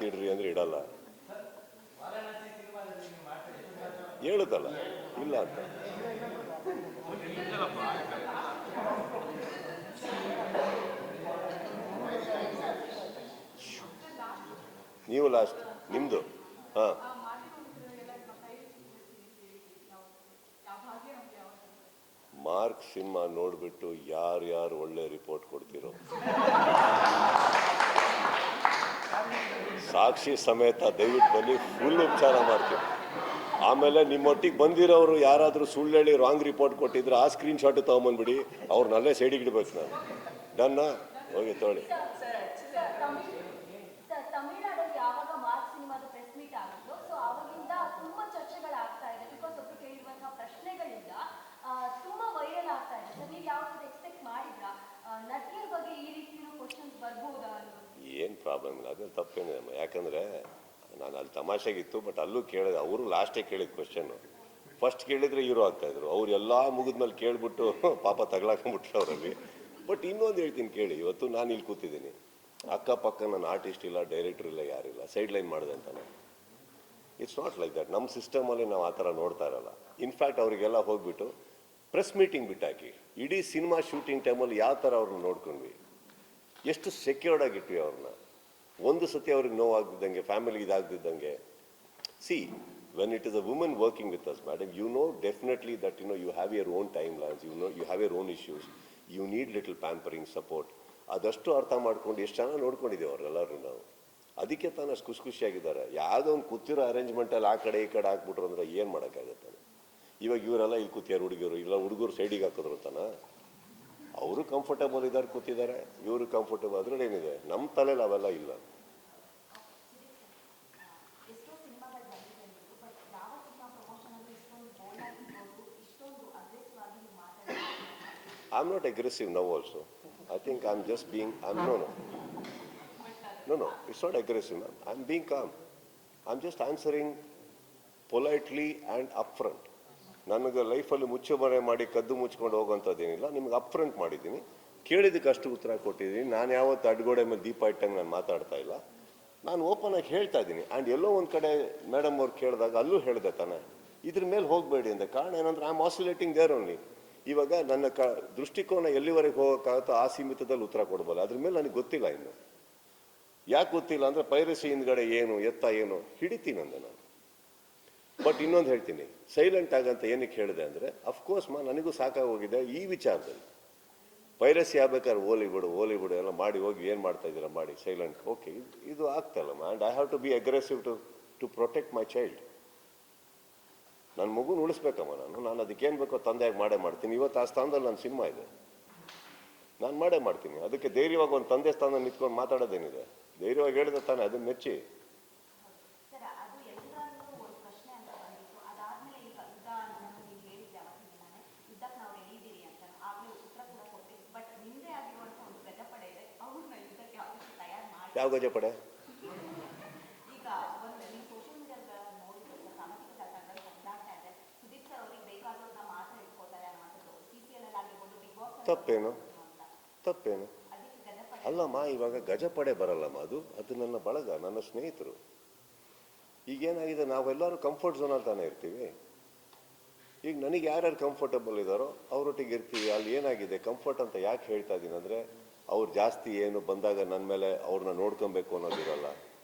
ಇಡ್ರಿ ಅಂದ್ರೆ ಇಡಲ್ಲ. ಹೇಳುದಲ್ಲ ಇಲ್ಲ ಅಂತ. ನೀವು ಲಾಸ್ಟ್ ನಿಮ್ದು. ಹಾಂ, ಮಾರ್ಕ್ ಸಿನಿಮಾ ನೋಡ್ಬಿಟ್ಟು ಯಾರು ಒಳ್ಳೆ ರಿಪೋರ್ಟ್ ಕೊಡ್ತಿರೋ ಸಾಕ್ಷಿ ಸಮೇತ ದಯವಿಟ್ಟು ಬನ್ನಿ, ಫುಲ್ ಉಪಚಾರ ಮಾಡ್ತೀವಿ. ಆಮೇಲೆ ನಿಮ್ಮೊಟ್ಟಿಗೆ ಬಂದಿರೋರು ಯಾರಾದರೂ ಸುಳ್ಳು ಹೇಳಿ ರಾಂಗ್ ರಿಪೋರ್ಟ್ ಕೊಟ್ಟಿದ್ರೆ ಆ ಸ್ಕ್ರೀನ್ಶಾಟ್ ತೊಗೊಂಬಂದ್ಬಿಡಿ, ಅವ್ರನ್ನಲ್ಲೇ ಸೈಡಿಗೆ ಇಡ್ಬೇಕು ನಾನು. ಡನ್ನಾ? ಹೋಗಿ ತೊಗೊಳ್ಳಿ. ತಮಿಳುನಾಡಲ್ಲಿ ಯಾವಾಗ ಮಾರ್ಕ್ ಸಿನಿಮಾದ ಪ್ರೆಸ್ ಮೀಟ್ ಆಗಿತ್ತು, ಸೊ ಆವಾಗಿಂದ ತುಂಬಾ ಚರ್ಚೆಗಳಾಗ್ತಾ ಇದೆ. ಬಿಕಾಸ್ ಒಬ್ರು ಕೇಳಿರುವಂತಹ ಪ್ರಶ್ನೆಗಳಿಂದ ತುಂಬಾ ವೈರಲ್ ಆಗ್ತಾ ಇದೆ. ಸರ್, ನೀವು ಯಾವ್ದು ಎಕ್ಸ್ಪೆಕ್ಟ್ ಮಾಡಿದ್ರಾ ನಟಿಯರ ಬಗ್ಗೆ ಈ ರೀತಿಯ ಕ್ವಶನ್ಸ್ ಬರ್ಬೋದಾ ಅನ್ನೋದು? ಏನು ಪ್ರಾಬ್ಲಮ್ ಇಲ್ಲ, ಅದ್ರಲ್ಲಿ ತಪ್ಪೇನಿದೆ ಅಮ್ಮ. ಯಾಕಂದರೆ ನಾನು ಅಲ್ಲಿ ತಮಾಷೆಗಿತ್ತು, ಬಟ್ ಅಲ್ಲೂ ಕೇಳಿದೆ, ಅವರು ಲಾಸ್ಟೇ ಕೇಳಿದ ಕ್ವಶನ್ನು. ಫಸ್ಟ್ ಕೇಳಿದರೆ ಹೀರೋ ಆಗ್ತಾಯಿದ್ರು. ಅವ್ರು ಎಲ್ಲ ಮುಗಿದ್ಮೇಲೆ ಕೇಳ್ಬಿಟ್ಟು ಪಾಪ ತಗಲಾಕೊಂಡ್ಬಿಟ್ರು ಅವರಲ್ಲಿ. ಬಟ್ ಇನ್ನೊಂದು ಹೇಳ್ತೀನಿ ಕೇಳಿ, ಇವತ್ತು ನಾನು ಇಲ್ಲಿ ಕೂತಿದ್ದೀನಿ, ಅಕ್ಕಪಕ್ಕ ನನ್ನ ಆರ್ಟಿಸ್ಟ್ ಇಲ್ಲ, ಡೈರೆಕ್ಟರ್ ಇಲ್ಲ, ಯಾರಿಲ್ಲ, ಸೈಡ್ ಲೈನ್ ಮಾಡಿದೆ ಅಂತಾನೆ. It's not like that. ನಮ್ಮ ಸಿಸ್ಟಮಲ್ಲಿ ನಾವು ಆ ಥರ ನೋಡ್ತಾ ಇರಲ್ಲ. ಇನ್ಫ್ಯಾಕ್ಟ್ ಅವರಿಗೆಲ್ಲ ಹೋಗ್ಬಿಟ್ಟು ಪ್ರೆಸ್ ಮೀಟಿಂಗ್ ಬಿಟ್ಟಾಕಿ, ಇಡೀ ಸಿನಿಮಾ ಶೂಟಿಂಗ್ ಟೈಮಲ್ಲಿ ಯಾವ ಥರ ಅವ್ರನ್ನ ನೋಡ್ಕೊಂಡ್ವಿ, ಎಷ್ಟು ಸೆಕ್ಯೂರ್ಡ್ ಆಗಿಟ್ವಿ ಅವ್ರನ್ನ. ಒಂದು ಸತಿ ಅವ್ರಿಗೆ ನೋವಾಗ್ದಿದ್ದಂಗೆ, ಫ್ಯಾಮಿಲಿ ಇದಾಗ್ದಿದ್ದಂಗೆ. See, when it is a woman working with us, madam, you know definitely that you have your own timelines, you have your own issues, you need little pampering support. ಅದಷ್ಟು ಅರ್ಥ ಮಾಡ್ಕೊಂಡು ಎಷ್ಟು ಚೆನ್ನಾಗಿ ನೋಡ್ಕೊಂಡಿದ್ದೇವೆ ಅವರೆಲ್ಲರೂ ನಾವು. ಅದಕ್ಕೆ ತಾನು ಅಷ್ಟು ಖುಷಿಯಾಗಿದ್ದಾರೆ. ಯಾವುದೋ ಒಂದು ಕೂತಿರೋ ಅರೇಂಜ್ಮೆಂಟಲ್ಲಿ ಆ ಕಡೆ ಈ ಕಡೆ ಹಾಕ್ಬಿಟ್ರು ಅಂದರೆ ಏನು ಮಾಡೋಕ್ಕಾಗತ್ತೆ? ಇವಾಗ ಇವರೆಲ್ಲ ಇಲ್ಲಿ ಕೂತಿಯಾರು ಹುಡುಗಿರು, ಇಲ್ಲ ಹುಡುಗರು ಸೈಡಿಗೆ ಹಾಕಿದ್ರು ತಾನ. ಅವರು ಕಂಫರ್ಟಬಲ್ ಇದ್ದಾರೆ, ಕೂತಿದ್ದಾರೆ, ಇವರು ಕಂಫರ್ಟಬಲ್, ಅದ್ರಲ್ಲಿ ಏನಿದೆ? ನಮ್ಮ ತಲೆಯಲ್ಲಿ ಅವೆಲ್ಲ ಇಲ್ಲ. ಎಷ್ಟೋ ಸಿನಿಮಾಗಳು ಬಂದಿದೆ ಅಂದ್ಬಿಟ್ಟು, ಬಟ್ ಯಾವ ಸಿನಿಮಾ ಪ್ರಮೋಷನಲ್ಲಿ ಇಷ್ಟೊಂದು ಬೋಲ್ಡ್ ಆಗಿರ್ಬೋದು, ಇಷ್ಟೊಂದು ಅಗ್ರೆಸಿವ್ ಆಗಿ ನೀವು ಮಾತಾಡ್ತೀವಿ? I'm not aggressive now also. I think I'm just being, no, it's not aggressive, ma'am. I'm being calm. I'm just answering politely and upfront. ನನಗೆ ಲೈಫಲ್ಲಿ ಮುಚ್ಚುಮರೆ ಮಾಡಿ ಕದ್ದು ಮುಚ್ಕೊಂಡು ಹೋಗೋಂಥದ್ದೇನಿಲ್ಲ. ನಿಮ್ಗೆ ಅಪ್ಫ್ರಂಟ್ ಮಾಡಿದ್ದೀನಿ, ಕೇಳಿದ್ದಕ್ಕೆ ಅಷ್ಟು ಉತ್ತರ ಕೊಟ್ಟಿದ್ದೀನಿ. ನಾನು ಯಾವತ್ತು ಅಡ್ಗೋಡೆ ಮೇಲೆ ದೀಪ ಇಟ್ಟಂಗೆ ನಾನು ಮಾತಾಡ್ತಾ ಇಲ್ಲ. ನಾನು ಓಪನ್ ಆಗಿ ಹೇಳ್ತಾ ಇದ್ದೀನಿ. ಆ್ಯಂಡ್ ಎಲ್ಲೋ ಒಂದು ಕಡೆ ಮೇಡಮ್ ಅವ್ರು ಕೇಳಿದಾಗ ಅಲ್ಲೂ ಹೇಳಿದೆ ತಾನೆ, ಇದ್ರ ಮೇಲೆ ಹೋಗಬೇಡಿ ಅಂತ. ಕಾರಣ ಏನಂದ್ರೆ I am oscillating there only. ಇವಾಗ ನನ್ನ ದೃಷ್ಟಿಕೋನ ಎಲ್ಲಿವರೆಗೆ ಹೋಗೋಕ್ಕಾಗುತ್ತೋ ಆ ಸೀಮಿತದಲ್ಲಿ ಉತ್ತರ ಕೊಡ್ಬೋದು. ಅದ್ರ ಮೇಲೆ ನನಗೆ ಗೊತ್ತಿಲ್ಲ ಇನ್ನು. ಯಾಕೆ ಗೊತ್ತಿಲ್ಲ ಅಂದರೆ ಪೈರಸಿ ಹಿಂದ್ಗಡೆ ಏನು ಎತ್ತ ಏನು ಹಿಡಿತೀನಂದೆ ನಾನು. ಬಟ್ ಇನ್ನೊಂದು ಹೇಳ್ತೀನಿ, ಸೈಲೆಂಟ್ ಆಗಂತ ಏನಕ್ಕೆ ಹೇಳಿದೆ ಅಂದರೆ, ಅಫ್ಕೋರ್ಸ್ ನನಗೂ ಸಾಕಾಗೋಗಿದೆ ಈ ವಿಚಾರದಲ್ಲಿ. ಪೈರಸಿ ಆಗ್ಬೇಕಾದ್ರೆ ಓಲಿ ಬಿಡು ಎಲ್ಲ ಮಾಡಿ ಹೋಗಿ ಏನು ಮಾಡ್ತಾ ಇದ್ದೀರಾ ಮಾಡಿ, ಸೈಲೆಂಟ್. ಓಕೆ, ಇದು ಆಗ್ತಾಯಿಲ್ಲಮ್ಮ. And I have to be aggressive to protect my child. ನನ್ನ ಮಗುನ ಉಳಿಸ್ಬೇಕಮ್ಮ ನಾನು ಅದಕ್ಕೇನು ಬೇಕೋ ತಂದೆಯಾಗಿ ಮಾಡೇ ಮಾಡ್ತೀನಿ. ಇವತ್ತು ಆ ಸ್ಥಾನದಲ್ಲಿ ನನ್ನ ಸಿನಿಮಾ ಇದೆ, ನಾನು ಮಾಡೇ ಮಾಡ್ತೀನಿ. ಅದಕ್ಕೆ ಧೈರ್ಯವಾಗಿ ಒಂದು ತಂದೆ ಸ್ಥಾನ ನಿಂತ್ಕೊಂಡು ಮಾತಾಡೋದೇನಿದೆ? ಧೈರ್ಯವಾಗಿ ಹೇಳಿದೆ ತಾನೆ, ಅದನ್ನ ಮೆಚ್ಚಿ. ಸರ್, ಅದು ಎಲ್ಲರಲ್ಲೂ ಒಂದು ಪ್ರಶ್ನೆ ಅಂತ ಬಂದಿತ್ತು. ಅದಾದ್ಮೇಲೆ ಈಗ ಯುದ್ಧ ಅನ್ನೋದು ನೀವು ಹೇಳಿದ್ದೆ ಅವತ್ತಿನ ದಿನಾನೇ, ಯುದ್ಧಕ್ಕೆ ನಾವು ರೆಡಿ ಇದ್ದೀರಿ ಅಂತ ಆಗಲೇ ಉತ್ತರ ಕೂಡ ಕೊಟ್ಟಿವಿ. ಬಟ್ ನಿಮ್ಮದೇ ಆಗಿರುವಂಥ ಒಂದು ಗಜಪಡೆ ಇದೆ, ಅವ್ರನ್ನ ಯುದ್ಧಕ್ಕೆ ಯಾವ ರೀತಿ ತಯಾರು ಮಾಡಿ? ಯಾವ ಗಜಪಡೆ? ಈಗ ಒಂದು ನೀವು ಸೋಷಿಯಲ್ ಮೀಡಿಯಾದಲ್ಲಿ ನೋಡಿದ್ರೆ ಸರ್, ಸಾಮಾಜಿಕ ಜಾಲತಾಣಗಳಲ್ಲಿ ಹರಿದಾಡ್ತಾ ಇದೆ, ಸುದೀಪ್ ಸರ್ ಅವ್ರಿಗೆ ಬೇಕಾದವ್ರನ್ನ ಮಾತ್ರ ಇಟ್ಕೋತಾರೆ ಅನ್ನೋದು. CCL ಆಗಿರ್ಬೋದು, ಬಿಗ್ ಬಾಸ್ ತಪ್ಪೇನು? ಅಲ್ಲಮ್ಮ, ಇವಾಗ ಗಜಪಡೆ ಬರಲ್ಲಮ್ಮ. ಅದು ನನ್ನ ಬಳಗ, ನನ್ನ ಸ್ನೇಹಿತರು. ಈಗೇನಾಗಿದೆ, ನಾವೆಲ್ಲರೂ ಕಂಫರ್ಟ್ ಝೋನಲ್ಲಿ ತಾನೇ ಇರ್ತೀವಿ. ಈಗ ನನಗೆ ಯಾರ್ಯಾರು ಕಂಫರ್ಟಬಲ್ ಇದ್ದಾರೋ ಅವರೊಟ್ಟಿಗೆ ಇರ್ತೀವಿ. ಅಲ್ಲಿ ಏನಾಗಿದೆ, ಕಂಫರ್ಟ್ ಅಂತ ಯಾಕೆ ಹೇಳ್ತಾ ಇದ್ದೀನಿ ಅಂದರೆ, ಅವ್ರು ಜಾಸ್ತಿ ಏನು ಬಂದಾಗ ನನ್ನ ಮೇಲೆ ಅವ್ರನ್ನ ನೋಡ್ಕೊಬೇಕು ಅನ್ನೋದಿರಲ್ಲ.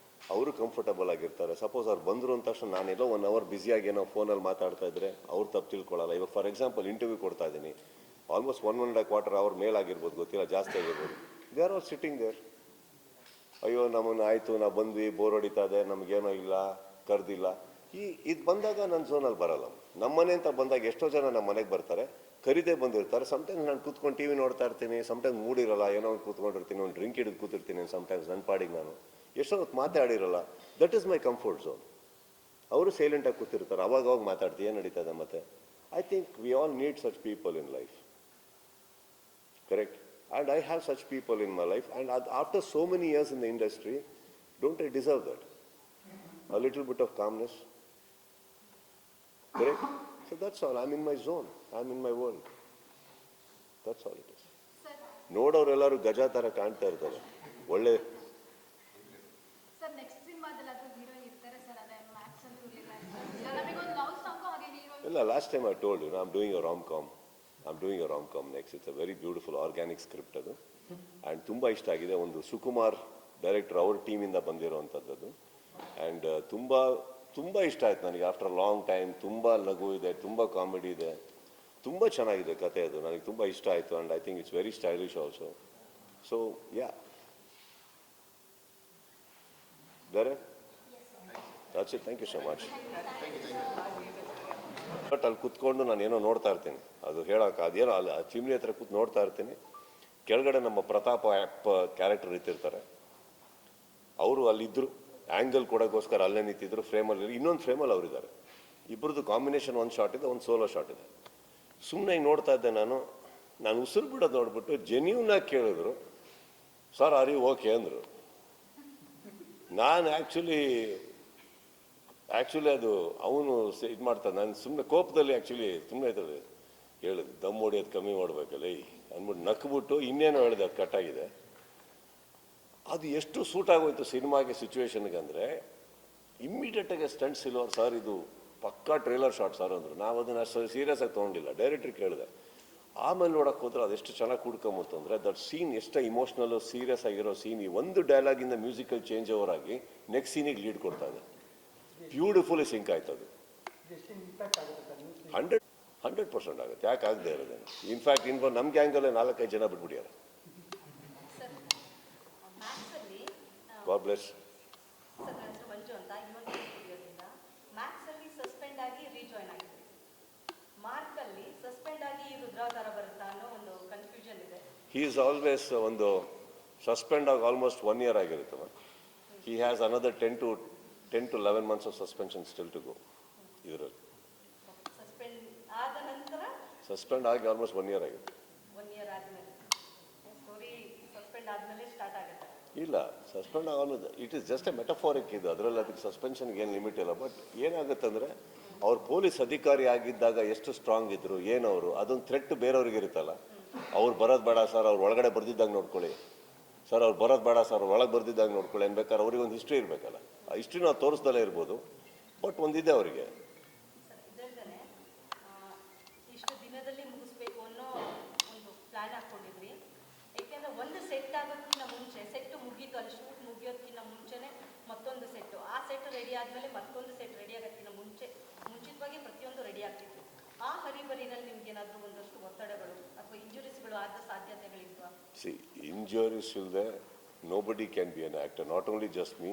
ಅವರು ಕಂಫರ್ಟಬಲ್ ಆಗಿರ್ತಾರೆ. ಸಪೋಸ್ ಅವ್ರು ಬಂದರು ಅಂದ ತಕ್ಷಣ ನಾನೆಲ್ಲೋ 1 hour ಬ್ಯುಸಿಯಾಗಿ ಏನೋ ಫೋನಲ್ಲಿ ಮಾತಾಡ್ತಾ ಇದ್ರೆ ಅವ್ರು ತಪ್ಪು ತಿಳ್ಕೊಳ್ಳಲ್ಲ. ಇವಾಗ ಫಾರ್ ಎಕ್ಸಾಂಪಲ್ ಇಂಟರ್ವ್ಯೂ ಕೊಡ್ತಾ ಇದ್ದೀನಿ, ಆಲ್ಮೋಸ್ಟ್ 1.25 hour ಮೇಲಾಗಿರ್ಬೋದು, ಗೊತ್ತಿಲ್ಲ, ಜಾಸ್ತಿ ಆಗಿರ್ಬೋದು. They are all sitting there. ಅಯ್ಯೋ ನಮ್ಮನ್ನು ಆಯಿತು, ನಾವು ಬಂದ್ವಿ, ಬೋರ್ ಹೊಡಿತಾ ಇದೆ, ನಮಗೇನೋ ಇಲ್ಲ, ಕರೆದಿಲ್ಲ. ಇದು ಬಂದಾಗ ನನ್ನ ಝೋನಲ್ಲಿ ಬರಲ್ಲ. ನಮ್ಮನೆ ಅಂತ ಬಂದಾಗ ಎಷ್ಟೋ ಜನ ನಮ್ಮ ಮನೆಗೆ ಬರ್ತಾರೆ, ಕರಿದೇ ಬಂದಿರ್ತಾರೆ. ಸಮಟೈಮ್ಸ್ ನಾನು ಕೂತ್ಕೊಂಡು TV ನೋಡ್ತಾ ಇರ್ತೀನಿ, ಸಮಟೈಮ್ಸ್ ಮೂಡಿರಲ್ಲ, ಏನೋ ಒಂದು ಕೂತ್ಕೊಂಡಿರ್ತೀನಿ, ಒಂದು ಡ್ರಿಂಕ್ ಹಿಡಿದು ಕೂತಿರ್ತೀನಿ. ಸಮಟೈಮ್ಸ್ ನನ್ನ ಪಾಡಿಗೆ ನಾನು ಎಷ್ಟೋ ಹೊತ್ತು ಮಾತಾಡಿರಲ್ಲ. That is my comfort zone. ಅವರು ಸೈಲೆಂಟಾಗಿ ಕೂತಿರ್ತಾರೆ, ಅವಾಗ ಮಾತಾಡ್ತೀವಿ, ಏನು ನಡೀತದೆ ಮತ್ತೆ. I think we all need such people in life. Correct? And I have such people in my life, and after so many years in the industry, don't I deserve that? A little bit of calmness. Correct? So that's all. I'm in my zone. I'm in my world. That's all it is. ನೋಡೋರೆಲ್ಲರೂ ಗಜ ಥರ ಕಾಣ್ತಾ ಇರ್ತಾರೆ. ಒಳ್ಳೆ sir, next ಸಿನಿಮಾದಲ್ಲಿ ಅದು hero ಇರ್ತಾರೆ sir, ಅದೇ Max ಅಂತ ಇರಲಿಲ್ಲ. ನಮಗೊಂದು ಲವ್ ಸಾಂಗ್ ಹಾಗೆ ಹೀರೋ ಇಲ್ಲ. Last time I told you, I'm doing a rom-com next. It's a very beautiful organic script ಅದು. ಆ್ಯಂಡ್ ತುಂಬ ಇಷ್ಟ ಆಗಿದೆ. ಒಂದು ಸುಕುಮಾರ್ ಡೈರೆಕ್ಟರ್, ಅವ್ರ ಟೀಮಿಂದ ಬಂದಿರೋವಂಥದ್ದು. ಆ್ಯಂಡ್ ತುಂಬ ಇಷ್ಟ ಆಯ್ತು ನನಗೆ. ಆಫ್ಟರ್ ಲಾಂಗ್ ಟೈಮ್ ತುಂಬ ಲಘು ಇದೆ, ತುಂಬ ಕಾಮಿಡಿ ಇದೆ, ತುಂಬ ಚೆನ್ನಾಗಿದೆ ಕತೆ. ಅದು ನನಗೆ ತುಂಬ ಇಷ್ಟ ಆಯಿತು. And I think it's very stylish also. So yeah, ಬೇರೆ that's it. Thank you so much. But ಅಲ್ಲಿ ಕುತ್ಕೊಂಡು ನಾನು ಏನೋ ನೋಡ್ತಾ ಇರ್ತೀನಿ, ಅದು ಹೇಳೋಕೆ ಅದೇನೋ ಅಲ್ಲ, ಚಿಮ್ನಿ ಹತ್ರ ಕೂತ್ ನೋಡ್ತಾ ಇರ್ತೀನಿ. ಕೆಳಗಡೆ ನಮ್ಮ ಪ್ರತಾಪ ಕ್ಯಾರೆಕ್ಟರ್ ಇರ್ತಿರ್ತಾರೆ, ಅವರು ಅಲ್ಲಿದ್ದರು, ಆ್ಯಂಗಲ್ ಕೊಡೋಕ್ಕೋಸ್ಕರ ಅಲ್ಲೇ ನಿಂತಿದ್ರು. ಫ್ರೇಮಲ್ಲಿ ಇನ್ನೊಂದು ಫ್ರೇಮಲ್ಲಿ ಅವರಿದ್ದಾರೆ. ಇಬ್ಬರದ್ದು ಕಾಂಬಿನೇಷನ್ ಒಂದು ಶಾಟ್ ಇದೆ, ಒಂದು ಸೋಲೋ ಶಾಟ್ ಇದೆ. ಸುಮ್ಮನೆ ಹಿಂಗೆ ನೋಡ್ತಾ ಇದ್ದೆ ನಾನು ಉಸಿರು ಬಿಡೋದು ನೋಡ್ಬಿಟ್ಟು ಜೆನ್ಯೂನಾಗಿ ಕೇಳಿದ್ರು, ಸರ್ ಆರ್ ಯು ಓಕೆ ಅಂದರು. ನಾನು ಆ್ಯಕ್ಚುಲಿ ಆ್ಯಕ್ಚುಲಿ ಅದು ಅವನು ಇದು ಮಾಡ್ತಾನೆ. ನಾನು ಸುಮ್ಮನೆ ಕೋಪದಲ್ಲಿ ಆ್ಯಕ್ಚುಲಿ ಸುಮ್ಮನೆ ಇದ್ದಾರೆ ಹೇಳಿದೆ ದಮ್ ಹೊಡಿಯೋದು ಕಮ್ಮಿ ಮಾಡ್ಬೇಕಲ್ಲ ಅಂದ್ಬಿಟ್ಟು ನಕ್ಬಿಟ್ಟು ಇನ್ನೇನೋ ಹೇಳಿದೆ, ಅದು ಕಟ್ಟಾಗಿದೆ. ಅದು ಎಷ್ಟು ಸೂಟ್ ಆಗೋಯ್ತು ಸಿನಿಮಾಗೆ ಸಿಚುವೇಶನ್ಗೆ ಅಂದರೆ ಇಮ್ಮಿಡಿಯೇಟಾಗಿ ಸ್ಟಂಟ್ ಸಿಲ್ವರ್ ಸರ್ ಇದು ಪಕ್ಕಾ ಟ್ರೇಲರ್ ಶಾಟ್ ಸರ್ ಅಂದರು. ನಾವು ಅದನ್ನು ಅಷ್ಟು ಸೀರಿಯಸ್ ಆಗಿ ತೊಗೊಂಡಿಲ್ಲ, ಡೈರೆಕ್ಟ್ರಿಗೆ ಕೇಳಿದೆ. ಆಮೇಲೆ ನೋಡೋಕೆ ಹೋದ್ರೆ ಅದೆಷ್ಟು ಚೆನ್ನಾಗಿ ಕೂಡ್ಕೊಂಬತ್ತು ಅಂದರೆ ದಟ್ ಸೀನ್ ಎಷ್ಟು ಇಮೋಷ್ನಲ್ಲು ಸೀರಿಯಸ್ ಆಗಿರೋ ಸೀನ್ ಈ ಒಂದು ಡೈಲಾಗಿಂದ ಮ್ಯೂಸಿಕಲ್ ಚೇಂಜ್ ಓವರ್ ಆಗಿ ನೆಕ್ಸ್ಟ್ ಸೀನಿಗೆ ಲೀಡ್ ಕೊಡ್ತಾ ಇದೆ. ಬ್ಯೂಟಿಫುಲಿ ಸಿಂಕ್ ಆಯ್ತು ಅದು. 100% ಆಗುತ್ತೆ, ಯಾಕೆ ಆಗದೆ ಇರೋದೇನು. ಇನ್ಫ್ಯಾಕ್ಟ್ ಇನ್ಫೋ ನಮ್ಮ ಗ್ಯಾಂಗಲ್ಲೇ 4-5 ಜನ ಬಿಟ್ಬಿಡ್ಯಾರ. God bless. ಸರ್ ನನ್ನ ಹೆಸರು ಮಂಜು ಅಂತ, ಇನ್ನೊಂದು ಸ್ಟುಡಿಯೋದಿಂದ. ಮ್ಯಾಥ್ಸಲ್ಲಿ ಸಸ್ಪೆಂಡ್ ಆಗಿ ರೀಜಾಯ್ನ್ ಆಗಿದ್ರಿ. ಮಾರ್ಕಲ್ಲಿ ಸಸ್ಪೆಂಡ್ ಆಗಿ ರುದ್ರಾವತಾರ ಬರುತ್ತಾ ಅನ್ನೋ ಒಂದು ಕನ್ಫ್ಯೂಷನ್ ಇದೆ. He is always ಒಂದು ಸಸ್ಪೆಂಡ್ ಆಗಿ ಆಲ್ಮೋಸ್ಟ್ 1 year ಆಗಿರುತ್ತೆ. He has another 10 to 11 months of suspension still to go. ಇದರಲ್ಲಿ ಸಸ್ಪೆಂಡ್ ಆದ ನಂತರ ಸಸ್ಪೆಂಡ್ ಆಗಿ ಆಲ್ಮೋಸ್ಟ್ 1 year ಆಗಿದೆ. 1 year ಆದಮೇಲೆ ಸ್ಟೋರಿ ಸಸ್ಪೆಂಡ್ ಆದಮೇಲೆ ಸ್ಟಾರ್ಟ್ ಆಗುತ್ತೆ. ಇಲ್ಲ, ಸಸ್ಪೆಂಡ್ ಆಗೋದು ಇಟ್ ಈಸ್ ಜಸ್ಟ್ ಎ ಮೆಟಫಾರಿಕ್ ಇದು. ಅದರಲ್ಲಿ ಅದಕ್ಕೆ ಸಸ್ಪೆನ್ಷನ್ಗೆ ಏನು ಲಿಮಿಟ್ ಇಲ್ಲ. ಬಟ್ ಏನಾಗುತ್ತಂದರೆ ಅವ್ರು ಪೊಲೀಸ್ ಅಧಿಕಾರಿ ಆಗಿದ್ದಾಗ ಎಷ್ಟು ಸ್ಟ್ರಾಂಗ್ ಇದ್ರು ಏನವರು ಅದೊಂದು ಥ್ರೆಟ್ ಬೇರೆಯವ್ರಿಗೆ ಇರುತ್ತಲ್ಲ. ಅವ್ರು ಬರೋದು ಬೇಡ ಸರ್, ಅವ್ರು ಒಳಗಡೆ ಬರ್ದಿದ್ದಾಗ ನೋಡ್ಕೊಳ್ಳಿ ಸರ್, ಅವ್ರು ಬರೋದು ಬೇಡ ಸರ್, ಅವ್ರು ಒಳಗೆ ಬರ್ದಿದ್ದಾಗ ನೋಡ್ಕೊಳ್ಳಿ ಅನ್ಬೇಕಾದ್ರೆ ಅವ್ರಿಗೆ ಒಂದು ಹಿಸ್ಟ್ರಿ ಇರಬೇಕಲ್ಲ. ಆ ಹಿಸ್ಟ್ರಿ ನಾವು ತೋರಿಸ್ದಲ್ಲೇ ಇರ್ಬೋದು, ಬಟ್ ಒಂದಿದೆ ಅವರಿಗೆ. ಇದಲ್ದೇ ಇಷ್ಟು ದಿನದಲ್ಲಿ ಮುಗಿಸ್ಬೇಕು ಅನ್ನೋ ಒಂದು ಪ್ಲಾನ್ ಹಾಕ್ಕೊಂಡಿದ್ರಿ. ಏಕೆಂದರೆ ಒಂದು ಸೆಟ್ ಆಗೋದಕ್ಕಿಂತ ಮುಂಚೆ, ಸೆಟ್ ಮುಗೀತು ಅಲ್ಲಿ ಶೂಟ್ ಮುಗಿಯೋದಕ್ಕಿಂತ ಮುಂಚೆನೇ ಮತ್ತೊಂದು ಸೆಟ್ಟು, ಆ ಸೆಟ್ ರೆಡಿ ಆದಮೇಲೆ ಮತ್ತೊಂದು ಸೆಟ್ ರೆಡಿ ಆಗೋದಕ್ಕಿಂತ ಮುಂಚಿತವಾಗಿ ಪ್ರತಿಯೊಂದು ರೆಡಿ ಆಗ್ತಿತ್ತು. ಆ ಹರಿಬರಿನಲ್ಲಿ ನಿಮ್ಗೆ ಏನಾದರೂ ಒಂದಷ್ಟು ಒತ್ತಡಗಳು ಅಥವಾ ಇಂಜುರೀಸ್ಗಳು ಆದ ಸಾಧ್ಯತೆಗಳಿದ್ವಾ? ಸಿ ಇಂಜುರೀಸ್ ಇಲ್ಲದೆ nobody can be an actor, not only just me.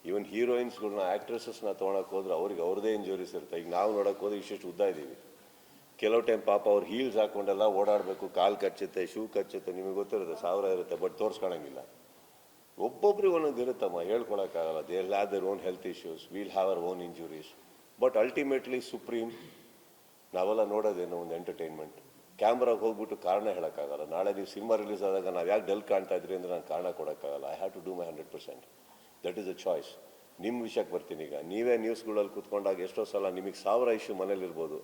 Even ಹೀರೋಯಿನ್ಸ್ಗಳನ್ನ ಆ್ಯಕ್ಟ್ರೆಸಸ್ನ ತೊಗೊಳಕ್ಕೆ ಹೋದ್ರೆ ಅವ್ರಿಗೆ ಅವ್ರದ್ದೇ ಇಂಜುರೀಸ್ ಇರುತ್ತೆ. ಈಗ ನಾವು ನೋಡೋಕೆ ಹೋದ್ರೆ ಇಷ್ಟು ಉದ್ದ ಇದ್ದೀವಿ. ಕೆಲವು ಟೈಮ್ ಪಾಪ ಅವ್ರು ಹೀಲ್ಸ್ ಹಾಕೊಂಡೆಲ್ಲ ಓಡಾಡಬೇಕು, ಕಾಲು ಕಚ್ಚುತ್ತೆ, ಶೂ ಕಚ್ಚುತ್ತೆ, ನಿಮಗೆ ಗೊತ್ತಿರುತ್ತೆ, 1000 ಇರುತ್ತೆ, ಬಟ್ ತೋರಿಸ್ಕೊಳಂಗಿಲ್ಲ. ಒಬ್ಬೊಬ್ರಿಗೆ ಒಂದೊಂದು ಇರುತ್ತಮ್ಮ, ಹೇಳ್ಕೊಳಕ್ಕಾಗಲ್ಲ. They will have their own health issues, will have our own injuries. But ultimately supreme ನಾವೆಲ್ಲ ನೋಡೋದೇನೋ ಒಂದು ಎಂಟರ್ಟೈನ್ಮೆಂಟ್. ಕ್ಯಾಮ್ರಾಗೆ ಹೋಗ್ಬಿಟ್ಟು ಕಾರಣ ಹೇಳೋಕ್ಕಾಗಲ್ಲ. ನಾಳೆ ನೀವು ಸಿನಿಮಾ ರಿಲೀಸ್ ಆದಾಗ ನಾವು ಯಾಕೆ ಡಲ್ ಕಾಣ್ತಾ ಇದ್ರಿ ಅಂದರೆ ನಾನು ಕಾರಣ ಕೊಡೋಕ್ಕಾಗಲ್ಲ. I have to do my 100%. That is a choice. ನಿಮ್ಮ ವಿಷಯಕ್ಕೆ ಬರ್ತೀನಿ. ಈಗ ನೀವೇ ನ್ಯೂಸ್ಗಳಲ್ಲಿ ಕೂತ್ಕೊಂಡಾಗ ಎಷ್ಟೋ ಸಲ ನಿಮಗೆ 1000 ಇಶ್ಯೂ ಮನೇಲಿರ್ಬೋದು.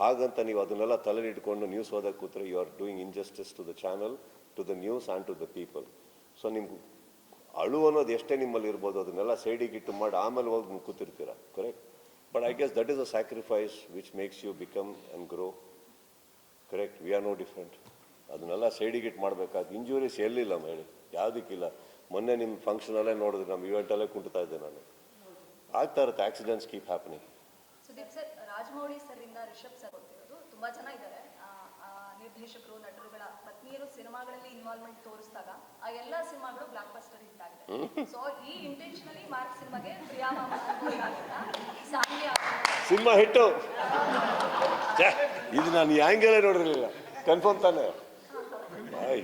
ಹಾಗಂತ ನೀವು ಅದನ್ನೆಲ್ಲ ತಲೆಯಲ್ಲಿ ಇಟ್ಕೊಂಡು ನ್ಯೂಸ್ ಓದಕ್ಕೆ ಕೂತ್ರೆ you are doing injustice to the channel, to the news and to the people. So ನಿಮ್ಗೆ ಅಳು ಅನ್ನೋದು ಎಷ್ಟೇ ನಿಮ್ಮಲ್ಲಿ ಇರ್ಬೋದು, ಅದನ್ನೆಲ್ಲ ಸೈಡಿಗೆ ಇಟ್ಟು ಮಾಡಿ ಆಮೇಲೆ ಹೋಗಿ ಕೂತಿರ್ತೀರ, correct. But I guess that is a sacrifice which makes you become and grow, correct. We are no different. ಅದನ್ನೆಲ್ಲ ಸೈಡಿಗೆ ಇಟ್ಟು ಮಾಡಬೇಕಾದ. ಇಂಜುರೀಸ್ ಎಲ್ಲಿಲ್ಲ ಹೇಳಿ, ಯಾವುದಕ್ಕಿಲ್ಲ. ಮೊನ್ನೆ ನಿಮ್ಮ ಫಂಕ್ಷನಲ್ಲೇ ನೋಡಿದ್ರೆ ನಮ್ಮ ಇವೆಂಟಲ್ಲೇ ಕುಂಟ್ತಾ ಇದ್ದೆ ನಾನು. ಆಗ್ತಾ ಇರುತ್ತೆ, accidents keep happening. Sudeep sir, Rajamouli ಸರಿಂದ ರಿಷಬ್ ಸರ್ ಗೊತ್ತಿರೋದು ತುಂಬ ಜನ ಇದ್ದಾರೆ. ನಿರ್ದೇಶಕರು, ನಟರುಗಳ ಪತ್ನಿಯರು ಸಿನಿಮಾಗಳಲ್ಲಿ ಇನ್ವಾಲ್ವ್ಮೆಂಟ್ ತೋರಿಸಿದಾಗ ಆ ಎಲ್ಲ ಸಿನಿಮಾಗಳು ಬ್ಲಾಕ್ ಬಸ್ಟರ್ ಹಿಟ್ ಆಗಿದೆ. ಸೊ ಈ ಇಂಟೆನ್ಷನಲಿ ಮಾರ್ಕ್ ಸಿನಿಮಾಗೆ ಸಿನಿಮಾ ಹಿಟ್ಟು ಇದು ನಾನು ಯಾಂಗಲೇ ನೋಡಿರಲಿಲ್ಲ, ಕನ್ಫರ್ಮ್ ತಾನೆ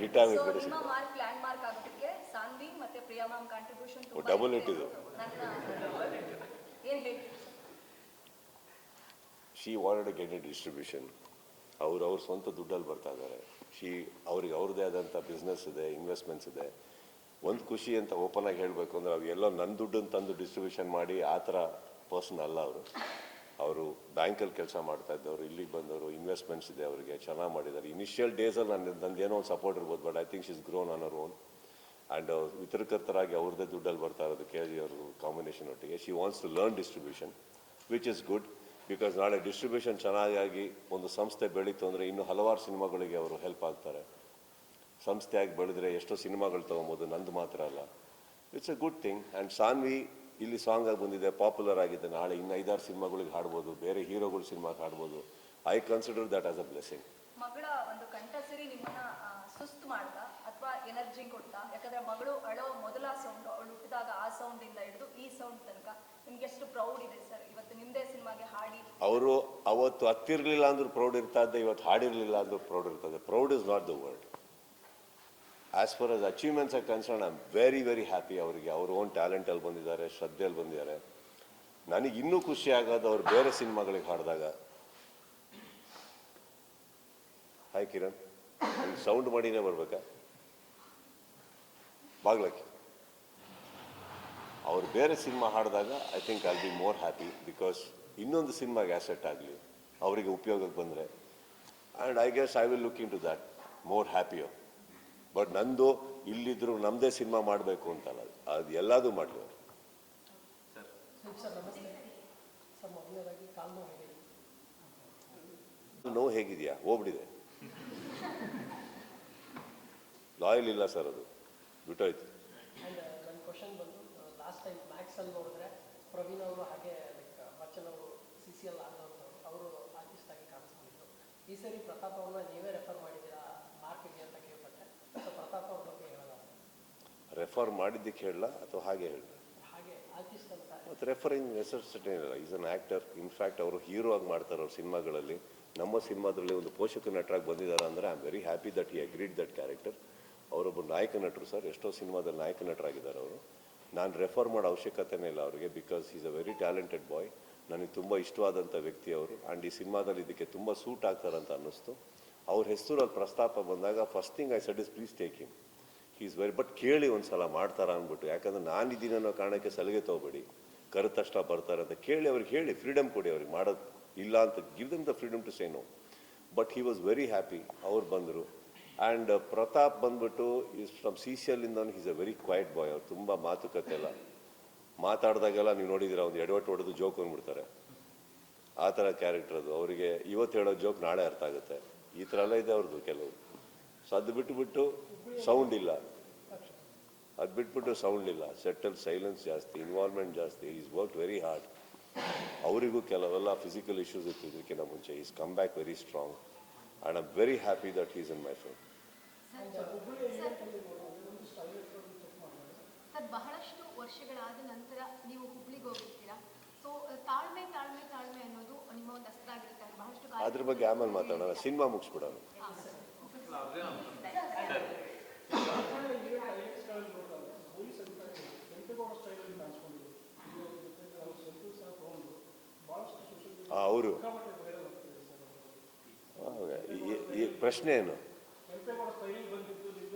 ಹಿಟ್ ಆಗುತ್ತೆ. ನಿಮ್ಮ ಮಾರ್ಕ್ ಲ್ಯಾಂಡ್ ಮಾರ್ಕ್ ಆಗೋದಕ್ಕೆ ಸಾನ್ವಿ ಮತ್ತೆ Priya ma'am contribution double hit ಇದು. ಏನು ಹೇಳಿ? She wanted to get a distribution. ಅವ್ರ ಸ್ವಂತ ದುಡ್ಡಲ್ಲಿ ಬರ್ತಾ ಇದ್ದಾರೆ. ಅವ್ರಿಗೆ ಅವ್ರದ್ದೇ ಆದಂಥ ಬಿಸ್ನೆಸ್ ಇದೆ, ಇನ್ವೆಸ್ಟ್ಮೆಂಟ್ಸ್ ಇದೆ. ಒಂದು ಖುಷಿ ಅಂತ ಓಪನ್ ಆಗಿ ಹೇಳಬೇಕು ಅಂದರೆ ಅವು ಎಲ್ಲೋ ನನ್ನ ದುಡ್ಡನ್ನು ತಂದು ಡಿಸ್ಟ್ರಿಬ್ಯೂಷನ್ ಮಾಡಿ ಆ ಥರ ಪರ್ಸನ್ ಅಲ್ಲ ಅವರು ಬ್ಯಾಂಕಲ್ಲಿ ಕೆಲಸ ಮಾಡ್ತಾ ಇದ್ದವರು, ಇಲ್ಲಿಗೆ ಬಂದವರು, ಇನ್ವೆಸ್ಟ್ಮೆಂಟ್ಸ್ ಇದೆ ಅವರಿಗೆ, ಚೆನ್ನಾಗಿ ಮಾಡಿದ್ದಾರೆ. ಇನಿಷಿಯಲ್ ಡೇಸಲ್ಲಿ ನಂದೇನೋ ಒಂದು ಸಪೋರ್ಟ್ ಇರ್ಬೋದು, but I think she is grown on our own. And ವಿತರಕರ್ತರಾಗಿ ಅವ್ರದ್ದೇ ದುಡ್ಡಲ್ಲಿ ಬರ್ತಾ ಇರೋದು KG ಅವ್ರ ಕಾಂಬಿನೇಷನ್ ಒಟ್ಟಿಗೆ. She wants to learn distribution, which is good. Because ನಾಳೆ ಡಿಸ್ಟ್ರಿಬ್ಯೂಷನ್ ಚೆನ್ನಾಗಿ ಒಂದು ಸಂಸ್ಥೆ ಬೆಳೀತು ಅಂದರೆ ಇನ್ನೂ ಹಲವಾರು ಸಿನಿಮಾಗಳಿಗೆ ಅವರು ಹೆಲ್ಪ್ ಆಗ್ತಾರೆ. ಸಂಸ್ಥೆಯಾಗಿ ಬೆಳೆದ್ರೆ ಎಷ್ಟೋ ಸಿನಿಮಾಗಳು ತೊಗೊಬೋದು, ನಂದು ಮಾತ್ರ ಅಲ್ಲ. It's a good thing. And Sanvi ಇಲ್ಲಿ ಸಾಂಗ್ ಆಗಿ ಬಂದಿದೆ, ಪಾಪ್ಯುಲರ್ ಆಗಿದೆ. ನಾಳೆ ಇನ್ನು 5-6 ಸಿನಿಮಾಗಳಿಗೆ ಹಾಡ್ಬೋದು, ಬೇರೆ ಹೀರೋಗಳ ಸಿನಿಮಾಗೆ ಹಾಡ್ಬೋದು. I consider that as a blessing. ಮಗಳ ಒಂದು ಕಂಠ ಸಿರಿ ನಿಮ್ಮನ್ನ ಸುಸ್ತು ಮಾಡ್ತಾ ಅಥವಾ ಎನರ್ಜಿ ಕೊಡ್ತಾ? ಯಾಕಂದ್ರೆ ಮಗಳು ಅಳೋ ಮೊದಲ ಸೌಂಡ್, ಅವಳು ಹುಟ್ಟಿದಾಗ ಆ ಸೌಂಡ್ ಇಂದ ಹಿಡಿದು ಈ ಸೌಂಡ್ ತನಕ ನಿಮ್ಗೆ ಎಷ್ಟು ಪ್ರೌಡ್ ಇದೆ ಸರ್ ಇವತ್ತು ನಿಮ್ದೇ ಸಿನಿಮಾಗೆ ಹಾಡಿ? ಅವರು ಅವತ್ತು ಹತ್ತಿರಲಿಲ್ಲ ಅಂದ್ರೂ ಪ್ರೌಡ್ ಇರ್ತಾ ಇದ್ದೆ, ಇವತ್ತು ಹಾಡಿರಲಿಲ್ಲ ಅಂದ್ರೂ ಪ್ರೌಡ್ ಇರ್ತದೆ. Proud is not the word. As for as achievements R concern, I am very very happy. ಅವರಿಗೆ ಅವ್ರ ಓನ್ ಟ್ಯಾಲೆಂಟಲ್ಲಿ ಬಂದಿದ್ದಾರೆ, ಶ್ರದ್ಧೆಯಲ್ಲಿ ಬಂದಿದ್ದಾರೆ. ನನಗೆ ಇನ್ನೂ ಖುಷಿ ಆಗೋದು ಅವ್ರು ಬೇರೆ ಸಿನಿಮಾಗಳಿಗೆ ಹಾಡಿದಾಗ. ಹಾಯ್ ಕಿರಣ್, ಸೌಂಡ್ ಮಾಡಿನೇ ಬರ್ಬೇಕಾ? ಬಾಗ್ಲಕ್ಕೆ ಅವ್ರು ಬೇರೆ ಸಿನಿಮಾ ಹಾಡಿದಾಗ I think I'll be more happy because ಇನ್ನೊಂದು ಸಿನಿಮಾಗೆ ಆ್ಯಸೆಟ್ ಆಗಲಿ ಅವರಿಗೆ ಉಪಯೋಗಕ್ಕೆ ಬಂದರೆ and I guess I will look in to that more happier. But ನಂದು ಇಲ್ಲಿದ್ರು ನಮ್ಮದೇ ಸಿನಿಮಾ ಮಾಡಬೇಕು ಅಂತಲ್ಲ, ಅದು ಎಲ್ಲದೂ ಮಾಡಲಿ ಅವರು. ಸರ್ ನಮಸ್ತೆ ಸರ್, ಮೊದಲನೇದಾಗಿ ಕಾಲು ನೋವು ಹೇಗೆ? ನೋವು ಹೇಗಿದೆಯಾ? ಹೋಗ್ಬಿಟ್ಟಿದೆ. ಲಾಯಲ್ ಇಲ್ಲ ಸರ್, ಅದು ಬಿಟ್ಟೋಯ್ತು. ಆ್ಯಂಡ್ ನನ್ನ ಕ್ವಶನ್ ಬಂದು, ಲಾಸ್ಟ್ ಟೈಮ್ ಮ್ಯಾಕ್ಸಲ್ಲಿ ನೋಡಿದ್ರೆ ಪ್ರವೀಣ್ ಅವರು ಹಾಗೆ ಲೈಕ್ ಬಚ್ಚನ್ ಅವರು CCL ಅವರು ಆರ್ಟಿಸ್ಟ್ ಆಗಿ ಕಾಣಿಸ್ಕೊಂಡಿದ್ರು. ಈ ಸರಿ ಪ್ರತಾಪ್ ಅವ್ರನ್ನ ನೀವೇ ರೆಫರ್ ಮಾಡಿದ್ದೀರಾ ಮಾರ್ಕ್ಗೆ ಅಂತ ಕೇಳ್ಪಟ್ಟೆ. ಸೊ ಪ್ರತಾಪ್ ಅವ್ರ ಬಗ್ಗೆ ಹೇಳೋಣ. ರೆಫರ್ ಮಾಡಿದ್ದಕ್ಕೆ ಹೇಳಲ್ಲ ಅಥವಾ ಹಾಗೆ ಹೇಳ? ಹಾಗೆ ಆರ್ಟಿಸ್ಟ್ ಅಂತ. ಮತ್ತು ರೆಫರಿಂಗ್ ನೆಸೆಸಿಟಿ ಇಲ್ಲ. Is an actor. ಇನ್ಫ್ಯಾಕ್ಟ್ ಅವರು ಹೀರೋ ಆಗಿ ಮಾಡ್ತಾರೆ ಅವ್ರ ಸಿನಿಮಾಗಳಲ್ಲಿ. ನಮ್ಮ ಸಿನಿಮಾದಲ್ಲಿ ಒಂದು ಪೋಷಕ ನಟರಾಗಿ ಬಂದಿದ್ದಾರೆ ಅಂದರೆ I am very happy that he agreed that character. ಅವರೊಬ್ಬರು ನಾಯಕ ನಟರು ಸರ್, ಎಷ್ಟೋ ಸಿನಿಮಾದಲ್ಲಿ ನಾಯಕ ನಟರಾಗಿದ್ದಾರೆ ಅವರು. ನಾನು ರೆಫರ್ ಮಾಡೋ ಅವಶ್ಯಕತೆನೇ ಇಲ್ಲ ಅವರಿಗೆ, because is a very talented boy. ನನಗೆ ತುಂಬ ಇಷ್ಟವಾದಂಥ ವ್ಯಕ್ತಿ ಅವರು. ಆ್ಯಂಡ್ ಈ ಸಿನಿಮಾದಲ್ಲಿ ಇದಕ್ಕೆ ತುಂಬ ಸೂಟ್ ಆಗ್ತಾರಂತ ಅನ್ನಿಸ್ತು. ಅವ್ರ ಹೆಸರಲ್ಲಿ ಪ್ರಸ್ತಾಪ ಬಂದಾಗ first thing I said is please take him, he is very. But ಕೇಳಿ ಒಂದು ಸಲ ಮಾಡ್ತಾರಾ ಅಂದ್ಬಿಟ್ಟು, ಯಾಕಂದ್ರೆ ನಾನಿದ್ದೀನಿ ಅನ್ನೋ ಕಾರಣಕ್ಕೆ ಸಲಿಗೆ ತೊಗೊಬೇಡಿ, ಕರೆದ ತಕ್ಷಣ ಬರ್ತಾರೆ ಅಂತ ಕೇಳಿ ಅವ್ರಿಗೆ ಹೇಳಿ, ಫ್ರೀಡಮ್ ಕೊಡಿ ಅವ್ರಿಗೆ, ಮಾಡೋದು ಇಲ್ಲ ಅಂತ give them the freedom to say no. But he was very happy, ಅವ್ರು ಬಂದರು. ಆ್ಯಂಡ್ ಪ್ರತಾಪ್ ಬಂದ್ಬಿಟ್ಟು ಈಸ್ ಫ್ರಮ್ CCL ಇಂದ, is a very quiet boy. ಅವ್ರು ತುಂಬ ಮಾತುಕತೆ ಎಲ್ಲ, ಮಾತಾಡಿದಾಗೆಲ್ಲ ನೀವು ನೋಡಿದ್ದೀರ, ಒಂದು ಎಡವಟ್ಟು ಹೊಡೆದು ಜೋಕ್ ಅಂದ್ಬಿಡ್ತಾರೆ, ಆ ಥರ ಕ್ಯಾರೆಕ್ಟರ್ ಅದು. ಅವರಿಗೆ ಇವತ್ತು ಹೇಳೋ ಜೋಕ್ ನಾಳೆ ಅರ್ಥ ಆಗುತ್ತೆ, ಈ ಥರ ಎಲ್ಲ ಇದೆ ಅವ್ರದ್ದು ಕೆಲವು. ಸೊ ಅದು ಬಿಟ್ಟುಬಿಟ್ಟು ಸೌಂಡ್ ಇಲ್ಲ, ಅದು ಬಿಟ್ಬಿಟ್ಟು ಸೌಂಡ್ ಇಲ್ಲ, ಸೆಟಲ್ ಸೈಲೆನ್ಸ್ ಜಾಸ್ತಿ, ಇನ್ವಾಲ್ವ್ಮೆಂಟ್ ಜಾಸ್ತಿ. Is work very hard. ಅವರಿಗೂ ಕೆಲವೆಲ್ಲ ಫಿಸಿಕಲ್ ಇಶ್ಯೂಸ್ ಇತ್ತು ಇದಕ್ಕಿಂತ ಮುಂಚೆ. Is come back very strong and I am very happy that is in my film. Sir, ಬಹಳಷ್ಟು ವರ್ಷಗಳಾದ ನಂತರ ನೀವು ಹುಬ್ಳಿಗೆ ಹೋಗಿರ್ತೀರಾ. ಸೊ ತಾಳ್ಮೆ ತಾಳ್ಮೆ ತಾಳ್ಮೆ ಅನ್ನೋದು ನಿಮ್ಮ ಒಂದು ಅಸ್ತ್ರ ಆಗಿರುತ್ತೆ. ಬಹಳಷ್ಟು ಅದ್ರ ಬಗ್ಗೆ ಆಮೇಲೆ ಮಾತಾಡೋಣ, ಸಿನಿಮಾ ಮುಗಿಸ್ಬಿಡೋಣ. ಅವರು ಈ ಪ್ರಶ್ನೆ ಏನು?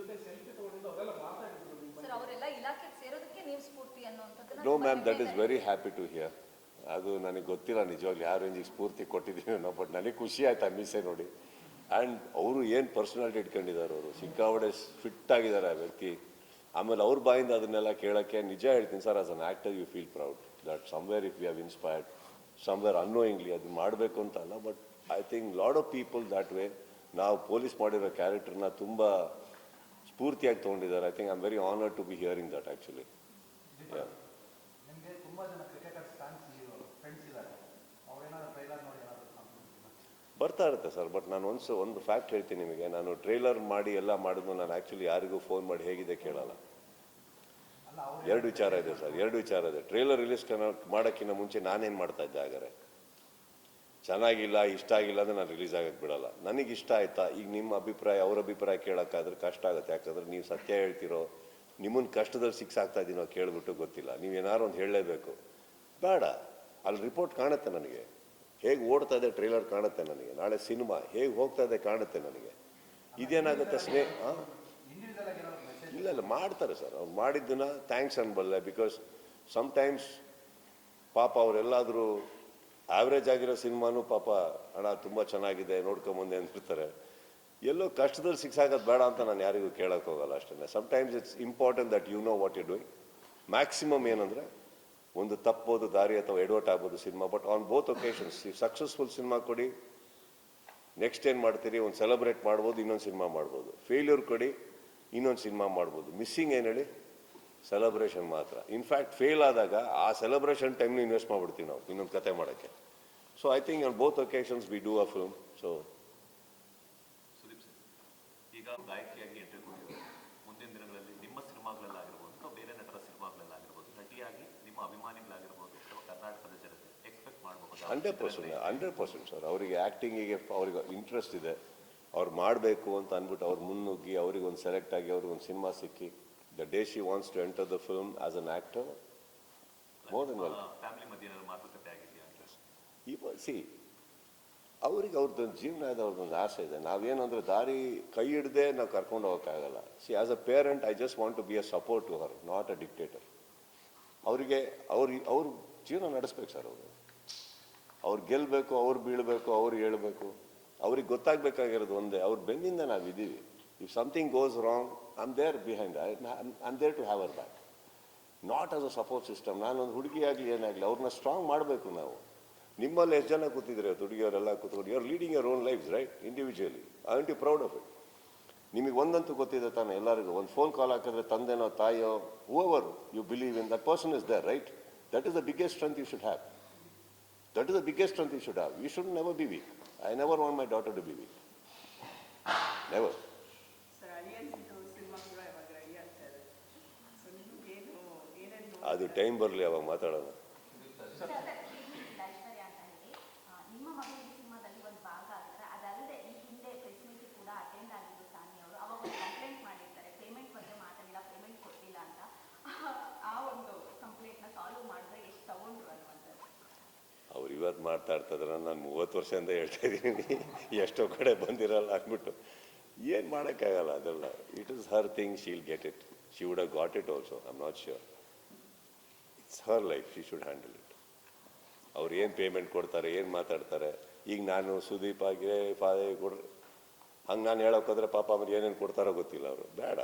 ಸರ್, ಅವರೆಲ್ಲ ಇಲಾಖೆಗೆ ಸೇರೋದಕ್ಕೆ ನೀವು ಸ್ಫೂರ್ತಿ ಅನ್ನೋಂಥದ್ದನ್ನ no ma'am, that is very happy to hear. ಅದು ನನಗೆ ಗೊತ್ತಿಲ್ಲ ನಿಜವಾಗ್ಲೂ ಯಾವ ರೇಂಜಿಗೆ ಸ್ಫೂರ್ತಿ ಕೊಟ್ಟಿದ್ದೀನೋ, ಬಟ್ ನನಗೆ ಖುಷಿ ಆಯ್ತು ಆ ಮೀಸೆ ನೋಡಿ. ಆ್ಯಂಡ್ ಅವರು ಏನು ಪರ್ಸನಾಲಿಟಿ ಇಟ್ಕೊಂಡಿದ್ದಾರೆ, ಅವರು ಸಿಕ್ಕಾಪಟ್ಟೆ ಫಿಟ್ ಆಗಿದ್ದಾರೆ ಆ ವ್ಯಕ್ತಿ. ಆಮೇಲೆ ಅವ್ರ ಬಾಯಿಂದ ಅದನ್ನೆಲ್ಲ ಕೇಳೋಕ್ಕೆ ನಿಜ ಹೇಳ್ತೀನಿ sir, as an actor you feel proud that somewhere if you have inspired somewhere annoyingly ಅದು ಮಾಡಬೇಕು ಅಂತ ಅಲ್ಲ. But I think lot of people that way ನಾವು ಪೊಲೀಸ್ ಮಾಡಿರೋ ಕ್ಯಾರೆಕ್ಟರ್ನ ತುಂಬ ಸ್ಫೂರ್ತಿಯಾಗಿ ತೊಗೊಂಡಿದ್ದಾರೆ. I think I am very honoured to be hearing that actually. ನಿಮಗೆ ತುಂಬ ಜನ ಕ್ರಿಕೆಟರ್ಸ್ ಫ್ರೆಂಡ್ಸ್ ಇದ್ದಾರೆ, ಅವರೇನಾದ್ರು ಟ್ರೈಲರ್ ನೋಡಿ ಬರ್ತಾ ಇರುತ್ತೆ ಸರ್. ಬಟ್ ನಾನು ಒಂದು ಫ್ಯಾಕ್ಟ್ ಹೇಳ್ತೀನಿ ನಿಮಗೆ, ನಾನು ಟ್ರೈಲರ್ ಮಾಡಿ ಎಲ್ಲ ಮಾಡಿದ್ಮೇಲೆ ನಾನು ಆ್ಯಕ್ಚುಲಿ ಯಾರಿಗೂ ಫೋನ್ ಮಾಡಿ ಹೇಗಿದೆ ಕೇಳಲ್ಲ. ಎರಡು ವಿಚಾರ ಇದೆ ಸರ್, ಎರಡು ವಿಚಾರ ಇದೆ. ಟ್ರೈಲರ್ ರಿಲೀಸ್ ಮಾಡೋಕ್ಕಿಂತ ಮುಂಚೆ ನಾನೇನು ಮಾಡ್ತಾ ಇದ್ದೆ ಹಾಗಾದ್ರೆ? ಚೆನ್ನಾಗಿಲ್ಲ, ಇಷ್ಟ ಆಗಿಲ್ಲ ಅಂದರೆ ನಾನು ರಿಲೀಸ್ ಆಗಕ್ಕೆ ಬಿಡಲ್ಲ. ನನಗೆ ಇಷ್ಟ ಆಯ್ತಾ, ಈಗ ನಿಮ್ಮ ಅಭಿಪ್ರಾಯ ಅವ್ರ ಅಭಿಪ್ರಾಯ ಕೇಳೋಕ್ಕಾದ್ರೆ ಕಷ್ಟ ಆಗುತ್ತೆ. ಯಾಕಂದ್ರೆ ನೀವು ಸತ್ಯ ಹೇಳ್ತಿರೋ, ನಿಮ್ಮನ್ನು ಕಷ್ಟದಲ್ಲಿ ಸಿಕ್ಸಾಗ್ತಾ ಇದ್ದೀನೋ ಕೇಳಿಬಿಟ್ಟು ಗೊತ್ತಿಲ್ಲ, ನೀವೇನಾರು ಒಂದು ಹೇಳಲೇಬೇಕು. ಬೇಡ, ಅಲ್ಲಿ ರಿಪೋರ್ಟ್ ಕಾಣುತ್ತೆ ನನಗೆ, ಹೇಗೆ ಓಡ್ತಾ ಇದೆ ಟ್ರೈಲರ್ ಕಾಣುತ್ತೆ ನನಗೆ, ನಾಳೆ ಸಿನಿಮಾ ಹೇಗೆ ಹೋಗ್ತಾ ಇದೆ ಕಾಣುತ್ತೆ ನನಗೆ. ಇದೇನಾಗುತ್ತೆ ಇಲ್ಲ ಮಾಡ್ತಾರೆ ಸರ್, ಅವ್ರು ಮಾಡಿದ್ದನ್ನ ಥ್ಯಾಂಕ್ಸ್ ಅನ್ಬಲ್ಲೆ. ಬಿಕಾಸ್ ಸಮ್ಟೈಮ್ಸ್ ಪಾಪ ಅವರೆಲ್ಲಾದರೂ ಆವ್ರೇಜ್ ಆಗಿರೋ ಸಿನಿಮಾನು ಪಾಪ ಅಣ್ಣ ತುಂಬ ಚೆನ್ನಾಗಿದೆ ನೋಡ್ಕೊಂಬಂದೆ ಅಂತಿರ್ತಾರೆ. ಎಲ್ಲೋ ಕಷ್ಟದಲ್ಲಿ ಸಿಕ್ಸಾಗೋದು ಬೇಡ ಅಂತ ನಾನು ಯಾರಿಗೂ ಕೇಳೋಕ್ಕೆ ಹೋಗಲ್ಲ ಅಷ್ಟೇ. Sometimes it's important that you know what you doing. Maximum ಏನಂದರೆ ಒಂದು ತಪ್ಪೋದು ದಾರಿ ಅಥವಾ ಎಡವಟ್ ಆಗ್ಬೋದು cinema, but on both occasions successful cinema ಕೊಡಿ, ನೆಕ್ಸ್ಟ್ ಏನು ಮಾಡ್ತೀರಿ, ಒಂದು ಸೆಲೆಬ್ರೇಟ್ ಮಾಡ್ಬೋದು, ಇನ್ನೊಂದು ಸಿನಿಮಾ ಮಾಡ್ಬೋದು. ಫೇಲ್ಯೂರ್ ಕೊಡಿ, ಇನ್ನೊಂದು ಸಿನಿಮಾ ಮಾಡ್ಬೋದು. ಮಿಸ್ಸಿಂಗ್ ಏನು ಹೇಳಿ? ಸೆಲೆಬ್ರೇಷನ್ ಮಾತ್ರ. ಇನ್ಫ್ಯಾಕ್ಟ್ ಫೇಲ್ ಆದಾಗ ಆ ಸೆಲೆಬ್ರೇಷನ್ ಟೈಮ್ನ ಇನ್ವೆಸ್ಟ್ ಮಾಡಿಬಿಡ್ತೀವಿ ನಾವು ಇನ್ನೊಂದು ಕತೆ ಮಾಡೋಕ್ಕೆ. So I think on both occasions we do a film. So Sudeep sir, ಈಗ ಗಾಯಕಿಯಾಗಿ ಎಂಟ್ರಿ ಕೊಟ್ಟಿದ್ದಾರೆ. ಮುಂದಿನ ದಿನಗಳಲ್ಲಿ ನಿಮ್ಮ ಸಿನಿಮಾಗಳಲ್ಲಾಗಿರ್ಬೋದು ಅಥವಾ ಬೇರೆ ನಟರ ಸಿನಿಮಾಗಳಲ್ಲಾಗಿರ್ಬೋದು, ನಟಿಯಾಗಿ ನಿಮ್ಮ ಅಭಿಮಾನಿಗಳಾಗಿರ್ಬೋದು ಅಥವಾ ಕರ್ನಾಟಕದ ಜನತೆ ಎಕ್ಸ್ಪೆಕ್ಟ್ ಮಾಡಬಹುದು? 100% ಸರ್. ಅವರಿಗೆ ಆ್ಯಕ್ಟಿಂಗಿಗೆ ಅವ್ರಿಗೆ ಇಂಟ್ರೆಸ್ಟ್ ಇದೆ, ಅವ್ರು ಮಾಡಬೇಕು ಅಂತ ಅಂದ್ಬಿಟ್ಟು ಅವ್ರು ಮುನ್ನುಗ್ಗಿ ಅವ್ರಿಗೊಂದು ಸೆಲೆಕ್ಟ್ ಆಗಿ ಅವ್ರಿಗೊಂದು ಸಿನಿಮಾ ಸಿಕ್ಕಿ, the day she wants to enter the film as an actor, more then welcome. Family ಮಧ್ಯೆ ಏನಾದ್ರು ಮಾತುಕತೆ ಆಗಿದೆಯಾ ಅಂತ? ಅವ್ರಿಗೆ ಅವ್ರದ್ದೊಂದು ಜೀವನ ಇದೆ, ಅವ್ರದ್ದೊಂದು ಆಸೆ ಇದೆ. ನಾವೇನಂದ್ರೆ ದಾರಿ ಕೈ ಹಿಡ್ದೆ ನಾವು ಕರ್ಕೊಂಡು ಹೋಗೋಕ್ಕಾಗಲ್ಲ. As a parent I just want to be a support to her, not a dictator. ಅವರಿಗೆ ಅವ್ರ ಜೀವನ ನಡೆಸ್ಬೇಕು ಸರ್ ಅವರು. ಅವ್ರು ಗೆಲ್ಲಬೇಕು, ಅವ್ರು ಬೀಳಬೇಕು, ಅವ್ರು ಹೇಳ್ಬೇಕು. ಅವ್ರಿಗೆ ಗೊತ್ತಾಗಬೇಕಾಗಿರೋದು ಒಂದೇ, ಅವ್ರ ಬೆನ್ನಿಂದ ನಾವಿದ್ದೀವಿ. If something goes wrong, I'm there behind, I'm there to have our back, not as a support system. ನಾನೊಂದು ಹುಡುಗಿಯಾಗಲಿ ಏನಾಗಲಿ ಅವ್ರನ್ನ ಸ್ಟ್ರಾಂಗ್ ಮಾಡಬೇಕು ನಾವು. ನಿಮ್ಮಲ್ಲಿ ಎಷ್ಟು ಜನ ಕೂತಿದ್ರೆ ಹುಡುಗಿಯವರೆಲ್ಲ ಕೂತ್ಕೊಂಡು, you are leading your own life right, individually. I am too proud of it. ನಿಮಗೆ ಒಂದಂತೂ ಗೊತ್ತಿದೆ ತಾನೆ, ಎಲ್ಲರಿಗೂ ಒಂದು ಫೋನ್ ಕಾಲ್ ಹಾಕಿದ್ರೆ ತಂದೆನೋ ತಾಯಿಯೋ whoever you believe in, that person is there right. That is the biggest strength you should have. That is the biggest strength you should have. You should never be weak. I never want my daughter to be weak. Never. Sir ಅಳಿಯನ್ಸಿದ್ದು cinema ಕೂಡ ಇವಾಗ ready ಆಗ್ತಾ ಇದೆ. So ನಿಮಗೇನು ಏನೇನು ಅದು time ಬರಲಿ, ಅವಾಗ ಮಾತಾಡೋಣ. ಐಶ್ವರ್ಯ ಅಂತ ಹೇಳಿ ನಿಮ್ಮ ಮಗಳು ಈ ಸಿನಿಮಾದಲ್ಲಿ ಒಂದು ಭಾಗ ಆಗಿದ್ದಾರೆ. ಅದಲ್ಲದೆ ಈ ಹಿಂದೆ ಪ್ರೆಸ್ ಮೀಟ್ ಕೂಡ ಅಟೆಂಡ್ ಆಗಿದ್ದು ಸಾನಿ ಅವರು. ಅವಾಗ ಒಂದು ಕಂಪ್ಲೇಂಟ್ ಮಾಡಿರ್ತಾರೆ, ಪೇಮೆಂಟ್ ಬಗ್ಗೆ ಮಾತಾಡಿಲ್ಲ, ಪೇಮೆಂಟ್ ಕೊಟ್ಟಿಲ್ಲ ಅಂತ. ಆ ಒಂದು ಕಂಪ್ಲೇಂಟ್ನ ಸಾಲ್ವ್ ಮಾಡಿದ್ರೆ ಎಷ್ಟು ತಗೊಂಡ್ರು ಅನ್ನುವಂಥದ್ದು. ಅವ್ರು ಇವತ್ತು ಮಾತಾಡ್ತಿದ್ರೆ ನಾನು 30 ವರ್ಷದಿಂದ ಹೇಳ್ತಾ ಇದ್ದೀನಿ, ಎಷ್ಟೋ ಕಡೆ ಬಂದಿರಲ್ಲ ಅಂದ್ಬಿಟ್ಟು. ಏನು ಮಾಡೋಕ್ಕಾಗಲ್ಲ ಅದೆಲ್ಲ. It is her thing, she'll get it. She would have got it also, I am not sure. It's her life, she should handle it. ಅವ್ರು ಏನು ಪೇಮೆಂಟ್ ಕೊಡ್ತಾರೆ, ಏನು ಮಾತಾಡ್ತಾರೆ. ಈಗ ನಾನು ಸುದೀಪ್ ಆಗಿರೇ ಕೊಡ್ರಿ ಹಂಗೆ ನಾನು ಹೇಳೋಕ್ಕೋದ್ರೆ ಪಾಪ ಅವ್ರು ಏನೇನು ಕೊಡ್ತಾರೋ ಗೊತ್ತಿಲ್ಲ ಅವರು. ಬೇಡ,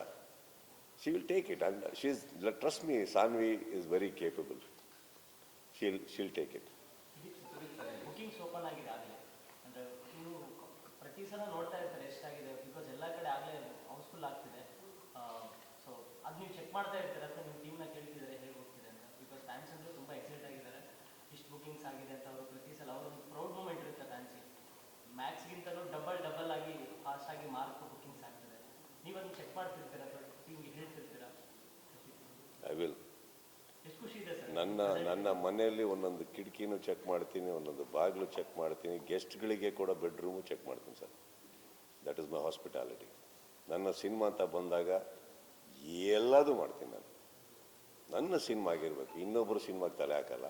she will take it. And she is, trust me, Sanvi is very capable. She'll take it. Bookings open ಆಗಿದೆ ಆಗಲೇ, ಅಂದರೆ ನೀವು ಪ್ರತಿ ಸಲ ನೋಡ್ತಾ ಇರ್ತಾರೆ ಎಷ್ಟಾಗಿದೆ, ಬಿಕಾಸ್ ಎಲ್ಲ ಕಡೆ ಆಗಲೇ ಹೌಸ್ಫುಲ್ ಆಗ್ತಿದೆ. ಸೊ ಅದು ನೀವು ಚೆಕ್ ಮಾಡ್ತಾ ಇರ್ತಾರೆ ಅಥವಾ ನಿಮ್ಮ ಟೀಮ್ನ ಕೇಳ್ತಿದ್ದಾರೆ ಹೇಗೆ ಹೋಗ್ತಿದೆ ಅಂತ. ಬಿಕಾಸ್ ಫ್ಯಾನ್ಸ್ ಅಂದರೆ ತುಂಬ ಎಕ್ಸೈಟ್ ಆಗಿದ್ದಾರೆ, ಇಷ್ಟು ಬುಕಿಂಗ್ಸ್ ಆಗಿದೆ ಅಂತ. ಅವರು ಪ್ರತಿ ಸಲ ಅವರೊಂದು ಪ್ರೌಡ್ ಮೂಮೆಂಟ್ ಇರುತ್ತೆ ಫ್ಯಾನ್ಸಿಗೆ. ಮ್ಯಾಕ್ಸ್ಗಿಂತಲೂ ಡಬಲ್ ಆಗಿ ಫಾಸ್ಟಾಗಿ ಮಾರ್ಕ್ ಬುಕಿಂಗ್ಸ್ ಆಗ್ತದೆ. ನೀವು ಅದನ್ನು ಚೆಕ್ ಮಾಡ್ತಿರ್ತೀರಾ ಅಥವಾ ಟೀಮ್ಗೆ ಹೇಳ್ತಿರ್ತೀರಾ? I will. ಎಷ್ಟು ಖುಷಿ ಇದೆ ಸರ್. ನನ್ನ ಮನೆಯಲ್ಲಿ ಒಂದೊಂದು ಕಿಟಕಿನೂ ಚೆಕ್ ಮಾಡ್ತೀನಿ, ಒಂದೊಂದು ಬಾಗಿಲು ಚೆಕ್ ಮಾಡ್ತೀನಿ, ಗೆಸ್ಟ್ಗಳಿಗೆ ಕೂಡ ಬೆಡ್ರೂಮು ಚೆಕ್ ಮಾಡ್ತೀನಿ sir. That is my hospitality. ನನ್ನ ಸಿನಿಮಾ ಅಂತ ಬಂದಾಗ ಎಲ್ಲದೂ ಮಾಡ್ತೀನಿ ನಾನು. ನನ್ನ ಸಿನಿಮಾ ಆಗಿರಬೇಕು, ಇನ್ನೊಬ್ಬರು ಸಿನಿಮಾಗೆ ತಲೆ ಹಾಕಲ್ಲ.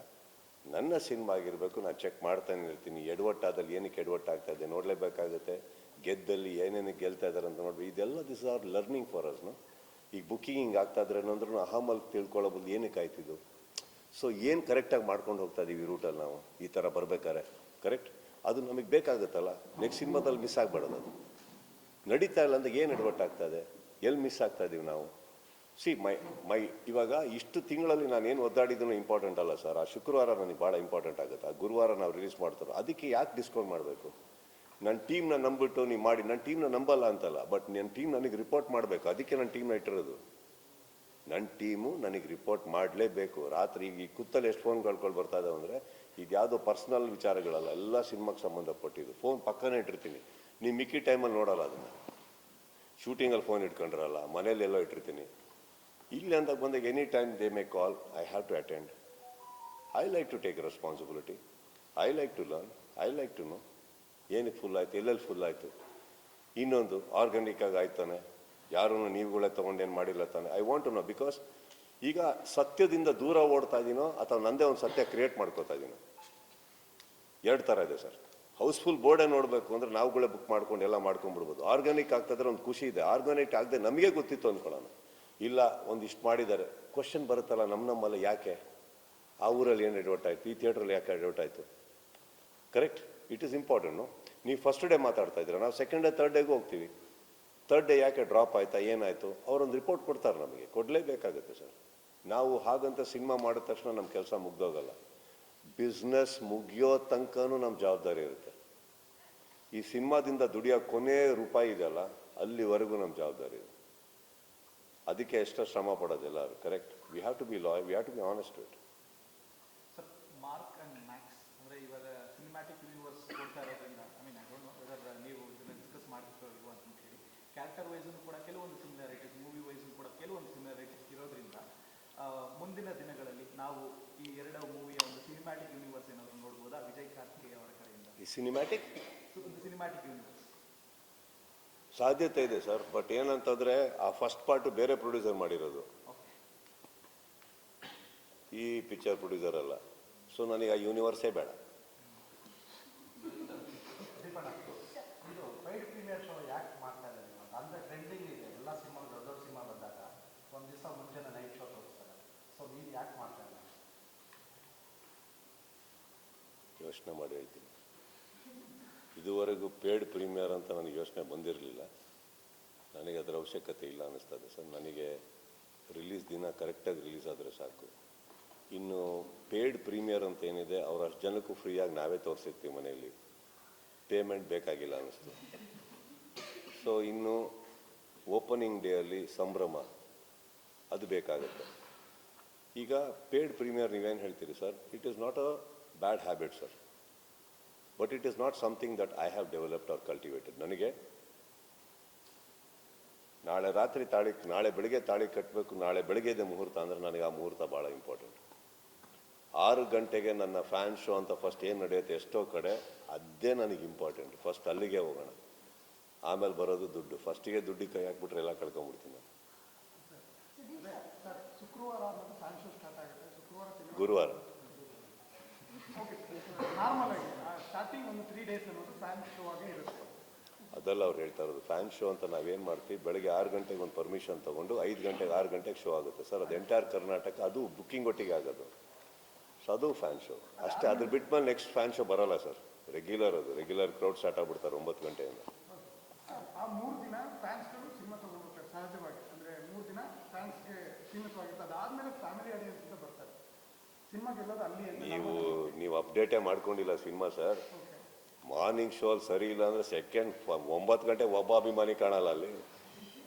ನನ್ನ ಸಿನಿಮಾ ಆಗಿರಬೇಕು, ನಾನು ಚೆಕ್ ಮಾಡ್ತಾನೆ ಇರ್ತೀನಿ. ಎಡವಟ್ಟಾದಲ್ಲಿ ಏನಕ್ಕೆ ಎಡವಟ್ಟಾಗ್ತಾ ಇದೆ ನೋಡಲೇಬೇಕಾಗುತ್ತೆ. ಗೆದ್ದಲ್ಲಿ ಏನೇನು ಗೆಲ್ತಾ ಇದ್ದಾರೆ ಅಂತ ನೋಡ್ಬೇಕು. ಇದೆಲ್ಲ ದಿಸ್ ಆರ್ ಲರ್ನಿಂಗ್ ಫಾರ್ ಅಸ್ನು. ಈಗ ಬುಕ್ಕಿಂಗ್ ಹಿಂಗೆ ಆಗ್ತಾ ಇದ್ರೆ ಅಂದ್ರೂ ಅಹಮಲ್ಲಿ ತಿಳ್ಕೊಳ್ಳೋಬೋದು ಏನಕ್ಕೆ ಆಯ್ತಿದ್ದು. ಸೊ ಏನು ಕರೆಕ್ಟಾಗಿ ಮಾಡ್ಕೊಂಡು ಹೋಗ್ತಾ ಇದ್ದೀವಿ ರೂಟಲ್ಲಿ ನಾವು ಈ ಥರ ಬರಬೇಕಾರೆ. ಕರೆಕ್ಟ್, ಅದು ನಮಗೆ ಬೇಕಾಗುತ್ತಲ್ಲ. ನೆಕ್ಸ್ಟ್ ಸಿನಿಮಾದಲ್ಲಿ ಮಿಸ್ ಆಗಬಾರ್ದು. ಅದು ನಡೀತಾ ಇಲ್ಲ ಅಂದರೆ ಏನು ಎಡವಟ್ಟಾಗ್ತಾ ಇದೆ, ಎಲ್ಲಿ ಮಿಸ್ ಆಗ್ತಾ ಇದ್ದೀವಿ ನಾವು. ಮೈ ಇವಾಗ ಇಷ್ಟು ತಿಂಗಳಲ್ಲಿ ನಾನು ಏನು ಒದ್ದಾಡಿದ್ದೂ ಇಂಪಾರ್ಟೆಂಟ್ ಅಲ್ಲ ಸರ್. ಆ ಶುಕ್ರವಾರ ನನಗೆ ಭಾಳ ಇಂಪಾರ್ಟೆಂಟ್ ಆಗುತ್ತೆ. ಆ ಗುರುವಾರ ನಾವು ರಿಲೀಸ್ ಮಾಡ್ತಾರೋ ಅದಕ್ಕೆ ಯಾಕೆ ಡಿಸ್ಕೌಂಟ್ ಮಾಡಬೇಕು. ನನ್ನ ಟೀಮ್ನ ನಂಬಿಟ್ಟು ನೀವು ಮಾಡಿ. ನನ್ನ ಟೀಮ್ನ ನಂಬಲ್ಲ ಅಂತಲ್ಲ, ಬಟ್ ನನ್ನ ಟೀಮ್ ನನಗೆ ರಿಪೋರ್ಟ್ ಮಾಡಬೇಕು. ಅದಕ್ಕೆ ನನ್ನ ಟೀಮ್ನ ಇಟ್ಟಿರೋದು. ನನ್ನ ಟೀಮು ನನಗೆ ರಿಪೋರ್ಟ್ ಮಾಡಲೇಬೇಕು. ರಾತ್ರಿ ಈ ಕುತ್ತಲ್ಲಿ ಎಷ್ಟು ಫೋನ್ ಕಳ್ಕೊಂಡು ಬರ್ತಾ ಇದ್ದಾವೆ ಅಂದರೆ ಇದು ಯಾವುದೋ ಪರ್ಸ್ನಲ್ ವಿಚಾರಗಳಲ್ಲ, ಎಲ್ಲ ಸಿನಿಮಾಗೆ ಸಂಬಂಧಪಟ್ಟಿದ್ದು. ಫೋನ್ ಪಕ್ಕನೇ ಇಟ್ಟಿರ್ತೀನಿ. ನೀವು ಮಿಕ್ಕಿ ಟೈಮಲ್ಲಿ ನೋಡಲ್ಲ ಅದನ್ನು. ಶೂಟಿಂಗಲ್ಲಿ ಫೋನ್ ಇಟ್ಕೊಂಡಿರಲ್ಲ, ಮನೇಲಿ ಎಲ್ಲೋ ಇಟ್ಟಿರ್ತೀನಿ. ಇಲ್ಲಿ ಅಂತ ಬಂದಾಗ any time they may call, I have to attend. I like to take responsibility. I like to learn. I like to know ಏನಕ್ಕೆ ಫುಲ್ ಆಯಿತು, ಎಲ್ಲೆಲ್ಲಿ ಫುಲ್ ಆಯಿತು. ಇನ್ನೊಂದು ಆರ್ಗ್ಯಾನಿಕ್ ಆಗಿ ಆಯ್ತಾನೆ, ಯಾರೂ ನೀವುಗಳೇ ತೊಗೊಂಡೇನು ಮಾಡಿಲ್ಲ ತಾನೆ. I want to know. Because ಈಗ ಸತ್ಯದಿಂದ ದೂರ ಓಡ್ತಾ ಇದ್ದೀನೋ ಅಥವಾ ನಂದೇ ಒಂದು ಸತ್ಯ ಕ್ರಿಯೇಟ್ ಮಾಡ್ಕೋತಾ ಇದ್ದೀನೋ, ಎರಡು ಥರ ಇದೆ ಸರ್. ಹೌಸ್ಫುಲ್ ಬೋರ್ಡೇ ನೋಡಬೇಕು ಅಂದರೆ ನಾವುಗಳೇ ಬುಕ್ ಮಾಡ್ಕೊಂಡು ಎಲ್ಲ ಮಾಡ್ಕೊಂಡ್ಬಿಡ್ಬೋದು. ಆರ್ಗ್ಯಾನಿಕ್ ಆಗ್ತಾಯಿದ್ರೆ ಒಂದು ಖುಷಿ ಇದೆ. ಆರ್ಗ್ಯಾನಿಕ್ ಆಗದೆ ನಮಗೆ ಗೊತ್ತಿತ್ತು ಅಂದ್ಕೊಳ್ಳೋಣ. ಇಲ್ಲ ಒಂದಿಷ್ಟು ಮಾಡಿದ್ದಾರೆ, ಕ್ವಶನ್ ಬರುತ್ತಲ್ಲ ನಮ್ಮಲ್ಲ, ಯಾಕೆ ಆ ಊರಲ್ಲಿ ಏನು ಎಡವಟ್ ಆಯಿತು, ಈ ಥಿಯೇಟ್ರಲ್ಲಿ ಯಾಕೆ ಎಡವಟ್ ಆಯಿತು. Correct, it is important. ನೀವು ಫಸ್ಟ್ ಡೇ ಮಾತಾಡ್ತಾ ಇದ್ದೀರಾ, ನಾವು ಸೆಕೆಂಡ್ ಡೇ ಥರ್ಡ್ ಡೇಗೂ ಹೋಗ್ತೀವಿ. ಥರ್ಡ್ ಡೇ ಯಾಕೆ ಡ್ರಾಪ್ ಆಯಿತಾ, ಏನಾಯಿತು, ಅವರೊಂದು ರಿಪೋರ್ಟ್ ಕೊಡ್ತಾರೆ ನಮಗೆ, ಕೊಡಲೇಬೇಕಾಗುತ್ತೆ ಸರ್. ನಾವು ಹಾಗಂತ ಸಿನಿಮಾ ಮಾಡಿದ ತಕ್ಷಣ ನಮ್ಮ ಕೆಲಸ ಮುಗ್ದೋಗಲ್ಲ. ಬಿಸ್ನೆಸ್ ಮುಗಿಯೋ ತನಕನೂ ನಮ್ಮ ಜವಾಬ್ದಾರಿ ಇರುತ್ತೆ. ಈ ಸಿನಿಮಾದಿಂದ ದುಡಿಯೋ ಕೊನೆ ರೂಪಾಯಿ ಇದೆಯಲ್ಲ, ಅಲ್ಲಿವರೆಗೂ ನಮ್ಮ ಜವಾಬ್ದಾರಿ ಇದೆ. ಅದಕ್ಕೆ ಎಷ್ಟೋ ಶ್ರಮ ಪಡೋದು ಎಲ್ಲರೂ. Correct, we have to be loyal, we have to be honest with. Sir, Mark and Max ಅಂದರೆ ಇವಾಗ ಸಿನಿಮ್ಯಾಟಿಕ್ ಯೂನಿವರ್ಸ್ ಕೊಡ್ತಾ ಇರೋದ್ರಿಂದ, I mean I don't know whether ನೀವು ಇದನ್ನು ಡಿಸ್ಕಸ್ ಮಾಡ್ತಿರೋ ಇಲ್ವೋ ಅಂತ ಹೇಳಿ, ಕ್ಯಾರೆಕ್ಟರ್ ವೈಸನ್ನು ಕೂಡ ಕೆಲವೊಂದು ಸಿಮಿಲಾರಿಟೀಸ್, ಮೂವಿ ವೈಸನ್ನು ಕೂಡ ಕೆಲವೊಂದು ಸಿಮಿಲಾರಿಟೀಸ್ ಇರೋದ್ರಿಂದ ಮುಂದಿನ ದಿನಗಳಲ್ಲಿ ನಾವು ಈ ಎರಡು ಮೂವಿಯ ಒಂದು ಸಿನಿಮ್ಯಾಟಿಕ್ ಯೂನಿವರ್ಸ್ ಏನಾದರೂ ನೋಡ್ಬೋದಾ ವಿಜಯ್ ಕಾರ್ತಿಕೇಯ ಅವರ ಕಡೆಯಿಂದ? ಈ ಸಿನಿಮ್ಯಾಟಿಕ್ ಯೂನಿವರ್ಸ್ ಸಾಧ್ಯತೆ ಇದೆ ಸರ್. ಬಟ್ ಏನಂತಂದರೆ ಆ ಫಸ್ಟ್ ಪಾರ್ಟು ಬೇರೆ ಪ್ರೊಡ್ಯೂಸರ್ ಮಾಡಿರೋದು, ಈ ಪಿಕ್ಚರ್ ಪ್ರೊಡ್ಯೂಸರ್ ಅಲ್ಲ. ಸೊ ನನಗೆ ಆ ಯೂನಿವರ್ಸೇ ಬೇಡ. ಇದು ಪೈಡ್ ಪ್ರೀಮಿಯರ್ ಶೋ ಯಾಕೆ ಮಾಡ್ತಾ ಇದ್ದಾರೆ ಅಂತ ಅಂದರೆ ಟ್ರೆಂಡಿಂಗ್ ಇದೆ. ಎಲ್ಲ ಸಿನಿಮಾ ದೊಡ್ಡ ದೊಡ್ಡ ಸಿನಿಮಾ ಬಂದಾಗ ಒಂದು ದಿವಸ ಮುಂಚೆನೇ ನೈಟ್ ಶೋ ತೋರಿಸ್ತಾರೆ. ಸೊ ನೀವು ಯಾಕೆ ಮಾಡ್ತಾ ಇಲ್ಲ? ಪ್ರಶ್ನೆ ಮಾಡಿ ಹೇಳ್ತೀನಿ. ಇದುವರೆಗೂ ಪೇಯ್ಡ್ ಪ್ರೀಮಿಯರ್ ಅಂತ ನನಗೆ ಯೋಚನೆ ಬಂದಿರಲಿಲ್ಲ. ನನಗೆ ಅದರ ಅವಶ್ಯಕತೆ ಇಲ್ಲ ಅನ್ನಿಸ್ತದೆ ಸರ್. ನನಗೆ ರಿಲೀಸ್ ದಿನ ಕರೆಕ್ಟಾಗಿ ರಿಲೀಸ್ ಆದರೆ ಸಾಕು. ಇನ್ನು ಪೇಯ್ಡ್ ಪ್ರೀಮಿಯರ್ ಅಂತ ಏನಿದೆ, ಅವ್ರು ಅಷ್ಟು ಜನಕ್ಕೂ ಫ್ರೀಯಾಗಿ ನಾವೇ ತೋರಿಸಿರ್ತೀವಿ ಮನೆಯಲ್ಲಿ, ಪೇಮೆಂಟ್ ಬೇಕಾಗಿಲ್ಲ ಅನ್ನಿಸ್ತು. ಸೊ ಇನ್ನು ಓಪನಿಂಗ್ ಡೇಯಲ್ಲಿ ಸಂಭ್ರಮ ಅದು ಬೇಕಾಗುತ್ತೆ. ಈಗ ಪೇಯ್ಡ್ ಪ್ರೀಮಿಯರ್ ನೀವೇನು ಹೇಳ್ತೀರಿ sir, it is not a bad habit sir, but it is not something that I have developed or cultivated. ನನಗೆ ನಾಳೆ ರಾತ್ರಿ ನಾಳೆ ಬೆಳಗ್ಗೆ ತಾಳಿ ಕಟ್ಟಬೇಕು, ನಾಳೆ ಬೆಳಗ್ಗೆದೆ ಮುಹೂರ್ತ ಅಂದರೆ ನನಗೆ ಆ ಮುಹೂರ್ತ ಭಾಳ ಇಂಪಾರ್ಟೆಂಟ್. 6 ಗಂಟೆಗೆ ನನ್ನ ಫ್ಯಾನ್ ಶೋ ಅಂತ ಫಸ್ಟ್ ಏನು ನಡೆಯುತ್ತೆ ಎಷ್ಟೋ ಕಡೆ, ಅದೇ ನನಗೆ ಇಂಪಾರ್ಟೆಂಟ್. ಫಸ್ಟ್ ಅಲ್ಲಿಗೆ ಹೋಗೋಣ, ಆಮೇಲೆ ಬರೋದು ದುಡ್ಡು. ಫಸ್ಟಿಗೆ ದುಡ್ಡಿಗೆ ಕೈ ಹಾಕ್ಬಿಟ್ರೆ ಎಲ್ಲ ಕಳ್ಕೊಂಡ್ಬಿಡ್ತೀನಿ ನಾನು. ಸರ್ ಶುಕ್ರವಾರ ಮತ್ತು ಫ್ಯಾನ್ ಶೋ ಸ್ಟಾರ್ಟ್ ಆಗುತ್ತೆ. ಶುಕ್ರವಾರ ಗುರುವಾರ ಓಕೆ. ನಾರ್ಮಲ್ ಆಗಿ ಸ್ಟಾರ್ಟಿಂಗ್ ಒಂದು 3 ಡೇಸ್ ಅನ್ನೋದು ಫ್ಯಾನ್ ಶೋ ಆಗೇ ಇರುತ್ತೆ. ಅದೆಲ್ಲ ಅವ್ರು ಹೇಳ್ತಾ ಇರೋದು. ಫ್ಯಾನ್ ಶೋ ಅಂತ ನಾವೇನು ಮಾಡ್ತೀವಿ, ಬೆಳಗ್ಗೆ 6 ಗಂಟೆಗೆ ಒಂದು ಪರ್ಮಿಷನ್ ತೊಗೊಂಡು 5 ಗಂಟೆಗೆ 6 ಗಂಟೆಗೆ ಶೋ ಆಗುತ್ತೆ ಸರ್. ಅದು ಎಂಟೈರ್ ಕರ್ನಾಟಕ, ಅದು ಬುಕ್ಕಿಂಗ್ ಒಟ್ಟಿಗೆ ಆಗೋದು. ಸೊ ಅದು ಫ್ಯಾನ್ ಶೋ ಅಷ್ಟೇ. ಅದ್ರ ಬಿಟ್ಟ ಮೇಲೆ ನೆಕ್ಸ್ಟ್ ಫ್ಯಾನ್ ಶೋ ಬರೋಲ್ಲ ಸರ್. ರೆಗ್ಯುಲರ್ ಕ್ರೌಡ್ ಸ್ಟಾರ್ಟ್ ಆಗ್ಬಿಡ್ತಾರೆ 9 ಗಂಟೆಯಿಂದ. ಆ 3 ದಿನ ಫ್ಯಾನ್ಸ್ಗಳು ಸಿನಿಮಾ ತೊಗೊಂಡ್ಬಿಡ್ತಾರೆ ಸಹಜವಾಗಿ. ಅಂದರೆ 3 ದಿನ ಫ್ಯಾನ್ಸ್ಗೆ ಸೀಮಿತವಾಗಿರುತ್ತೆ. ಅದಾದಮೇಲೆ ಫ್ಯಾಮಿಲಿ ಆಡಿಯನ್ಸ್ ಅಂತ ಬರ್ತಾರೆ. ಸಿನಿಮಾ ಗೆಲ್ಲೋದು ಅಲ್ಲಿ. ನೀವು ಅಪ್ಡೇಟೇ ಮಾಡ್ಕೊಂಡಿಲ್ಲ ಸಿನಿಮಾ ಸರ್. ಮಾರ್ನಿಂಗ್ ಶೋ ಅಲ್ಲಿ ಸರಿ ಇಲ್ಲ ಅಂದರೆ ಸೆಕೆಂಡ್ 9 ಗಂಟೆಗೆ ಒಬ್ಬ ಅಭಿಮಾನಿ ಕಾಣಲ್ಲ ಅಲ್ಲಿ.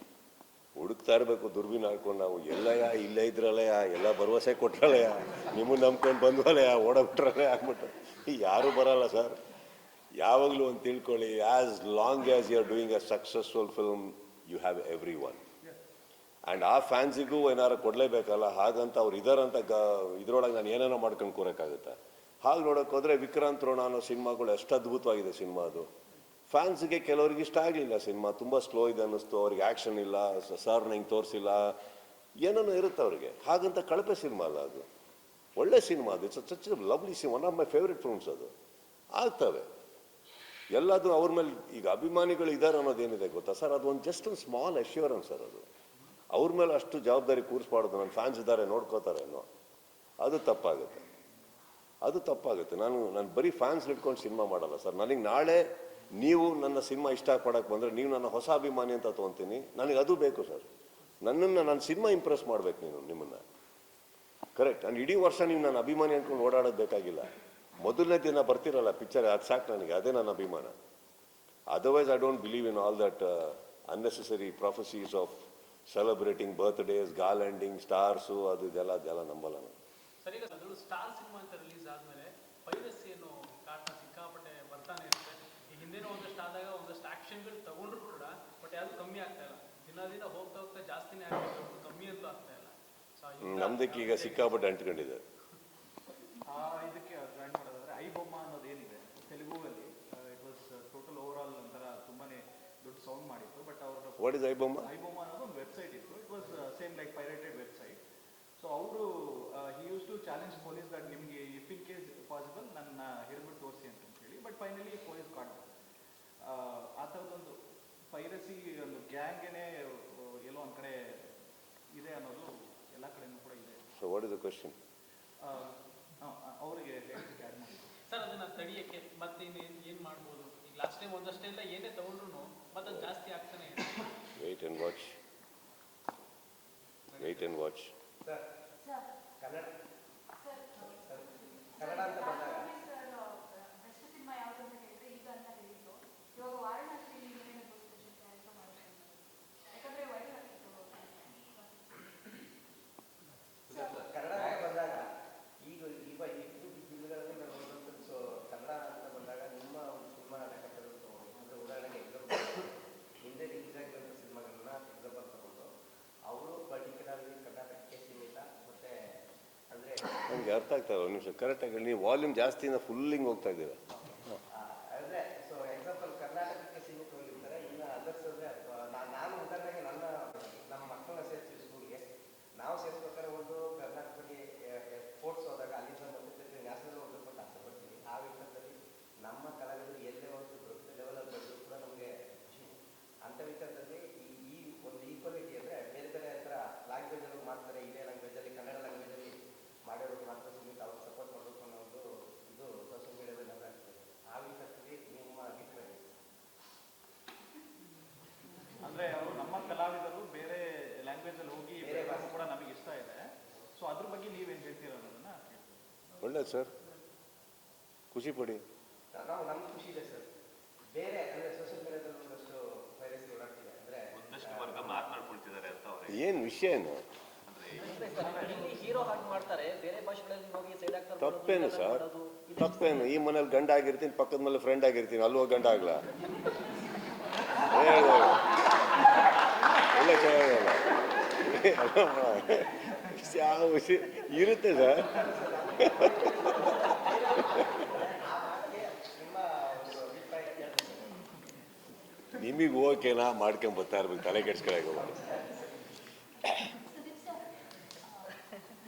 ಹುಡುಕ್ತಾ ಇರಬೇಕು ದುರ್ಬಿನ್ ಹಾಡ್ಕೊಂಡು ನಾವು. ಎಲ್ಲಯ್ಯ ಇಲ್ಲೇ ಇದ್ರಲ್ಲಯ್ಯ, ಎಲ್ಲ ಭರವಸೆ ಕೊಟ್ರಲ್ಲಯ್ಯ, ನಿಮ್ಮನ್ನು ನಂಬ್ಕೊಂಡು ಬಂದ್ವಲ್ಲಯ್ಯ, ಓಡಬಿಟ್ರಲ್ಲೇ ಆಗ್ಬಿಟ್ಟು ಯಾರೂ ಬರಲ್ಲ ಸರ್. ಯಾವಾಗಲೂ ಒಂದು ತಿಳ್ಕೊಳ್ಳಿ, as long as you are doing a successful film, you have everyone. And ಆ ಫ್ಯಾನ್ಸಿಗೂ ಏನಾರು ಕೊಡಲೇಬೇಕಲ್ಲ. ಹಾಗಂತ ಅವ್ರು ಇದಾರಂತ ಇದ್ರೊಳಗೆ ನಾನು ಏನೇನೋ ಮಾಡ್ಕೊಂಡು ಕೂರೋಕ್ಕಾಗುತ್ತೆ. ಹಾಗೆ ನೋಡೋಕೆ ಹೋದರೆ ವಿಕ್ರಾಂತ್ ರೋಣ ಅನ್ನೋ ಸಿನಿಮಾಗಳು ಎಷ್ಟು ಅದ್ಭುತವಾಗಿದೆ ಸಿನಿಮಾ. ಅದು ಫ್ಯಾನ್ಸ್ಗೆ ಕೆಲವ್ರಿಗೆ ಇಷ್ಟ ಆಗಲಿಲ್ಲ ಸಿನಿಮಾ, ತುಂಬ ಸ್ಲೋ ಇದೆ ಅನ್ನಿಸ್ತು, ಅವ್ರಿಗೆ ಆ್ಯಕ್ಷನ್ ಇಲ್ಲ, ಸರ್ನ ಹಿಂಗೆ ತೋರಿಸಿಲ್ಲ, ಏನೋ ಇರುತ್ತೆ ಅವ್ರಿಗೆ. ಹಾಗಂತ ಕಳಪೆ ಸಿನಿಮಾ ಅಲ್ಲ ಅದು, ಒಳ್ಳೆ ಸಿನಿಮಾ ಅದು. It's such lovely cinema, one of my favourite films. ಅದು ಆಗ್ತವೆ ಎಲ್ಲದು ಅವ್ರ ಮೇಲೆ. ಈಗ ಅಭಿಮಾನಿಗಳು ಇದ್ದಾರೆ ಅನ್ನೋದೇನಿದೆ ಗೊತ್ತಾ ಸರ್, ಅದು ಒಂದು ಜಸ್ಟ್ ಒಂದು ಸ್ಮಾಲ್ ಅಶ್ಯೂರೆನ್ಸ್ ಸರ್. ಅದು ಅವ್ರ ಮೇಲೆ ಅಷ್ಟು ಜವಾಬ್ದಾರಿ ಕೂರಿಸ್ಬಾರ್ದು. ನನ್ನ ಫ್ಯಾನ್ಸ್ ಇದ್ದಾರೆ ನೋಡ್ಕೋತಾರೆ ಅನ್ನೋ, ಅದು ತಪ್ಪಾಗುತ್ತೆ. ನಾನು ಬರೀ ಫ್ಯಾನ್ಸ್ ಇಟ್ಕೊಂಡು ಸಿನಿಮಾ ಮಾಡಲ್ಲ ಸರ್. ನನಗೆ ನಾಳೆ ನೀವು ನನ್ನ ಸಿನಿಮಾ ಇಷ್ಟ ಪಡೋಕ್ಕೆ ಬಂದರೆ ನೀವು ನನ್ನ ಹೊಸ ಅಭಿಮಾನಿ ಅಂತ ತೊಗೊತೀನಿ. ನನಗೆ ಅದು ಬೇಕು ಸರ್. ನನ್ನ ಸಿನಿಮಾ ಇಂಪ್ರೆಸ್ ಮಾಡ್ಬೇಕು ನಿಮ್ಮನ್ನು. ಕರೆಕ್ಟ್. ನಾನು ಇಡೀ ವರ್ಷ ನೀವು ನನ್ನ ಅಭಿಮಾನಿ ಅಂದ್ಕೊಂಡು ಓಡಾಡೋದು ಬೇಕಾಗಿಲ್ಲ. ಮೊದಲನೇ ದಿನ ಬರ್ತಿರಲ್ಲ ಪಿಕ್ಚರ್, ಅದು ಸಾಕು ನನಗೆ, ಅದೇ ನನ್ನ ಅಭಿಮಾನ. Otherwise I don't believe in all that unnecessary prophecies of celebrating birthdays, garlanding, stars, ಅದೆಲ್ಲ ನಂಬಲ್ಲ ನಾನು. ಸರಿ, ಅದು ಸ್ಟಾರ್ ಸಿನಿಮಾ ಅಂತ ರಿಲೀಸ್ ಆದಮೇಲೆ ಪೈರಸಿ ಅನ್ನೋ ಕಾಟ ಸಿಕ್ಕಾಪಟ್ಟೆ ಬರ್ತಾನೆ ಇರುತ್ತೆ. ಈ ಹಿಂದಿನ ಒಂದಷ್ಟು ಆದಾಗ ಒಂದಷ್ಟು ಆ್ಯಕ್ಷನ್ಗಳು ತಗೊಂಡ್ರು ಕೂಡ ಬಟ್ ಯಾವುದು ಕಮ್ಮಿ ಆಗ್ತಾ ಇಲ್ಲ. ದಿನ ಹೋಗ್ತಾ ಜಾಸ್ತಿನೇ ಆಗ್ತಿದೆ, ಕಮ್ಮಿ ಅಂತೂ ಆಗ್ತಾ ಇಲ್ಲ. ನಮ್ದಕ್ಕೆ ಈಗ ಸಿಕ್ಕಾಪಟ್ಟೆ ಅಂಟ್ಕೊಂಡಿದೆ. ಇದಕ್ಕೆ ಜಾಯಿನ್ ಮಾಡೋದಾದ್ರೆ ಐಬೊಮ್ಮ ಅನ್ನೋದು ಏನಿದೆ ತೆಲುಗುವಲ್ಲಿ, it was total overall ಒಂಥರ ತುಂಬಾನೇ ದೊಡ್ಡ ಸೌಂಡ್ ಮಾಡಿತ್ತು. ಬಟ್ ಅವರು ವಾಟ್ ಇಸ್ ಐಬೊಮ್ಮ ಅನ್ನೋದು ಒಂದು ವೆಬ್ಸೈಟ್ ಇತ್ತು. It was same like pirated website. So ಅವರು he use to challenge police that ನಿಮಗೆ ಇಫ್ ಇನ್ ಕೇಸ್ ಪಾಸಿಬಲ್ ನನ್ನ ಹಿಡಿದ್ಬಿಟ್ಟು ತೋರಿಸಿ ಅಂತ ಹೇಳಿ. But finally police caught. ಆ ಥರದೊಂದು ಪೈರಸಿ ಒಂದು ಗ್ಯಾಂಗೇನೆ ಎಲ್ಲೋ ಒಂದು ಕಡೆ ಇದೆ ಅನ್ನೋದು ಎಲ್ಲ ಕಡೆನೂ ಕೂಡ ಇದೆ. So what is the question? ಅವರಿಗೆ ಆ್ಯಡ್ ಮಾಡಿ ಸರ್, ಅದನ್ನ ತಡಿಯಕ್ಕೆ ಮತ್ತೆ ಏನು ಮಾಡ್ಬೋದು? ಈಗ ಲಾಸ್ಟ್ ಟೈಮ್ ಒಂದಷ್ಟೆಲ್ಲ ಏನೇ ತಗೊಂಡ್ರು ಮತ್ತೆ ಅದು ಜಾಸ್ತಿ ಆಗ್ತಾನೆ ಇದೆ. Wait and watch. ಕನ್ನಡ ಅಂತ ಬಂದಾಗ ಬೆಸ್ಟ್ ಸಿನಿಮಾ ಯಾವುದು ಅಂತ ಹೇಳಿದ್ರೆ ಈಗ ಅಂತ ಹೇಳಿದ್ದು, ಇವಾಗ ವಾರಣಾಸಿ ಯಾಕಂದ್ರೆ ವೈರಲ್ ಆಗ್ತಿತ್ತು. ಕನ್ನಡ ಅಂತ ಬಂದಾಗ ಈಗ ಜಿಲ್ಲೆಗಳಲ್ಲಿ ನಾವು ನೋಡೋದು. ಸೊ ಕನ್ನಡ ಅಂತ ಬಂದಾಗ ನಿಮ್ಮ ಒಂದು ಸಿನಿಮಾ ಲೆಕ್ಕದಲ್ಲಿ ತಗೊಂಡು, ಅಂದರೆ ಉದಾಹರಣೆಗೆ ಹಿಂದೆ ರಿಲೀಸ್ ಆಗಿರುವಂಥ ಸಿನಿಮಾಗಳನ್ನ ಎಕ್ಸಾಂಪಲ್ ತಗೊಂಡು ಅವರು ಪರ್ಟಿಕ್ಯುಲರ್ಲಿ ಕರ್ನಾಟಕಕ್ಕೆ ಸೀಮಿತ ಮತ್ತೆ ಅಂದರೆ ನನಗೆ ಅರ್ಥ ಆಗ್ತಾಯಿಲ್ಲ ಒಂದು ನಿಮಿಷ. ಕರೆಕ್ಟಾಗಿ ನೀವು ವಾಲ್ಯೂಮ್ ಜಾಸ್ತಿಯಿಂದ ಫುಲ್ಲಿಂಗ್ ಹೋಗ್ತಾ ಇದ್ದೀರಾ. ಅಂದರೆ ಸೊ ಎಕ್ಸಾಂಪಲ್ ಕರ್ನಾಟಕಕ್ಕೆ ಸೀಮಿತವಾಗಿರ್ತಾರೆ. ಇನ್ನು ಅದರ್ಸ್ ಅಂದರೆ ನಾನು ಉದಾಹರಣೆಗೆ ನಮ್ಮ ಮಕ್ಕಳನ್ನ ಸೇರಿಸಿ ಸ್ಕೂಲ್ಗೆ ನಾವು ಸೇರಿಸ್ಬೇಕಾದ್ರೆ ಒಂದು ಕರ್ನಾಟಕಕ್ಕೆ ಸ್ಪೋರ್ಟ್ಸ್ ಹೋದಾಗ ಅಲ್ಲಿಂದ ಮತ್ತೆ ನ್ಯಾಷನಲ್ ಹೋಗ್ಬೇಕು ಅಂತ ಆಸೆ ಪಡ್ತೀವಿ. ಆ ವಿಚಾರದಲ್ಲಿ ನಮ್ಮ ಕಲಾವಿದರು ಎಲ್ಲೇ ಒಂದು ದೊಡ್ಡ ಲೆವೆಲಲ್ಲಿ ಬೆಳೆದ್ರು ಕೂಡ ನಮಗೆ ಖುಷಿ. ಅಂಥ ವಿಚಾರದಲ್ಲಿ ಈ ಒಂದು ಈಕ್ವಾಲಿಟಿ ಅಂದರೆ ಬೇರೆ ಬೇರೆ ಥರ ಲ್ಯಾಂಗ್ವೇಜಲ್ಲಿ ಮಾಡ್ತಾರೆ, ಇದೇ ಲ್ಯಾಂಗ್ವೇಜಲ್ಲಿ ಕನ್ನಡ ಲ್ಯಾಂಗ್ವೇಜಲ್ಲಿ ಮಾಡಿರೋದು ಮಾತ್ರ ಸೀಮಿತ ಅವ್ರಿಗೆ ಸಪೋರ್ಟ್ ಮಾಡಬೇಕು ಅನ್ನೋ ಒಂದು ಇದು ಸೋಷಿಯಲ್ ಮೀಡಿಯಾದಲ್ಲಿ ಸೊ ಅದ್ರ ಬಗ್ಗೆ ನೀವೇನು ಹೇಳ್ತೀರಾ ಅನ್ನೋದನ್ನ ಕೇಳ್ತೀನಿ. ಒಳ್ಳೇದು ಸರ್, ಖುಷಿ ಪಡಿ. ನಾವು ನಮ್ಗೆ ಖುಷಿ ಇದೆ ಸರ್. ಬೇರೆ ಅಂದರೆ ಸೋಷಿಯಲ್ ಮೀಡಿಯಾದಲ್ಲಿ ಒಂದಷ್ಟು ವೈರಸ್ ಓಡಾಡ್ತಿದೆ ಅಂದರೆ ಒಂದಷ್ಟು ವರ್ಗ ಮಾತನಾಡ್ಕೊಳ್ತಿದ್ದಾರೆ ಅಂತ ಅವ್ರೆ. ಏನು ವಿಷಯ ಏನು? ಹೀರೋ ಹಾಗೆ ಮಾಡ್ತಾರೆ, ಬೇರೆ ಭಾಷೆಗಳಲ್ಲಿ ಹೋಗಿ ಸೈಡ್ ಆಗ್ತಾರೆ. ತಪ್ಪೇನು ಸರ್? ತಪ್ಪೇನು? ಈ ಮನೇಲಿ ಗಂಡ ಆಗಿರ್ತೀನಿ, ಪಕ್ಕದ ಮನೇಲಿ ಫ್ರೆಂಡ್ ಆಗಿರ್ತೀನಿ, ಅಲ್ಲೋ ಗಂಡ ಆಗ್ಲ ಒಳ್ಳೆ ಚೆನ್ನಾಗಲ್ಲ ಯಾವ ವಿಷಯ ಇರುತ್ತೆ ಸರ್. ನಿಮಗೆ ಓಕೆನಾ ಮಾಡ್ಕೊಂಡ್ ಬರ್ತಾ ಇರ್ಬೇಕು, ತಲೆ ಕೆಡ್ಸ್ಕೊಳಕ್ಕೆ ಹೋಗ್ಬೇಕು. ಸುದೀಪ್ ಸರ್,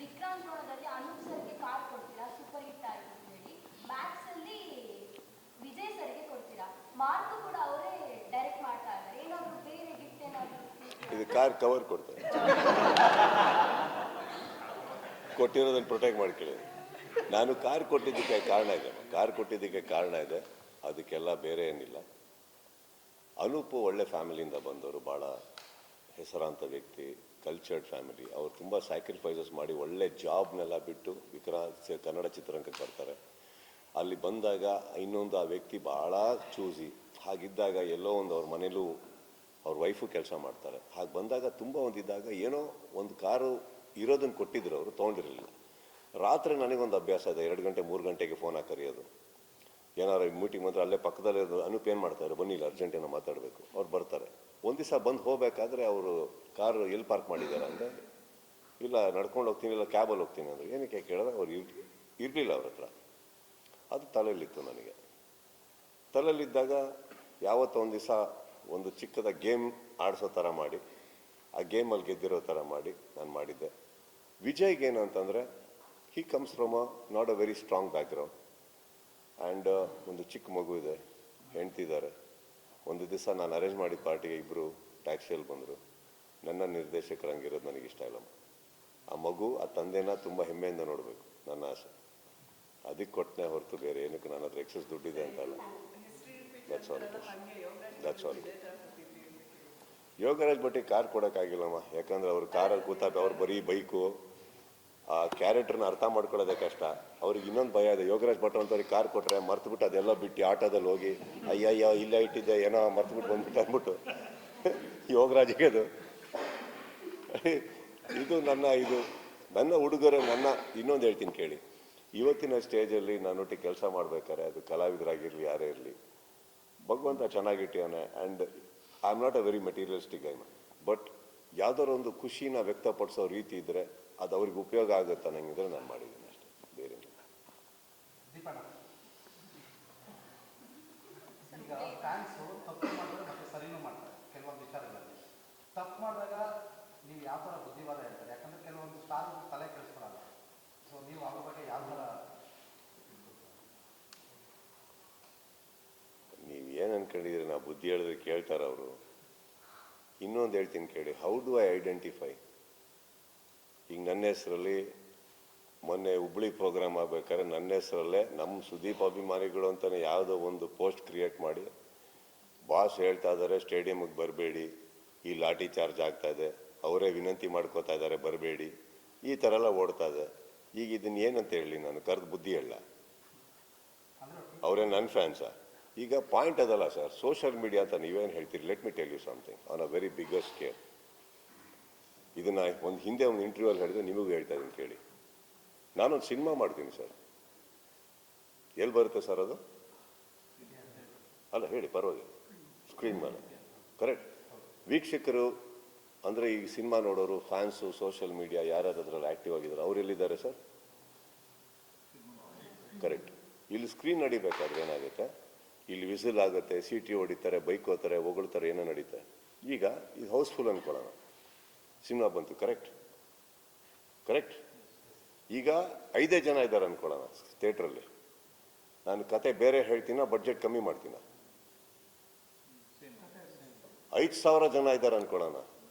ವಿಕ್ರಾಂತ್ ರೋಣದಲ್ಲಿ ಅನೂಪ್ ಸರ್ಗೆ ಕಾರ್ ಕೊಡ್ತೀರಾ, ಸೂಪರ್ ಹಿಟ್ ಆಯ್ತು ಅಂತ ಹೇಳಿ. ಮ್ಯಾಕ್ಸ್ ಅಲ್ಲಿ ವಿಜಯ್ ಸರ್ಗೆ ಕೊಡ್ತೀರಾ, ಮಾರ್ಕ್ ಕೂಡ ಅವರೇ ಡೈರೆಕ್ಟ್ ಮಾಡ್ತಾ ಇದ್ದಾರೆ. ಏನಾದ್ರು ಬೇರೆ ಗಿಫ್ಟ್ ಏನಾದ್ರು? ಇದು ಕಾರ್ ಕವರ್ ಕೊಡ್ತಾರೆ, ಕೊಟ್ಟಿರೋದನ್ನು ಪ್ರೊಟೆಕ್ಟ್ ಮಾಡ್ಕೊಳ್ಳಿ. ನಾನು ಕಾರ್ ಕೊಟ್ಟಿದ್ದಕ್ಕೆ ಕಾರಣ ಇದೆ, ಅದಕ್ಕೆಲ್ಲ ಬೇರೆ ಏನಿಲ್ಲ. ಅನೂಪು ಒಳ್ಳೆ ಫ್ಯಾಮಿಲಿಯಿಂದ ಬಂದವರು, ಭಾಳ ಹೆಸರಾಂತ ವ್ಯಕ್ತಿ, ಕಲ್ಚರ್ಡ್ ಫ್ಯಾಮಿಲಿ. ಅವ್ರು ತುಂಬ ಸ್ಯಾಕ್ರಿಫೈಸಸ್ ಮಾಡಿ ಒಳ್ಳೆ ಜಾಬ್ನೆಲ್ಲ ಬಿಟ್ಟು ಕನ್ನಡ ಚಿತ್ರರಂಗಕ್ಕೆ ಬರ್ತಾರೆ. ಅಲ್ಲಿ ಬಂದಾಗ ಇನ್ನೊಂದು ಆ ವ್ಯಕ್ತಿ ಭಾಳ ಚೂಸಿ. ಹಾಗಿದ್ದಾಗ ಎಲ್ಲೋ ಒಂದು ಅವ್ರ ಮನೇಲೂ ಅವ್ರ ವೈಫು ಕೆಲಸ ಮಾಡ್ತಾರೆ. ಹಾಗೆ ಬಂದಾಗ ತುಂಬ ಒಂದಿದ್ದಾಗ ಏನೋ ಒಂದು ಕಾರು ಇರೋದನ್ನು ಕೊಟ್ಟಿದ್ರು, ಅವರು ತೊಗೊಂಡಿರಲಿಲ್ಲ. ರಾತ್ರಿ ನನಗೊಂದು ಅಭ್ಯಾಸ ಇದೆ, 2 ಗಂಟೆ 3 ಗಂಟೆಗೆ ಫೋನ್ ಹಾಕಿ ಕರೆಯೋದು. ಏನಾರು ಮೀಟಿಂಗ್ ಮಾತ್ರ ಅಲ್ಲೇ ಪಕ್ಕದಲ್ಲೇ ಅನೂಪ್ ಏನು ಮಾಡ್ತಾರೆ, ಬನ್ನಿಲ್ಲ ಅರ್ಜೆಂಟೇನ ಮಾತಾಡಬೇಕು. ಅವ್ರು ಬರ್ತಾರೆ. ಒಂದು ದಿವಸ ಬಂದು ಹೋಗಬೇಕಾದ್ರೆ ಅವರು ಕಾರು ಎಲ್ಲಿ ಪಾರ್ಕ್ ಮಾಡಿದ್ದಾರೆ ಅಂದರೆ, ಇಲ್ಲ ನಡ್ಕೊಂಡು ಹೋಗ್ತೀನಿ, ಇಲ್ಲ ಕ್ಯಾಬಲ್ಲಿ ಹೋಗ್ತೀನಿ ಅಂದರೆ. ಏನಕ್ಕೆ ಕೇಳಿದ್ರೆ ಅವ್ರು ಇರಲಿಲ್ಲ ಅವ್ರ ಹತ್ರ. ಅದು ತಲೆಯಲ್ಲಿತ್ತು ನನಗೆ. ತಲೆಯಲ್ಲಿದ್ದಾಗ ಯಾವತ್ತೋ ಒಂದು ದಿವಸ ಒಂದು ಚಿಕ್ಕದ ಗೇಮ್ ಆಡಿಸೋ ಥರ ಮಾಡಿ, ಆ ಗೇಮಲ್ಲಿ ಗೆದ್ದಿರೋ ಥರ ಮಾಡಿ ನಾನು ಮಾಡಿದ್ದೆ. ವಿಜಯ್ಗೆ ಏನು ಅಂತಂದರೆ, he comes from not a very strong background and ಒಂದು ಚಿಕ್ಕ ಮಗು ಇದೆ, ಹೆಂಡ್ತಿದ್ದಾರೆ. ಒಂದು ದಿವಸ ನಾನು ಅರೇಂಜ್ ಮಾಡಿದ ಪಾರ್ಟಿಗೆ ಇಬ್ಬರು ಟ್ಯಾಕ್ಸಿಯಲ್ಲಿ ಬಂದರು. ನನ್ನ ನಿರ್ದೇಶಕರು ಹಂಗಿರೋದು ನನಗಿಷ್ಟ ಇಲ್ಲ. ಆ ಮಗು ಆ ತಂದೆನ ತುಂಬ ಹೆಮ್ಮೆಯಿಂದ ನೋಡಬೇಕು ನನ್ನ ಆಸೆ. ಅದಕ್ಕೆ ಕೊಟ್ಟನೆ ಹೊರತು ಬೇರೆ ಏನಕ್ಕೆ ನನ್ನ ಹತ್ರ ಎಕ್ಸಸ್ ದುಡ್ಡಿದೆ ಅಂತ ಅಲ್ಲ. That's all. ಯೋಗರಾಜ್ ಭಟ್ಟಿ ಕಾರ್ ಕೊಡೋಕ್ಕಾಗಿಲ್ಲಮ್ಮ, ಯಾಕಂದ್ರೆ ಅವ್ರು ಕಾರಲ್ಲಿ ಕೂತಾಗ ಅವ್ರು ಬರೀ ಬೈಕು, ಆ ಕ್ಯಾರೆಕ್ಟರ್ನ ಅರ್ಥ ಮಾಡ್ಕೊಳ್ಳೋದೇ ಕಷ್ಟ. ಅವ್ರಿಗೆ ಇನ್ನೊಂದು ಭಯ ಇದೆ, ಯೋಗರಾಜ್ ಭಟ್ರು ಅಂತವ್ರಿಗೆ ಕಾರ್ ಕೊಟ್ಟರೆ ಮರ್ತುಬಿಟ್ಟು ಅದೆಲ್ಲ ಬಿಟ್ಟು ಆಟೋದಲ್ಲಿ ಹೋಗಿ ಅಯ್ಯಯ್ಯ ಇಲ್ಲೇ ಇಟ್ಟಿದ್ದೆ ಏನೋ ಮರ್ತುಬಿಟ್ಟು ಬಂದ್ಬಿಟ್ಟು ಅಂದ್ಬಿಟ್ಟು ಯೋಗರಾಜಿಗೆ ಅದು ಇದು ನನ್ನ ಹುಡುಗರು. ಇನ್ನೊಂದು ಹೇಳ್ತೀನಿ ಕೇಳಿ, ಇವತ್ತಿನ ಸ್ಟೇಜಲ್ಲಿ ನಾನೊಟ್ಟಿಗೆ ಕೆಲಸ ಮಾಡ್ಬೇಕಾದ್ರೆ ಅದು ಕಲಾವಿದರಾಗಿರಲಿ ಯಾರೇ ಇರಲಿ, ಭಗವಂತ ಚೆನ್ನಾಗಿಟ್ಟಿಯಾನೆ. And I am not a very materialistic guy, but ಯಾವ್ದಾರು ಒಂದು ಖುಷಿನ ವ್ಯಕ್ತಪಡಿಸೋ ರೀತಿ ಇದ್ದರೆ ಅದು ಅವ್ರಿಗೆ ಉಪಯೋಗ ಆಗುತ್ತೆ ನಂಗಿದ್ರೆ ನಾನು ಮಾಡಿದ್ದೀನಿ ಅಷ್ಟೇ, ಬೇರೆ ದೀಪಣ್ಣ, ಈಗ ಫ್ಯಾನ್ಸು ತಪ್ಪು ಮಾಡಿದ್ರೆ ಮತ್ತೆ ಸರಿನೂ ಮಾಡ್ತಾರೆ ಕೆಲವೊಂದು ವಿಚಾರಗಳಲ್ಲಿ. ತಪ್ಪು ಮಾಡಿದಾಗ ನೀವು ಯಾವ ಥರ ಬುದ್ಧಿವಾದ ಹೇಳ್ತಾರೆ? ಯಾಕಂದರೆ ಕೆಲವೊಂದು ಸ್ಟಾರ್ ತಲೆ ಕೆಡಿಸ್ಕೊಳ್ಳಲ್ಲ. ಸೊ ನೀವು ಅವ್ರ ಬಗ್ಗೆ ಯಾವ ಥರ? ನೀವು ಏನು ಅನ್ಕೊಂಡಿದ್ದೀರಿ, ನಾ ಬುದ್ಧಿ ಹೇಳಿದ್ರೆ ಕೇಳ್ತಾರೆ ಅವರು. ಇನ್ನೊಂದು ಹೇಳ್ತೀನಿ ಕೇಳಿ, ಹೌ ಡು ಐ ಐಡೆಂಟಿಫೈ? ಈಗ ನನ್ನ ಹೆಸರಲ್ಲಿ ಮೊನ್ನೆ ಹುಬ್ಳಿ ಪ್ರೋಗ್ರಾಮ್ ಆಗ್ಬೇಕಾದ್ರೆ ನನ್ನ ಹೆಸರಲ್ಲೇ ನಮ್ಮ ಸುದೀಪ್ ಅಭಿಮಾನಿಗಳು ಅಂತಲೇ ಯಾವುದೋ ಒಂದು ಪೋಸ್ಟ್ ಕ್ರಿಯೇಟ್ ಮಾಡಿ, ಬಾಸ್ ಹೇಳ್ತಾ ಇದ್ದಾರೆ ಸ್ಟೇಡಿಯಮ್ಗೆ ಬರಬೇಡಿ, ಈ ಲಾಠಿ ಚಾರ್ಜ್ ಆಗ್ತಾ ಇದೆ, ಅವರೇ ವಿನಂತಿ ಮಾಡ್ಕೋತಾ ಇದ್ದಾರೆ ಬರಬೇಡಿ, ಈ ಥರ ಎಲ್ಲ ಓಡ್ತಾ ಇದೆ. ಈಗ ಇದನ್ನು ಏನಂತ ಹೇಳಲಿ ನಾನು, ಕರೆದು ಬುದ್ಧಿ ಹೇಳ? ಅವರೇ ನನ್ನ ಫ್ಯಾನ್ಸಾ? ಈಗ ಪಾಯಿಂಟ್ ಅದಲ್ಲ ಸರ್, ಸೋಷಿಯಲ್ ಮೀಡಿಯಾ ಅಂತ ನೀವೇನು ಹೇಳ್ತೀರಿ. Let me tell you something on a very biggest scale. ಇದನ್ನು ಹಿಂದೆ ಒಂದು ಇಂಟರ್ವ್ಯೂಲ್ಲಿ ಹೇಳಿದ್ರೆ ನಿಮಗೂ ಹೇಳ್ತಾ ಇದ್ದೀನಿ ಕೇಳಿ. ನಾನೊಂದು ಸಿನಿಮಾ ಮಾಡ್ತೀನಿ ಸರ್, ಎಲ್ಲಿ ಬರುತ್ತೆ ಸರ್ ಅದು? ಅಲ್ಲ ಹೇಳಿ ಪರವಾಗಿಲ್ಲ, ಸ್ಕ್ರೀನ್ ಮೇಲೆ ಕರೆಕ್ಟ್. ವೀಕ್ಷಕರು ಅಂದರೆ ಈ ಸಿನಿಮಾ ನೋಡೋರು, ಫ್ಯಾನ್ಸು, ಸೋಷಿಯಲ್ ಮೀಡಿಯಾ ಯಾರ್ಯಾರು ಅದರಲ್ಲಿ ಆ್ಯಕ್ಟಿವ್ ಆಗಿದ್ದಾರೆ, ಅವ್ರು ಎಲ್ಲಿದ್ದಾರೆ ಸರ್? ಕರೆಕ್ಟ್. ಇಲ್ಲಿ ಸ್ಕ್ರೀನ್ ನಡಿಬೇಕಾದ್ರೆ ಏನಾಗುತ್ತೆ, ಇಲ್ಲಿ ವಿಸಿಲ್ ಆಗುತ್ತೆ, ಸಿಟಿ ಹೊಡಿತಾರೆ, ಬೈಕ್ ಹೋಗ್ತಾರೆ, ಹೊಗಳ್ತಾರೆ, ಏನೋ ನಡೀತಾರೆ. ಈಗ ಇದು ಹೌಸ್ಫುಲ್ ಅಂದ್ಕೊಳ್ಳೋಣ, ಸಿನಿಮಾ ಬಂತು, ಕರೆಕ್ಟ್. ಈಗ 5 ಜನ ಇದ್ದಾರೆ ಅಂದ್ಕೊಳ್ಳೋಣ ಥಿಯೇಟ್ರಲ್ಲಿ. ನಾನು ಕತೆ ಬೇರೆ ಹೇಳ್ತೀನ, ಬಡ್ಜೆಟ್ ಕಮ್ಮಿ ಮಾಡ್ತೀನ. 5,000 ಜನ ಇದ್ದಾರೆ ಅಂದ್ಕೊಳ್ಳೋಣ,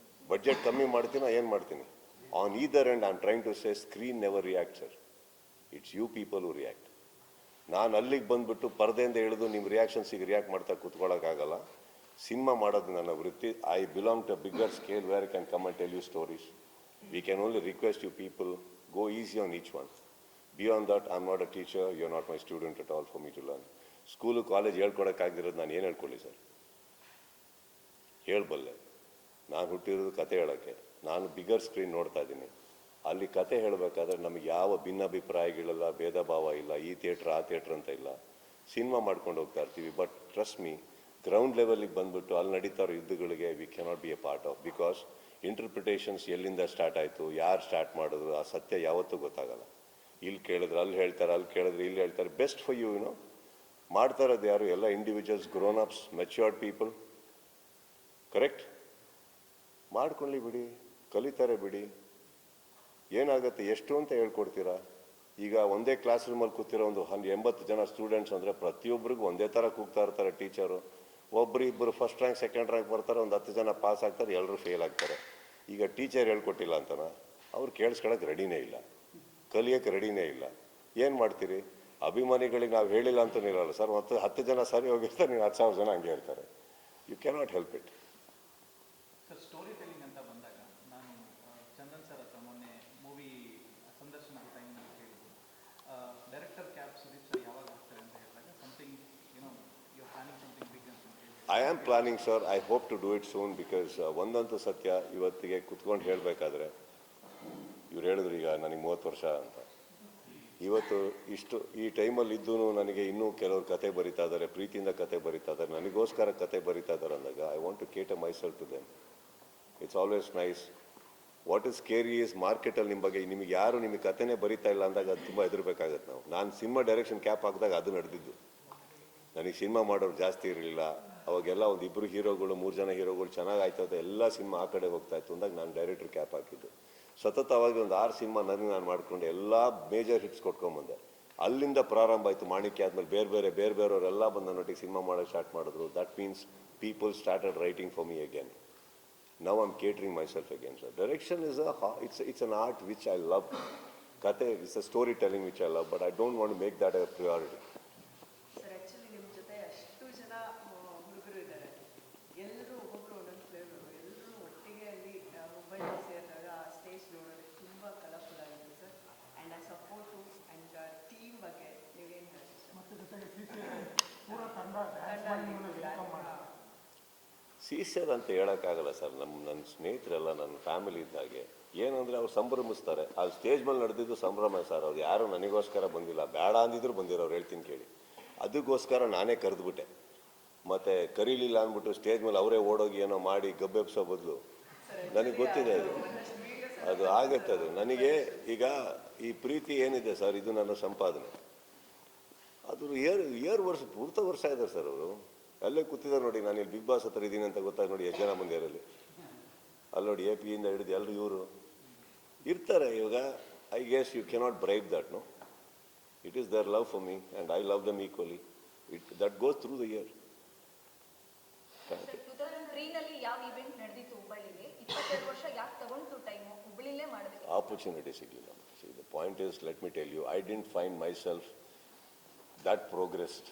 ಬಡ್ಜೆಟ್ ಕಮ್ಮಿ ಮಾಡ್ತೀನ, ಏನು ಮಾಡ್ತೀನಿ? On either end I am trying to say screen never react sir, it's you people who react. ನಾನು ಅಲ್ಲಿಗೆ ಬಂದುಬಿಟ್ಟು ಪರದೆಯಿಂದ ಇಳಿದು ನಿಮ್ಮ ರಿಯಾಕ್ಷನ್ಸಿಗೆ ರಿಯಾಕ್ಟ್ ಮಾಡ್ತಾ ಕೂತ್ಕೊಳ್ಳೋಕ್ಕಾಗಲ್ಲ. ಸಿನಿಮಾ ಮಾಡೋದು ನನ್ನ ವೃತ್ತಿ. I belong to bigger scale where can come and tell you stories. We can only request you people Go easy on each one. Beyond that, I'm not a teacher, you're not my student at all for me to learn. School college ಹೇಳ್ಕೊಡೋಕ್ಕಾಗಿರೋದು ನಾನು ಏನು ಹೇಳ್ಕೊಳ್ಳಿ sir? ಹೇಳಬಲ್ಲೆ. ನಾನು ಹುಟ್ಟಿರೋದು ಕತೆ ಹೇಳೋಕ್ಕೆ. ನಾನು bigger screen ನೋಡ್ತಾ ಇದ್ದೀನಿ. ಅಲ್ಲಿ ಕತೆ ಹೇಳಬೇಕಾದ್ರೆ ನಮಗೆ ಯಾವ ಭಿನ್ನಾಭಿಪ್ರಾಯಗಳಿಲ್ಲ, ಭೇದ ಭಾವ ಇಲ್ಲ, ಈ ಥಿಯೇಟ್ರ್ ಆ ಥಿಯೇಟ್ರ್ ಅಂತ ಇಲ್ಲ. ಸಿನಿಮಾ ಮಾಡ್ಕೊಂಡು ಹೋಗ್ತಾ ಇರ್ತೀವಿ. ಬಟ್ ಟ್ರಸ್ಟ್ ಮೀ, ಗ್ರೌಂಡ್ ಲೆವೆಲಿಗೆ ಬಂದುಬಿಟ್ಟು ಅಲ್ಲಿ ನಡೀತಾ ಇರೋ ಯುದ್ಧಗಳಿಗೆ we cannot be a part of. Because interpretations ಎಲ್ಲಿಂದ ಸ್ಟಾರ್ಟ್ ಆಯಿತು, ಯಾರು ಸ್ಟಾರ್ಟ್ ಮಾಡಿದ್ರು, ಆ ಸತ್ಯ ಯಾವತ್ತೂ ಗೊತ್ತಾಗಲ್ಲ. ಇಲ್ಲಿ ಕೇಳಿದ್ರೆ ಅಲ್ಲಿ ಹೇಳ್ತಾರೆ, ಅಲ್ಲಿ ಕೇಳಿದ್ರೆ ಇಲ್ಲಿ ಹೇಳ್ತಾರೆ. Best for you, you know. ಮಾಡ್ತಾ ಇರೋದು ಯಾರು? ಎಲ್ಲ individuals, grown ups, matured people. Correct? ಮಾಡ್ಕೊಳ್ಳಿ ಬಿಡಿ, ಕಲಿತಾರೆ ಬಿಡಿ. ಏನಾಗುತ್ತೆ, ಎಷ್ಟು ಅಂತ ಹೇಳ್ಕೊಡ್ತೀರಾ? ಈಗ ಒಂದೇ ಕ್ಲಾಸ್ ರೂಮಲ್ಲಿ ಕೂತಿರೋ ಒಂದು 80 ಜನ ಸ್ಟೂಡೆಂಟ್ಸ್ ಅಂದರೆ ಪ್ರತಿಯೊಬ್ಬರಿಗೂ ಒಂದೇ ಥರ ಕೂಗ್ತಾ ಇರ್ತಾರೆ ಟೀಚರು. ಒಬ್ಬರು ಇಬ್ಬರು ಫಸ್ಟ್ ರ್ಯಾಂಕ್ ಸೆಕೆಂಡ್ ರ್ಯಾಂಕ್ ಬರ್ತಾರೆ, ಒಂದು 10 ಜನ ಪಾಸ್ ಆಗ್ತಾರೆ, ಎಲ್ಲರೂ ಫೇಲ್ ಆಗ್ತಾರೆ. ಈಗ ಟೀಚರ್ ಹೇಳ್ಕೊಟ್ಟಿಲ್ಲ ಅಂತನ ಅವ್ರು ಕೇಳಿಸ್ಕೊಳಕ್ಕೆ ರೆಡಿನೇ ಇಲ್ಲ, ಕಲಿಯೋಕ್ಕೆ ರೆಡಿನೇ ಇಲ್ಲ. ಏನು ಮಾಡ್ತೀರಿ? ಅಭಿಮಾನಿಗಳಿಗೆ ನಾವು ಹೇಳಿಲ್ಲ ಅಂತಲೂ ಇರಲ್ಲ ಸರ್. ಮತ್ತು 10 ಜನ ಸರಿ ಹೋಗಿರ್ತಾರೆ, ನೀವು 10,000 ಜನ ಹಂಗೆ ಹೇಳ್ತಾರೆ. You cannot help it. Sir, story telling ಅಂತ ಬಂದಾಗ ನಾನು ಚಂದನ್ ಸರ್ ಹತ್ರ ಮೊನ್ನೆ ಮೂವಿ ಸಂದರ್ಶನದ ಟೈಮ್ನಲ್ಲಿ ಕೇಳಿದ್ದು, ಡೈರೆಕ್ಟರ್ ಕ್ಯಾಬ್ ಸುದೀಪ್ ಸರ್ ಯಾವಾಗ ಆಗ್ತಾರೆ ಅಂತ ಹೇಳಿದಾಗ something you planning something big ಅಂತ ಹೇಳಿ. I am planning sir. I hope to do it soon. Because ಒಂದಂತೂ ಸತ್ಯ, ಇವತ್ತಿಗೆ ಕುತ್ಕೊಂಡು ಹೇಳಬೇಕಾದ್ರೆ ಇವ್ರು ಹೇಳಿದ್ರು ಈಗ ನನಗೆ 30 ವರ್ಷ ಅಂತ. ಇವತ್ತು ಇಷ್ಟು ಈ ಟೈಮಲ್ಲಿ ಇದ್ದೂ ನನಗೆ ಇನ್ನೂ ಕೆಲವರು ಕತೆ ಬರಿತಾ ಇದ್ದಾರೆ, ಪ್ರೀತಿಯಿಂದ ಕತೆ ಬರಿತಾ ಇದ್ದಾರೆ, ನನಗೋಸ್ಕರ ಕತೆ ಬರಿತಾ ಇದ್ದಾರೆ ಅಂದಾಗ I want to cater myself to them. It's always nice. What is scary is ಮಾರ್ಕೆಟಲ್ಲಿ ನಿಮ್ಮ ಬಗ್ಗೆ ನಿಮಗೆ ಯಾರು ನಿಮಗೆ ಕತೆನೇ ಬರಿತಾ ಇಲ್ಲ ಅಂದಾಗ ಅದು ತುಂಬ ಹೆದರ್ಬೇಕಾಗತ್ತೆ ನಾವು. ನಾನು ಸಿನಿಮಾ ಡೈರೆಕ್ಷನ್ ಕ್ಯಾಪ್ ಹಾಕಿದಾಗ ಅದು ನಡೆದಿದ್ದು. ನನಗೆ ಸಿನಿಮಾ ಮಾಡೋರು ಜಾಸ್ತಿ ಇರಲಿಲ್ಲ. ಅವಾಗೆಲ್ಲ ಒಂದು 2 ಹೀರೋಗಳು 3 ಜನ ಹೀರೋಗಳು ಚೆನ್ನಾಗಿ ಆಯ್ತದೆ, ಎಲ್ಲ ಸಿನಿಮಾ ಆ ಕಡೆ ಹೋಗ್ತಾ ಇತ್ತು ಅಂದಾಗ ನಾನು ಡೈರೆಕ್ಟರ್ ಕ್ಯಾಪ್ ಹಾಕಿದ್ದು. ಸತತವಾಗಿ ಒಂದು 6 ಸಿನಿಮಾ ನನಗೆ ನಾನು ಮಾಡಿಕೊಂಡು ಎಲ್ಲ ಮೇಜರ್ ಹಿಟ್ಸ್ ಕೊಟ್ಕೊಂಬಂದೆ. ಅಲ್ಲಿಂದ ಪ್ರಾರಂಭ ಆಯಿತು. ಮಾಣಿಕ್ಯ ಆದಮೇಲೆ ಬೇರೆ ಬೇರೆಯವರೆಲ್ಲ ಬಂದು ನನ್ನೊಟ್ಟಿಗೆ ಸಿನಿಮಾ ಮಾಡೋಕ್ಕೆ ಸ್ಟಾರ್ಟ್ ಮಾಡಿದ್ರು. That means people started writing for me again. Now I'm catering myself again, sir. Direction is it's an art which I love. Kate is a storytelling which I love, but I don't want to make that a priority. Sir, actually ನಿಮ್ಮ ಜೊತೆ ಅಷ್ಟು ಜನ ಹುಡುಗರು ಇದ್ದಾರೆ. ಎಲ್ಲರೂ ಒಬ್ಬೊಬ್ಬರು ಒಂದೊಂದು flavour, ಎಲ್ಲರೂ ಒಟ್ಟಿಗೆ ಅಲ್ಲಿ ಮೊಬೈಲ್ ಸೇರಿದಾಗ ಆ ಸ್ಟೇಜ್ ನೋಡೋದು ತುಂಬ ಕಲರ್ಫುಲ್ ಆಗಿದೆ ಸರ್. ಆ್ಯಂಡ್ ಆ ಸಪೋರ್ಟು ಆ್ಯಂಡ್ ಟೀಮ್ ಬಗ್ಗೆ ನೀವೇನು ಹೇಳ್ತೀವಿ ಸರ್? ಮತ್ತು ಜೊತೆಗೆ ಪೂರ ತಂಡ ಸೀಸರ್ ಅಂತ ಹೇಳೋಕ್ಕಾಗಲ್ಲ ಸರ್. ನನ್ನ ಸ್ನೇಹಿತರೆಲ್ಲ ನನ್ನ ಫ್ಯಾಮಿಲಿ ಇದ್ದಾಗೆ. ಏನಂದರೆ ಅವ್ರು ಸಂಭ್ರಮಿಸ್ತಾರೆ. ಅಲ್ಲಿ ಸ್ಟೇಜ್ ಮೇಲೆ ನಡೆದಿದ್ದು ಸಂಭ್ರಮ ಸರ್. ಅವ್ರು ಯಾರು ನನಗೋಸ್ಕರ ಬಂದಿಲ್ಲ, ಬೇಡ ಅಂದಿದ್ರು ಬಂದಿರೋರು, ಹೇಳ್ತೀನಿ ಕೇಳಿ. ಅದಕ್ಕೋಸ್ಕರ ನಾನೇ ಕರೆದ್ಬಿಟ್ಟೆ. ಮತ್ತು ಕರೀಲಿಲ್ಲ ಅಂದ್ಬಿಟ್ಟು ಸ್ಟೇಜ್ ಮೇಲೆ ಅವರೇ ಓಡೋಗಿ ಏನೋ ಮಾಡಿ ಗಬ್ಬೆಬ್ಸೋ ಬದಲು ನನಗೆ ಗೊತ್ತಿದೆ ಅದು ಆಗುತ್ತೆ. ಅದು ನನಗೆ ಈಗ ಈ ಪ್ರೀತಿ ಏನಿದೆ ಸರ್, ಇದು ನನ್ನ ಸಂಪಾದನೆ. ಅದು ಪೂರ್ತ ವರ್ಷ ಇದೆ ಸರ್. ಅವರು ಅಲ್ಲೇ ಕೂತಿದ್ದಾರೆ ನೋಡಿ. ನಾನು ಇಲ್ಲಿ ಬಿಗ್ ಬಾಸ್ ಹತ್ರ ಇದ್ದೀನಿ ಅಂತ ಗೊತ್ತಾಗ ನೋಡಿ ಎಷ್ಟು ಜನ ಬಂದಿರಲ್ಲಿ. ಅಲ್ಲಿ ನೋಡಿ AP ಇಂದ ಹಿಡಿದು ಎಲ್ಲರೂ ಇವರು ಇರ್ತಾರೆ. ಇವಾಗ I guess you cannot bribe that. No, it is their love for me and I love them equally. That goes through the year. 2003ನಲ್ಲಿ ಯಾವ ಇವೆಂಟ್ ನಡೆದಿತ್ತು ಹುಬ್ಬಳ್ಳಿಲಿ? 22 ವರ್ಷ ಯಾಕೆ ತಗೊಂಡು ಟೈಮು ಹುಬ್ಬಳ್ಳಿಲೇ ಮಾಡಿದ್ವಿ? ಆಪರ್ಚುನಿಟಿ ಸಿಗಲಿಲ್ಲ. The point is, let me tell you, I didn't find myself that progressed.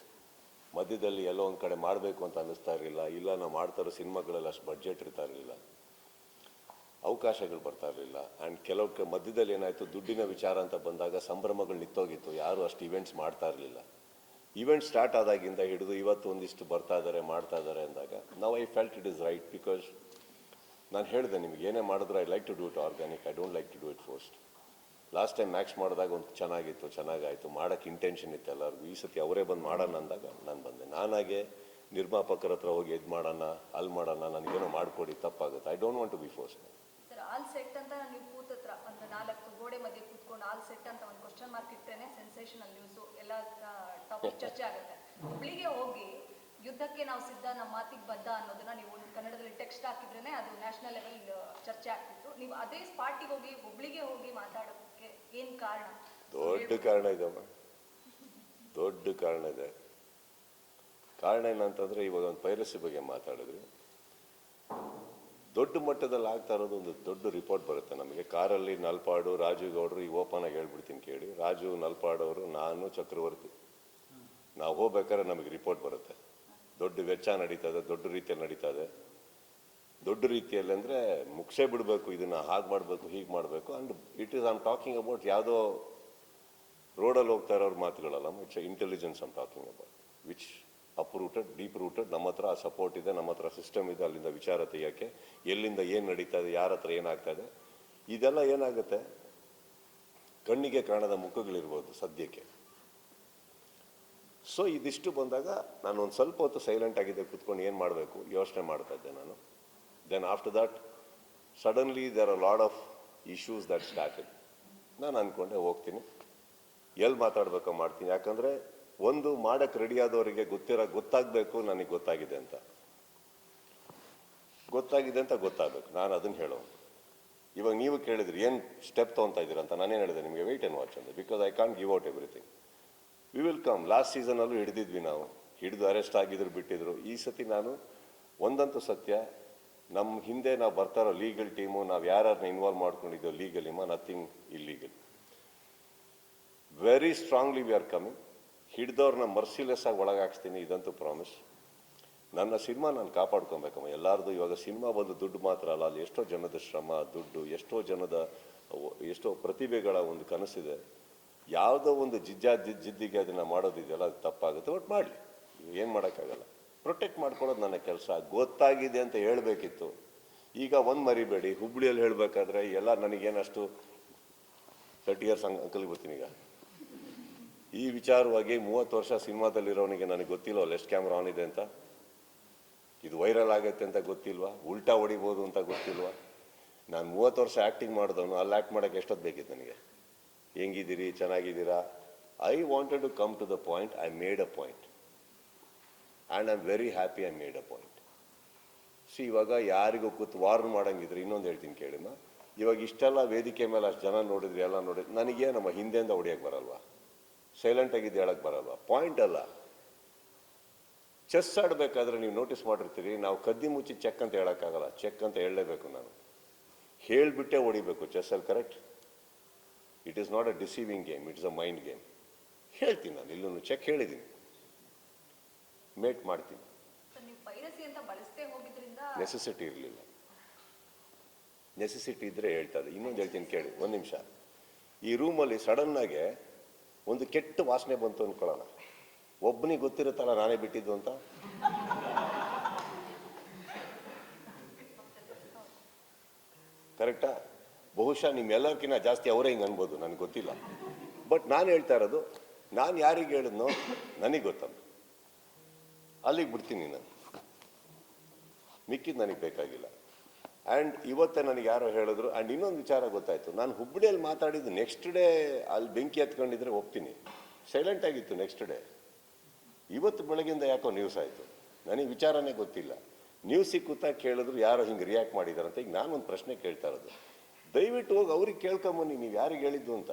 ಮಧ್ಯದಲ್ಲಿ ಎಲ್ಲೋ ಒಂದು ಕಡೆ ಮಾಡಬೇಕು ಅಂತ ಅನ್ನಿಸ್ತಾ ಇರಲಿಲ್ಲ. ಇಲ್ಲ, ನಾವು ಮಾಡ್ತಾರೋ ಸಿನಿಮಾಗಳಲ್ಲಿ ಅಷ್ಟು ಬಡ್ಜೆಟ್ ಇರ್ತಾ ಇರಲಿಲ್ಲ, ಅವಕಾಶಗಳು ಬರ್ತಾ ಇರಲಿಲ್ಲ. ಆ್ಯಂಡ್ ಕೆಲವು ಮಧ್ಯದಲ್ಲಿ ಏನಾಯಿತು, ದುಡ್ಡಿನ ವಿಚಾರ ಅಂತ ಬಂದಾಗ ಸಂಭ್ರಮಗಳು ನಿಂತೋಗಿತ್ತು. ಯಾರು ಅಷ್ಟು ಇವೆಂಟ್ಸ್ ಮಾಡ್ತಾ ಇರಲಿಲ್ಲ. ಇವೆಂಟ್ ಸ್ಟಾರ್ಟ್ ಆದಾಗಿಂದ ಹಿಡಿದು ಇವತ್ತು ಒಂದಿಷ್ಟು ಬರ್ತಾ ಇದ್ದಾರೆ, ಮಾಡ್ತಾ ಇದ್ದಾರೆ ಅಂದಾಗ ನಾವು I felt it is right. Because ನಾನು ಹೇಳಿದೆ ನಿಮಗೆ, ಏನೇ ಮಾಡಿದ್ರು I like to do it organic, I don't like to do it forced. Last time max ಮಾಡಿದಾಗ ಒಂದು ಚೆನ್ನಾಗಾಯಿತು, ಮಾಡೋಕ್ಕೆ ಇಂಟೆನ್ಷನ್ ಇತ್ತು ಎಲ್ಲರಿಗೂ. ಈ ಸತಿ ಅವರೇ ಬಂದು ಮಾಡೋಣ ಅಂದಾಗ ನಾನು ಬಂದೆ. ನಾನಾಗೆ ನಿರ್ಮಾಪಕರ ಹತ್ರ ಹೋಗಿ ಇದು ಮಾಡೋಣ, ಅಲ್ಲಿ ಮಾಡೋಣ, ನನಗೇನೋ ಮಾಡಿಕೊಡಿ, ತಪ್ಪಾಗುತ್ತೆ. I don't want to be force. Sir, all set ಅಂತ ನೀವು ಕೂತತ್ರ ಒಂದು 4 ಗೋಡೆ ಮಧ್ಯೆ ಕೂತ್ಕೊಂಡು ಆಲ್ ಸೆಟ್ ಅಂತ ಒಂದು ಕ್ವಶನ್ ಮಾರ್ಕ್ ಇಟ್ಟರೆ ಸೆನ್ಸೇಷನಲ್ ನ್ಯೂಸು ಎಲ್ಲ ಟಾಪಿಕ್ ಚರ್ಚೆ ಆಗುತ್ತೆ. ಹುಬ್ಳಿಗೆ ಹೋಗಿ ಯುದ್ಧಕ್ಕೆ ನಾವು ಸಿದ್ಧ, ನಮ್ಮ ಮಾತಿಗೆ ಬದ್ಧ ಅನ್ನೋದನ್ನ ನೀವು ಕನ್ನಡದಲ್ಲಿ ಟೆಕ್ಸ್ಟ್ ಹಾಕಿದ್ರೇ ಅದು ನ್ಯಾಷನಲ್ ಲೆವೆಲ್ ಚರ್ಚೆ ಆಗ್ತಿತ್ತು. ನೀವು ಅದೇ ಸ್ಪಾಟಿಗೆ ಹೋಗಿ ಹುಬ್ಳಿಗೆ ಹೋಗಿ ಮಾತಾಡೋಕ್ಕೆ ಏನು ಕಾರಣ? ದೊಡ್ಡ ಕಾರಣ ಇದಮ್ಮ, ದೊಡ್ಡ ಕಾರಣ ಇದೆ. ಕಾರಣ ಏನಂತಂದರೆ, ಇವಾಗ ಒಂದು ಪೈರಸಿ ಬಗ್ಗೆ ಮಾತಾಡಿದ್ರಿ. ದೊಡ್ಡ ಮಟ್ಟದಲ್ಲಿ ಆಗ್ತಾ ಇರೋದು ಒಂದು ದೊಡ್ಡ ರಿಪೋರ್ಟ್ ಬರುತ್ತೆ ನಮಗೆ. ಕಾರಲ್ಲಿ ನಲ್ಪಾಡು, ರಾಜು ಗೌಡರು, ಈಗ ಓಪನ್ ಆಗಿ ಹೇಳ್ಬಿಡ್ತೀನಿ ಕೇಳಿ. ರಾಜು, ನಲ್ಪಾಡವರು, ನಾನು, ಚಕ್ರವರ್ತಿ, ನಾವು ಹೋಗ್ಬೇಕಾದ್ರೆ ನಮಗೆ ರಿಪೋರ್ಟ್ ಬರುತ್ತೆ. ದೊಡ್ಡ ವೆಚ್ಚ ನಡೀತದೆ, ದೊಡ್ಡ ರೀತಿಯಲ್ಲಿ ನಡೀತಾ ಇದೆ. ದೊಡ್ಡ ರೀತಿಯಲ್ಲಿ ಅಂದರೆ ಮುಗಿಸೇ ಬಿಡಬೇಕು, ಇದನ್ನು ಹಾಗೆ ಮಾಡಬೇಕು, ಹೀಗೆ ಮಾಡಬೇಕು. And it is I'm talking about ಯಾವುದೋ ರೋಡಲ್ಲಿ ಹೋಗ್ತಾ ಇರೋರು ಮಾತುಗಳಲ್ಲ. It's intelligence I'm talking about, which uprooted, deep rooted. ನಮ್ಮ ಹತ್ರ ಸಪೋರ್ಟ್ ಇದೆ, ನಮ್ಮ ಹತ್ರ ಸಿಸ್ಟಮ್ ಇದೆ, ಅಲ್ಲಿಂದ ವಿಚಾರ ತೆಗಿಯೋಕ್ಕೆ, ಎಲ್ಲಿಂದ ಏನು ನಡೀತಾ ಇದೆ, ಯಾರ ಹತ್ರ ಏನಾಗ್ತಾ ಇದೆ. ಇದೆಲ್ಲ ಏನಾಗುತ್ತೆ, ಕಣ್ಣಿಗೆ ಕಾಣದ ಮುಖಗಳಿರ್ಬೋದು ಸದ್ಯಕ್ಕೆ. ಸೊ ಇದಿಷ್ಟು ಬಂದಾಗ ನಾನು ಒಂದು ಸ್ವಲ್ಪ ಹೊತ್ತು ಸೈಲೆಂಟ್ ಆಗಿದೆ, ಕೂತ್ಕೊಂಡು ಏನು ಮಾಡಬೇಕು ಯೋಚನೆ ಮಾಡ್ತಾ ಇದ್ದೆ ನಾನು. Then after that suddenly there are lot of issues that started. ನಾನು ಅಂದ್ಕೊಂಡೆ ಹೋಗ್ತೀನಿ, ಎಲ್ಲಿ ಮಾತಾಡಬೇಕೋ ಮಾಡ್ತೀನಿ. ಯಾಕಂದರೆ ಒಂದು ಮಾಡೋಕ್ಕೆ ರೆಡಿಯಾದವರಿಗೆ ಗೊತ್ತಾಗಬೇಕು ನನಗೆ ಗೊತ್ತಾಗಿದೆ ಅಂತ ಗೊತ್ತಾಗಬೇಕು. ನಾನು ಅದನ್ನು ಹೇಳೋ. ಇವಾಗ ನೀವು ಕೇಳಿದ್ರಿ ಏನು ಸ್ಟೆಪ್ ತೊಗೊತಾ ಇದ್ದೀರಾ ಅಂತ. ನಾನೇನು ಹೇಳಿದೆ ನಿಮಗೆ, ವೆಯ್ಟ್ ಆ್ಯಂಡ್ ವಾಚ್ ಅಂತ. Because I can't give out everything. We will come. Last ಸೀಸನಲ್ಲೂ ಹಿಡಿದಿದ್ವಿ ನಾವು, ಹಿಡಿದು ಅರೆಸ್ಟ್ ಆಗಿದ್ರು, ಬಿಟ್ಟಿದ್ರು. ಈ ಸತಿ ನಾನು ಒಂದಂತೂ ಸತ್ಯ, ನಮ್ಮ ಹಿಂದೆ ನಾವು ಬರ್ತಾರೋ ಲೀಗಲ್ ಟೀಮು, ನಾವು ಯಾರನ್ನ ಇನ್ವಾಲ್ವ್ ಮಾಡ್ಕೊಂಡಿದ್ದೋ legal nothing illegal. Very strongly we are coming. ಹಿಡ್ದವ್ರನ್ನ ಮರ್ಸಿಲೆಸ್ ಆಗಿ ಒಳಗಾಕ್ಸ್ತೀನಿ, ಇದಂತೂ ಪ್ರಾಮಿಸ್. ನನ್ನ ಸಿನಿಮಾ ನಾನು ಕಾಪಾಡ್ಕೊಬೇಕಮ್ಮ ಎಲ್ಲರದು. ಇವಾಗ ಸಿನಿಮಾ ಬಂದು ದುಡ್ಡು ಮಾತ್ರ ಅಲ್ಲ, ಅಲ್ಲಿ ಎಷ್ಟೋ ಜನದ ಶ್ರಮ, ದುಡ್ಡು, ಎಷ್ಟೋ ಪ್ರತಿಭೆಗಳ ಒಂದು ಕನಸಿದೆ. ಯಾವುದೋ ಒಂದು ಜಿದ್ದಿಗೆ ಅದನ್ನು ಮಾಡೋದಿದೆಯಲ್ಲ, ಅದು ತಪ್ಪಾಗುತ್ತೆ. ಒಟ್ಟು ಮಾಡಲಿ, ಏನು ಮಾಡೋಕ್ಕಾಗಲ್ಲ. ಪ್ರೊಟೆಕ್ಟ್ ಮಾಡ್ಕೊಳ್ಳೋದು ನನ್ನ ಕೆಲಸ. ಗೊತ್ತಾಗಿದೆ ಅಂತ ಹೇಳಬೇಕಿತ್ತು. ಈಗ ಒಂದು ಮರಿಬೇಡಿ, ಹುಬ್ಳಿಯಲ್ಲಿ ಹೇಳಬೇಕಾದ್ರೆ ಎಲ್ಲ ನನಗೇನಷ್ಟು 30 ಇಯರ್ಸ್ ಅಂಕಲ್ಗೆ ಬರ್ತೀನಿ. ಈಗ ಈ ವಿಚಾರವಾಗಿ 30 ವರ್ಷ ಸಿನಿಮಾದಲ್ಲಿರೋನಿಗೆ ನನಗೆ ಗೊತ್ತಿಲ್ವ ಲೆಸ್ಟ್ ಕ್ಯಾಮ್ರಾ ಆನ್ ಇದೆ ಅಂತ, ಇದು ವೈರಲ್ ಆಗುತ್ತೆ ಅಂತ ಗೊತ್ತಿಲ್ವಾ, ಉಲ್ಟಾ ಹೊಡಿಬೋದು ಅಂತ ಗೊತ್ತಿಲ್ವಾ. ನಾನು 30 ವರ್ಷ ಆ್ಯಕ್ಟಿಂಗ್ ಮಾಡಿದವನು, ಅಲ್ಲಿ ಆ್ಯಕ್ಟ್ ಮಾಡೋಕ್ಕೆ ಎಷ್ಟೊತ್ತು ಬೇಕಿತ್ತು ನನಗೆ. ಹೆಂಗಿದ್ದೀರಿ, ಚೆನ್ನಾಗಿದ್ದೀರಾ? I wanted to come to the point. I made a point and I am very happy I made a point. ಇವಾಗ ಯಾರಿಗೂ ಕೂತು ವಾರ್ನ್ ಮಾಡೋಂಗಿದ್ರೆ ಇನ್ನೊಂದು ಹೇಳ್ತೀನಿ ಕೇಳಿಮ್ಮ. ಇವಾಗ ಇಷ್ಟೆಲ್ಲ ವೇದಿಕೆ ಮೇಲೆ ಅಷ್ಟು ಜನ ನೋಡಿದ್ರಿ, ಎಲ್ಲ ನೋಡಿದ್ರಿ, ನನಗೆ ನಮ್ಮ ಹಿಂದೆಯಿಂದ ಹೊಡಿಯೋಕ್ಕೆ ಬರಲ್ವಾ? ಸೈಲೆಂಟಾಗಿದ್ದು ಹೇಳಕ್ಕೆ ಬರಲ್ವಾ? ಪಾಯಿಂಟ್ ಅಲ್ಲ. ಚೆಸ್ ಆಡಬೇಕಾದ್ರೆ ನೀವು ನೋಟಿಸ್ ಮಾಡಿರ್ತೀರಿ, ನಾವು ಕದ್ದಿ ಮುಚ್ಚಿ ಚೆಕ್ ಅಂತ ಹೇಳೋಕ್ಕಾಗಲ್ಲ. ಚೆಕ್ ಅಂತ ಹೇಳಲೇಬೇಕು. ನಾನು ಹೇಳಿಬಿಟ್ಟೆ ಹೊಡಿಬೇಕು ಚೆಸ್ಸಲ್ಲಿ, correct? It is not a deceiving game, it is a mind game. ಹೇಳ್ತೀನಿ ನಾನು, ಇಲ್ಲೂ ಚೆಕ್ ಹೇಳಿದ್ದೀನಿ, ಮೇಟ್ ಮಾಡ್ತೀನಿ. ನೆಸೆಸಿಟಿ ಇರಲಿಲ್ಲ. ನೆಸೆಸಿಟಿ ಇದ್ದರೆ ಹೇಳ್ತಾ ಇದೆ. ಇನ್ನೊಂದು ಹೇಳ್ತೀನಿ ಕೇಳಿ, ಒಂದು ನಿಮಿಷ. ಈ ರೂಮಲ್ಲಿ ಸಡನ್ನಾಗೆ ಒಂದು ಕೆಟ್ಟ ವಾಸನೆ ಬಂತು ಅಂದ್ಕೊಳ್ಳೋಣ, ಒಬ್ಬನಿಗೆ ಗೊತ್ತಿರುತ್ತಲ್ಲ ನಾನೇ ಬಿಟ್ಟಿದ್ದು ಅಂತ. ಕರೆಕ್ಟಾ? ಬಹುಶಃ ನಿಮ್ಮೆಲ್ಲರಿಗಿಂತ ಜಾಸ್ತಿ ಅವರೇ ಹಿಂಗೆ ಅನ್ಬೋದು, ನನಗೆ ಗೊತ್ತಿಲ್ಲ. ಬಟ್ ನಾನು ಹೇಳ್ತಾ ಇರೋದು, ನಾನು ಯಾರಿಗೆ ಹೇಳಿದ್ನೋ ನನಗೆ ಗೊತ್ತಲ್ಲ. ಅಲ್ಲಿಗೆ ಬಿಡ್ತೀನಿ ನಾನು, ಮಿಕ್ಕಿದ್ದು ನನಗೆ ಬೇಕಾಗಿಲ್ಲ. ಆ್ಯಂಡ್ ಇವತ್ತೇ ನನಗೆ ಯಾರೋ ಹೇಳಿದ್ರು. ಆ್ಯಂಡ್ ಇನ್ನೊಂದು ವಿಚಾರ ಗೊತ್ತಾಯಿತು, ನಾನು ಹುಬ್ಬಳ್ಳಿಯಲ್ಲಿ ಮಾತಾಡಿದ್ದು ನೆಕ್ಸ್ಟ್ ಡೇ ಅಲ್ಲಿ ಬೆಂಕಿ ಹತ್ಕೊಂಡಿದ್ರೆ ಒಪ್ತೀನಿ, ಸೈಲೆಂಟ್ ಆಗಿತ್ತು ನೆಕ್ಸ್ಟ್ ಡೇ. ಇವತ್ತು ಬೆಳಗಿಂದ ಯಾಕೋ ನ್ಯೂಸ್ ಆಯಿತು, ನನಗೆ ವಿಚಾರನೇ ಗೊತ್ತಿಲ್ಲ. ನ್ಯೂಸಿಗೆ ಕೂತಾ ಕೇಳಿದ್ರು ಯಾರೋ ಹಿಂಗೆ ರಿಯಾಕ್ಟ್ ಮಾಡಿದಾರಂತ. ಈಗ ನಾನೊಂದು ಪ್ರಶ್ನೆ ಕೇಳ್ತಾ ಇರೋದು, ದಯವಿಟ್ಟು ಹೋಗಿ ಅವ್ರಿಗೆ ಕೇಳ್ಕೊಂಬನ್ನಿ, ನೀವು ಯಾರಿಗೆ ಹೇಳಿದ್ದು ಅಂತ.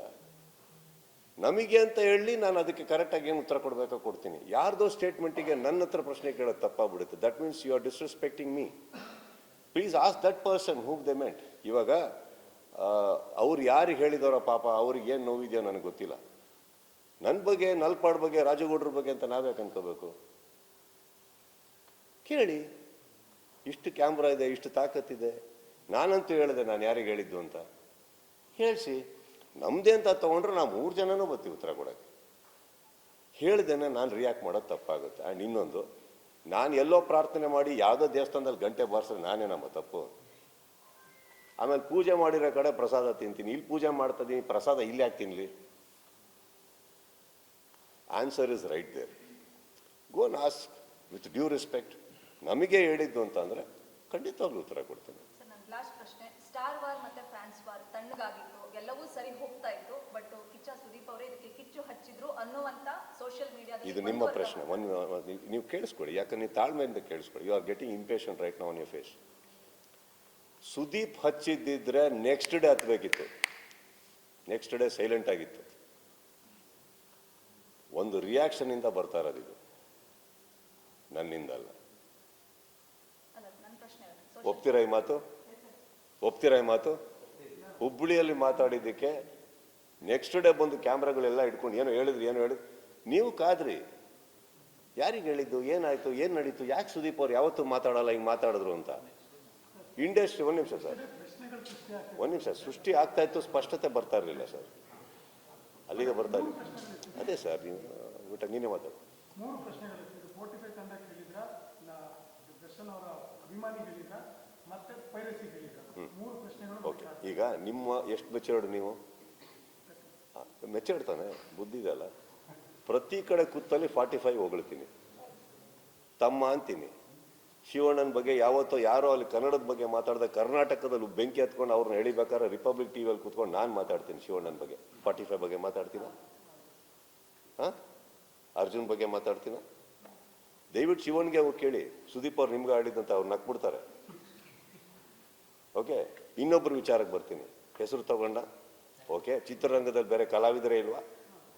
ನಮಗೆ ಅಂತ ಹೇಳಿ ನಾನು ಅದಕ್ಕೆ ಕರೆಕ್ಟಾಗಿ ಏನು ಉತ್ತರ ಕೊಡಬೇಕೋ ಕೊಡ್ತೀನಿ. ಯಾರ್ದೋ ಸ್ಟೇಟ್ಮೆಂಟಿಗೆ ನನ್ನ ಹತ್ರ ಪ್ರಶ್ನೆ ಕೇಳೋದು ತಪ್ಪಾಗ್ಬಿಡುತ್ತೆ. That means you are disrespecting me. Please ask that person whom they meant. ಇವಾಗ ಅವ್ರು ಯಾರಿಗೆ ಹೇಳಿದವರ ಪಾಪ, ಅವ್ರಿಗೆ ಏನು ನೋವಿದೆಯೋ ನನಗೆ ಗೊತ್ತಿಲ್ಲ. ನನ್ನ ಬಗ್ಗೆ, ನಲ್ಪಾಡ್ ಬಗ್ಗೆ, ರಾಜಗೌಡ್ರ ಬಗ್ಗೆ ಅಂತ ನಾವ್ಯಾಕೆ ಅನ್ಕೋಬೇಕು? ಕೇಳಿ, ಇಷ್ಟು ಕ್ಯಾಮ್ರಾ ಇದೆ, ಇಷ್ಟು ತಾಕತ್ತಿದೆ. ನಾನಂತೂ ಹೇಳಿದೆ ನಾನು ಯಾರಿಗೆ ಹೇಳಿದ್ದು ಅಂತ. ಹೇಳಿಸಿ, ನಮ್ಮದೇ ಅಂತ ತೊಗೊಂಡ್ರೆ ನಾವು 3 ಜನನೂ ಬರ್ತೀವಿ ಉತ್ತರ ಕೊಡೋಕ್ಕೆ. ಹೇಳ್ದೇನೆ ನಾನು ರಿಯಾಕ್ಟ್ ಮಾಡೋದು ತಪ್ಪಾಗುತ್ತೆ. ಆ್ಯಂಡ್ ಇನ್ನೊಂದು, ನಾನು ಎಲ್ಲೋ ಪ್ರಾರ್ಥನೆ ಮಾಡಿ ಯಾವುದೋ ದೇವಸ್ಥಾನದಲ್ಲಿ ಗಂಟೆ ಬಾರಿಸಿದ್ರೆ ನಾನೇ ನಮ್ಮ ತಪ್ಪು. ಆಮೇಲೆ ಪೂಜೆ ಮಾಡಿರೋ ಕಡೆ ಪ್ರಸಾದ ತಿಂತೀನಿ, ಇಲ್ಲಿ ಪೂಜೆ ಮಾಡ್ತಾ ಇದ್ದೀನಿ, ಪ್ರಸಾದ ಇಲ್ಲಿ ಯಾಕೆ ತಿನ್ನಲಿ? Answer is right there. Go and ask with due respect. ನಮಗೆ ಹೇಳಿದ್ದು ಅಂತ ಅಂದರೆ ಖಂಡಿತವಾಗ್ಲೂ ಉತ್ತರ ಕೊಡ್ತೇನೆ. ನನ್ನ ಲಾಸ್ಟ್ ಪ್ರಶ್ನೆ, ಸ್ಟಾರ್ ವಾರ್ ಮತ್ತೆ ಫ್ಯಾನ್ಸ್ ವಾರ್ ತಣ್ಣಗಾಗಿತ್ತು, ಎಲ್ಲವೂ ಸರಿ ಹೋಗ್ತಾ ಇತ್ತು. ಬಟ್ ಕಿಚ್ಚ ಸುದೀಪ್ ಅವರೇ ಇದಕ್ಕೆ ಕಿಚ್ಚು ಹಚ್ಚಿದ್ರು ಅನ್ನುವಂತ ಸೋಷಿಯಲ್ ಮೀಡಿಯಾದಲ್ಲಿ. ಇದು ನಿಮ್ಮ ಪ್ರಶ್ನೆ, ನೀವು ಕೇಳಿಸ್ಕೊಳ್ಳಿ, ಯಾಕಂದ್ರೆ ನೀವು ತಾಳ್ಮೆಯಿಂದ ಕೇಳಿಸ್ಕೊಳ್ಳಿ. You are getting impatient right now on your face. Sudeep ಹಚ್ಚಿದ್ದಿದ್ರೆ ನೆಕ್ಸ್ಟ್ ಡೇ ಹತ್ತಬೇಕಿತ್ತು. ನೆಕ್ಸ್ಟ್ ಡೇ ಸೈಲೆಂಟ್ ಆಗಿತ್ತು. ಒಂದು ರಿಯಾಕ್ಷನಿಂದ ಬರ್ತಾ ಇರೋದು ಇದು, ನನ್ನಿಂದಲ್ಲ. ಒಪ್ತೀರಾ ಈ ಮಾತು? ಒಪ್ತೀರಾ ಈ ಮಾತು? ಹುಬ್ಬಳ್ಳಿಯಲ್ಲಿ ಮಾತಾಡಿದ್ದಕ್ಕೆ ನೆಕ್ಸ್ಟ್ ಡೇ ಬಂದು ಕ್ಯಾಮ್ರಾಗಳೆಲ್ಲ ಇಟ್ಕೊಂಡು ಏನೋ ಹೇಳಿದ್ರು. ನೀವು ಕಾದ್ರಿ, ಯಾರಿಗೆ ಹೇಳಿದ್ದು, ಏನಾಯ್ತು, ಏನು ನಡೀತು, ಯಾಕೆ ಸುದೀಪ್ ಅವ್ರು ಯಾವತ್ತೂ ಮಾತಾಡಲ್ಲ, ಹಿಂಗೆ ಮಾತಾಡಿದ್ರು ಅಂತ. ಇಂಡಸ್ಟ್ರಿ ಒಂದು ನಿಮಿಷ ಸರ್, ಒಂದು ನಿಮಿಷ, ಸೃಷ್ಟಿ ಆಗ್ತಾ ಇತ್ತು, ಸ್ಪಷ್ಟತೆ ಬರ್ತಾ ಇರಲಿಲ್ಲ ಸರ್, ಅಲ್ಲಿಗೆ ಬರ್ತಾ ಇಲ್ಲ. ಅದೇ ಸರ್, ನೀವು ಊಟ ನೀನೇ ಮಾತಾಡು. 3 ಪ್ರಶ್ನೆಗಳು ಫೋರ್ಟಿಫೈ ತಂಡ ಕೇಳಿದ್ರ, ದರ್ಶನ್ ಅವರ ಅಭಿಮಾನಿ ಹೇಳಿದ್ರ, ಮತ್ತೆ ಪೈರಸಿ ಹೇಳಿದ್ರ, 3 ಪ್ರಶ್ನೆಗಳು. ಓಕೆ, ಈಗ ನಿಮ್ಮ ಎಷ್ಟು ಮೆಚೂರ್ಡ್ ನೀವು? ಮೆಚೂರ್ಡ್ ತಾನೆ, ಬುದ್ಧಿ ಇದೆಯಲ್ಲ. ಪ್ರತಿ ಕಡೆ ಕೂತಲ್ಲಿ 45 ಹೊಗಳ್ತೀನಿ, ತಮ್ಮ ಅಂತೀನಿ. ಶಿವಣ್ಣನ ಬಗ್ಗೆ ಯಾವತ್ತೋ ಯಾರೋ ಅಲ್ಲಿ ಕನ್ನಡದ ಬಗ್ಗೆ ಮಾತಾಡಿದ, ಕರ್ನಾಟಕದಲ್ಲಿ ಬೆಂಕಿ ಹತ್ಕೊಂಡು ಅವ್ರನ್ನ ಎಳಿಬೇಕಾದ್ರೆ ರಿಪಬ್ಲಿಕ್ ಟಿವಿಯಲ್ಲಿ ಕೂತ್ಕೊಂಡು ನಾನು ಮಾತಾಡ್ತೀನಿ ಶಿವಣ್ಣನ ಬಗ್ಗೆ. 45 ಬಗ್ಗೆ ಮಾತಾಡ್ತೀನ? ಹಾಂ, ಅರ್ಜುನ್ ಬಗ್ಗೆ ಮಾತಾಡ್ತೀನ? ದಯವಿಟ್ಟು ಶಿವನ್ಗೆ ಅವ್ರು ಕೇಳಿ, ಸುದೀಪ್ ಅವ್ರು ನಿಮ್ಗೆ ಆಡಿದಂತ ಅವ್ರು ನಕ್ಬಿಡ್ತಾರೆ. ಓಕೆ, ಇನ್ನೊಬ್ರು ವಿಚಾರಕ್ಕೆ ಬರ್ತೀನಿ, ಹೆಸರು ತಗೊಂಡ. ಓಕೆ, ಚಿತ್ರರಂಗದಲ್ಲಿ ಬೇರೆ ಕಲಾವಿದರೇ ಇಲ್ವಾ?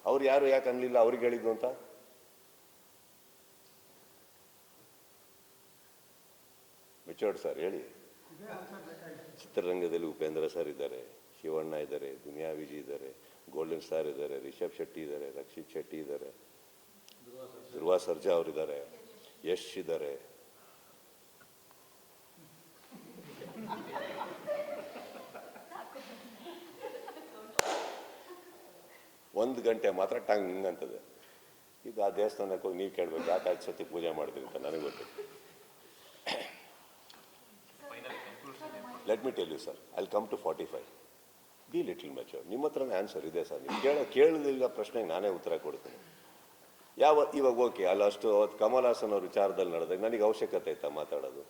ಅವ್ರು ಯಾರು ಯಾಕೆ ಅನ್ಲಿಲ್ಲ ಅವ್ರಿಗೆ ಹೇಳಿದ್ದು ಅಂತ? ಮೆಚೋರ್ಡ್ ಸರ್ ಹೇಳಿ. ಚಿತ್ರರಂಗದಲ್ಲಿ ಉಪೇಂದ್ರ ಸರ್ ಇದ್ದಾರೆ, ಶಿವಣ್ಣ ಇದ್ದಾರೆ, ದುನಿಯಾ ವಿಜಯ್ ಇದ್ದಾರೆ, ಗೋಲ್ಡನ್ ಸ್ಟಾರ್ ಇದ್ದಾರೆ, ರಿಷಬ್ ಶೆಟ್ಟಿ ಇದ್ದಾರೆ, ರಕ್ಷಿತ್ ಶೆಟ್ಟಿ ಇದ್ದಾರೆ, ಧ್ರುವ ಸರ್ಜಾ ಅವರಿದ್ದಾರೆ, ಯಶ್ ಇದ್ದಾರೆ. ಒಂದು ಗಂಟೆ ಮಾತ್ರ ಟಂಗ್ ಅಂತದೆ. ಈಗ ಆ ದೇವಸ್ಥಾನಕ್ಕೆ ಹೋಗಿ ನೀವು ಕೇಳ್ಬೇಕು, ಯಾಕೆ 5 ಸತಿ ಪೂಜೆ ಮಾಡಿದ್ರಿ ಅಂತ ನನಗೆ ಗೊತ್ತಿಲ್ಲ. Let me tell you sir, I will come to 45. Be little mature. ನಿಮ್ಮ ಹತ್ರನೇ ಆನ್ಸರ್ ಇದೆ ಸರ್. ನೀವು ಕೇಳಲಿಲ್ಲ ಪ್ರಶ್ನೆಗೆ ನಾನೇ ಉತ್ತರ ಕೊಡ್ತೀನಿ. ಇವಾಗ ಓಕೆ, ಅಲ್ಲ ಅಷ್ಟು ಅವತ್ತು ಕಮಲ್ ಹಾಸನ್ ಅವ್ರ ವಿಚಾರದಲ್ಲಿ ನಡೆದಾಗ ನನಗೆ ಅವಶ್ಯಕತೆ ಇತ್ತಾ ಮಾತಾಡೋದು?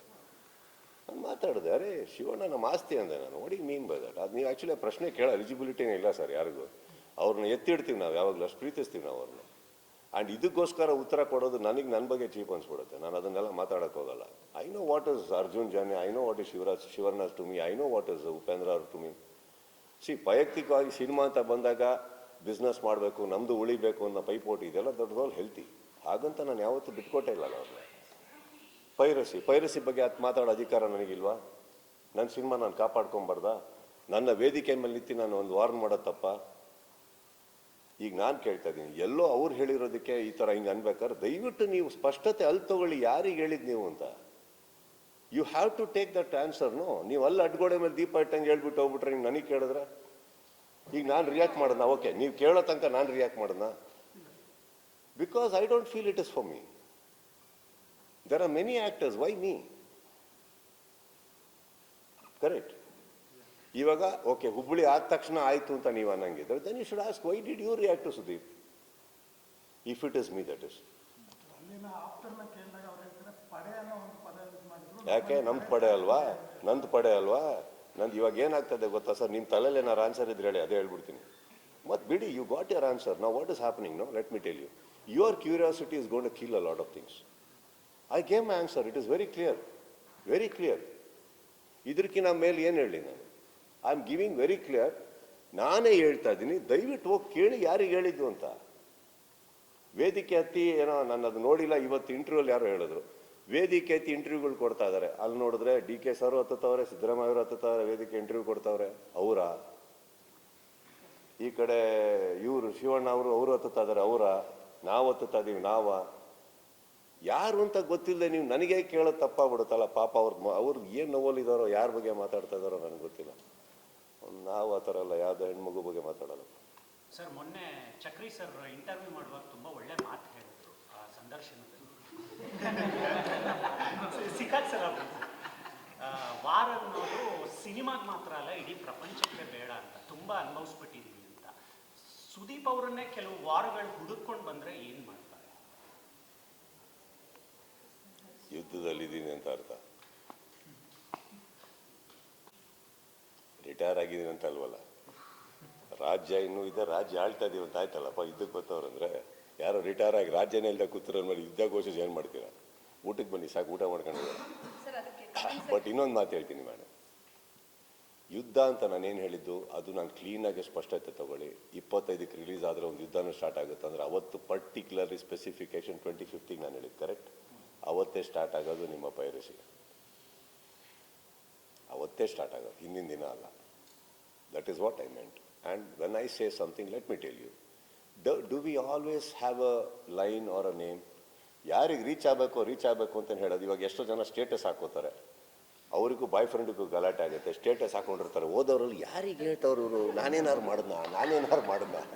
ನಾನು ಮಾತಾಡಿದೆ, ಅರೆ ಶಿವಣ್ಣ ನಮ್ಮ ಆಸ್ತಿ ಅಂದೆ ನಾನು. ಒಡಿ ಮೀನ್ ಬೈ ದಟ್. ಅದು ನೀವು ಆ್ಯಕ್ಚುಲಿ ಪ್ರಶ್ನೆ ಕೇಳೋ ಎಲಿಜಿಬಿಲಿಟಿನೇ ಇಲ್ಲ ಸರ್ ಯಾರಿಗೂ. ಅವ್ರನ್ನ ಎತ್ತಿಡ್ತೀವಿ ನಾವು, ಯಾವಾಗಲೂ ಅಷ್ಟು ಪ್ರೀತಿಸ್ತೀವಿ ನಾವು ಅವ್ರನ್ನ. ಆ್ಯಂಡ್ ಇದಕ್ಕೋಸ್ಕರ ಉತ್ತರ ಕೊಡೋದು ನನಗೆ ನನ್ನ ಬಗ್ಗೆ ಚೀಪ್ ಅನ್ಸ್ಬಿಡುತ್ತೆ. ನಾನು ಅದನ್ನೆಲ್ಲ ಮಾತಾಡೋಕ್ಕೆ ಹೋಗಲ್ಲ. I know what is Arjun Janya, I know what is Shivaraj to me, I know what is Upendra ಅವ್ರ ಟು ಮೀ. ವೈಯಕ್ತಿಕವಾಗಿ ಸಿನಿಮಾ ಅಂತ ಬಂದಾಗ ಬಿಸ್ನೆಸ್ ಮಾಡಬೇಕು, ನಮ್ಮದು ಉಳಿಬೇಕು ಅನ್ನೋ ಪೈಪೋಟಿ ಇದೆಲ್ಲ ದೊಡ್ಡದವ್ರು ಹೆಲ್ತಿ. ಹಾಗಂತ ನಾನು ಯಾವತ್ತೂ ಬಿಟ್ಕೊಟ್ಟೇ ಇಲ್ಲ ಅವ್ರನ್ನ. ಪೈರಸಿ ಬಗ್ಗೆ ಅದು ಮಾತಾಡೋ ಅಧಿಕಾರ ನನಗಿಲ್ವಾ? ನನ್ನ ಸಿನಿಮಾ ನಾನು ಕಾಪಾಡ್ಕೊಂಬಾರ್ದ? ನನ್ನ ವೇದಿಕೆ ಮೇಲೆ ನಿಂತು ನಾನು ಒಂದು ವಾರ್ನ್ ಮಾಡೋದು ತಪ್ಪ? ಈಗ ನಾನು ಕೇಳ್ತಾ ಇದ್ದೀನಿ, ಎಲ್ಲೋ ಅವ್ರು ಹೇಳಿರೋದಕ್ಕೆ ಈ ಥರ ಹಿಂಗೆ ಅನ್ಬೇಕಾದ್ರೆ ದಯವಿಟ್ಟು ನೀವು ಸ್ಪಷ್ಟತೆ ಅಲ್ಲಿ ತಗೊಳ್ಳಿ, ಯಾರಿಗೆ ಹೇಳಿದ್ ನೀವು ಅಂತ. You have to take that ಆನ್ಸರ್ನು. ನೀವು ಅಲ್ಲಿ ಅಡ್ಗೋಡೆ ಮೇಲೆ ದೀಪ ಇಟ್ಟಂಗೆ ಹೇಳ್ಬಿಟ್ಟು ಹೋಗ್ಬಿಟ್ರೆ ಹಿಂಗೆ ನನಗೆ ಕೇಳಿದ್ರೆ ಈಗ ನಾನು ರಿಯಾಕ್ಟ್ ಮಾಡೋಣ? ಓಕೆ, ನೀವು ಕೇಳೋ ತನಕ ನಾನು ರಿಯಾಕ್ಟ್ ಮಾಡೋಣ? Because I don't feel it is for me. There are many actors, why me? Correct. ಇವಾಗ ಓಕೆ, ಹುಬ್ಬಳ್ಳಿ ಆದ ತಕ್ಷಣ ಆಯ್ತು ಅಂತ ನೀವು ಅನ್ನಂಗಿದ್ರೆ then you should ask, why did you react to Sudeep? If it is me, that is. ಅಲ್ಲಿನ ಆಫ್ಟರ್ನ ಕೇಳಿದಾಗ ಅವ್ರು ಹೇಳ್ತಾರೆ ಪಡೆ ಅನ್ನೋ ಒಂದು ಪದ ಯೂಸ್ ಮಾಡಿದ್ರು. ಯಾಕೆ? ನಮ್ದು ಪಡೆ ಅಲ್ವಾ? ನಂದು ಇವಾಗ ಏನಾಗ್ತದೆ ಗೊತ್ತಾ ಸರ್, ನಿಮ್ಮ ತಲೆಯಲ್ಲಿ ಏನಾರು ಆನ್ಸರ್ ಇದ್ರೆ ಹೇಳಿ, ಅದೇ ಹೇಳ್ಬಿಡ್ತೀನಿ. ಮತ್ತು ಬಿಡಿ, ಯು ಗಾಟ್ ಯರ್ ಆನ್ಸರ್. ನಾವು what is happening no, let me tell you. Your curiosity is going to kill a lot of things. I gave my answer, it is very clear, very clear. ಇದಕ್ಕಿಂತ ಮೇಲೆ ಏನು ಹೇಳಿ ನಾನು? I am giving very clear. ನಾನೇ ಹೇಳ್ತಾ ಇದ್ದೀನಿ, ದಯವಿಟ್ಟು ಹೋಗಿ ಕೇಳಿ ಯಾರಿಗೆ ಹೇಳಿದ್ದು ಅಂತ. ವೇದಿಕೆ ಹತ್ತಿ ಏನೋ ನಾನು ಅದು ನೋಡಿಲ್ಲ, ಇವತ್ತು ಇಂಟರ್ವ್ಯೂಲ್ಲಿ ಯಾರೋ ಹೇಳಿದ್ರು ವೇದಿಕೆ ಹತ್ತಿ ಇಂಟರ್ವ್ಯೂಗಳು ಕೊಡ್ತಾ ಇದ್ದಾರೆ. ಅಲ್ಲಿ ನೋಡಿದ್ರೆ ಡಿ ಕೆ ಸರ್ ಹತ್ತುತ್ತವ್ರೆ, ಸಿದ್ದರಾಮಯ್ಯ ಅವರು ಹತ್ತುತ್ತವ್ರೆ, ವೇದಿಕೆ ಇಂಟರ್ವ್ಯೂ ಕೊಡ್ತಾವ್ರೆ. ಅವರ ಈ ಕಡೆ ಇವರು ಶಿವಣ್ಣ ಅವರು ಹತ್ತುತ್ತಾ ಇದ್ದಾರೆ. ನಾವು ಹತ್ತುತ್ತಾ ಇದೀವಿ. ಯಾರು ಅಂತ ಗೊತ್ತಿಲ್ಲದೆ ನೀವು ನನಗೆ ಕೇಳೋದು ತಪ್ಪಾಗ್ಬಿಡುತ್ತಲ್ಲ. ಪಾಪ ಅವ್ರು ಏನು ನೋವಲ್ಲಿದ್ದಾರೋ, ಯಾರ ಬಗ್ಗೆ ಮಾತಾಡ್ತಾ ಇದ್ದಾರೋ ನನಗೆ ಗೊತ್ತಿಲ್ಲ. ನಾವು ಆ ಥರ ಅಲ್ಲ, ಯಾವುದೋ ಹೆಣ್ಮಗು ಬಗ್ಗೆ ಮಾತಾಡಲ್ಲ. ಸರ್, ಮೊನ್ನೆ ಚಕ್ರಿ ಸರ್ ಇಂಟರ್ವ್ಯೂ ಮಾಡುವಾಗ ತುಂಬ ಒಳ್ಳೆ ಮಾತು ಹೇಳಿದ್ರು ಆ ಸಂದರ್ಶನದಲ್ಲಿ. ಸಿಕ್ಕಾಕ್ ಸರ್ ಅವರು ವಾರ ಅನ್ನೋದು ಸಿನಿಮಾಗೆ ಮಾತ್ರ ಅಲ್ಲ, ಇಡೀ ಪ್ರಪಂಚಕ್ಕೆ ಬೇಡ ಅಂತ ತುಂಬ ಅನುಭವಿಸ್ಬಿಟ್ಟಿದ್ದೀವಿ ಅಂತ. ಸುದೀಪ್ ಅವರನ್ನೇ ಕೆಲವು ವಾರಗಳು ಹುಡುಕೊಂಡು ಬಂದರೆ ಏನು ಮಾಡ್ತಾರೆ? ಯುದ್ಧದಲ್ಲಿದ್ದೀನಿ ಅಂತ ಅರ್ಥ. ರಿಟೈರ್ ಆಗಿದ್ದೀನಿ ಅಂತ ಅಲ್ವಲ್ಲ. ರಾಜ್ಯ ಇನ್ನೂ ಇದೆ, ರಾಜ್ಯ ಆಳ್ತಾ ಇದೀವಿ ಅಂತ ಆಯ್ತಲ್ಲಪ್ಪ. ಯುದ್ಧಕ್ಕೆ ಬರ್ತಾವ್ರಂದ್ರೆ ಯಾರೋ ರಿಟೈರ್ ಆಗಿ ರಾಜ್ಯನೇ ಇಲ್ದ ಕೂತಿರೋ ಮೇಲೆ ಯುದ್ಧ ಘೋಷಿಸಿ ಏನು ಮಾಡ್ತೀರಾ? ಊಟಕ್ಕೆ ಬನ್ನಿ ಸಾಕು, ಊಟ ಮಾಡ್ಕೊಂಡಿದ್ದೀರ. ಬಟ್ ಇನ್ನೊಂದು ಮಾತು ಹೇಳ್ತೀನಿ ಮೇಡಮ್, ಯುದ್ಧ ಅಂತ ನಾನೇನು ಹೇಳಿದ್ದು ಅದು ನಾನು ಕ್ಲೀನಾಗಿ ಸ್ಪಷ್ಟತೆ ತಗೊಳ್ಳಿ. 25ಕ್ಕೆ ರಿಲೀಸ್ ಆದರೆ ಒಂದು ಯುದ್ಧನೂ ಸ್ಟಾರ್ಟ್ ಆಗುತ್ತೆ ಅಂದರೆ ಅವತ್ತು ಪರ್ಟಿಕ್ಯುಲರ್ಲಿ ಸ್ಪೆಸಿಫಿಕೇಶನ್ 25th ನಾನು ಹೇಳಿದ್ದು ಕರೆಕ್ಟ್. ಅವತ್ತೇ ಸ್ಟಾರ್ಟ್ ಆಗೋದು ನಿಮ್ಮ ಪೈರಸಿ, ಅವತ್ತೇ ಸ್ಟಾರ್ಟ್ ಆಗೋದು, ಹಿಂದಿನ ದಿನ ಅಲ್ಲ. That is what I meant. And when I say something, let me tell you, do we always have a line or a name? ಯಾರಿಗೆ ರೀಚ್ ಆಗಬೇಕು ಅಂತ ಹೇಳೋದು. ಇವಾಗ ಎಷ್ಟೋ ಜನ ಸ್ಟೇಟಸ್ ಹಾಕೋತಾರೆ, ಅವರಿಗೂ ಬಾಯ್ ಫ್ರೆಂಡಿಗೂ ಗಲಾಟೆ ಆಗುತ್ತೆ, ಸ್ಟೇಟಸ್ ಹಾಕೊಂಡಿರ್ತಾರೆ. ಓದೋರಲ್ಲಿ ಯಾರಿಗೆ ಹೇಳ್ತವ್ರು ಇವರು, ನಾನೇನಾರು ಮಾಡಿದ್ನ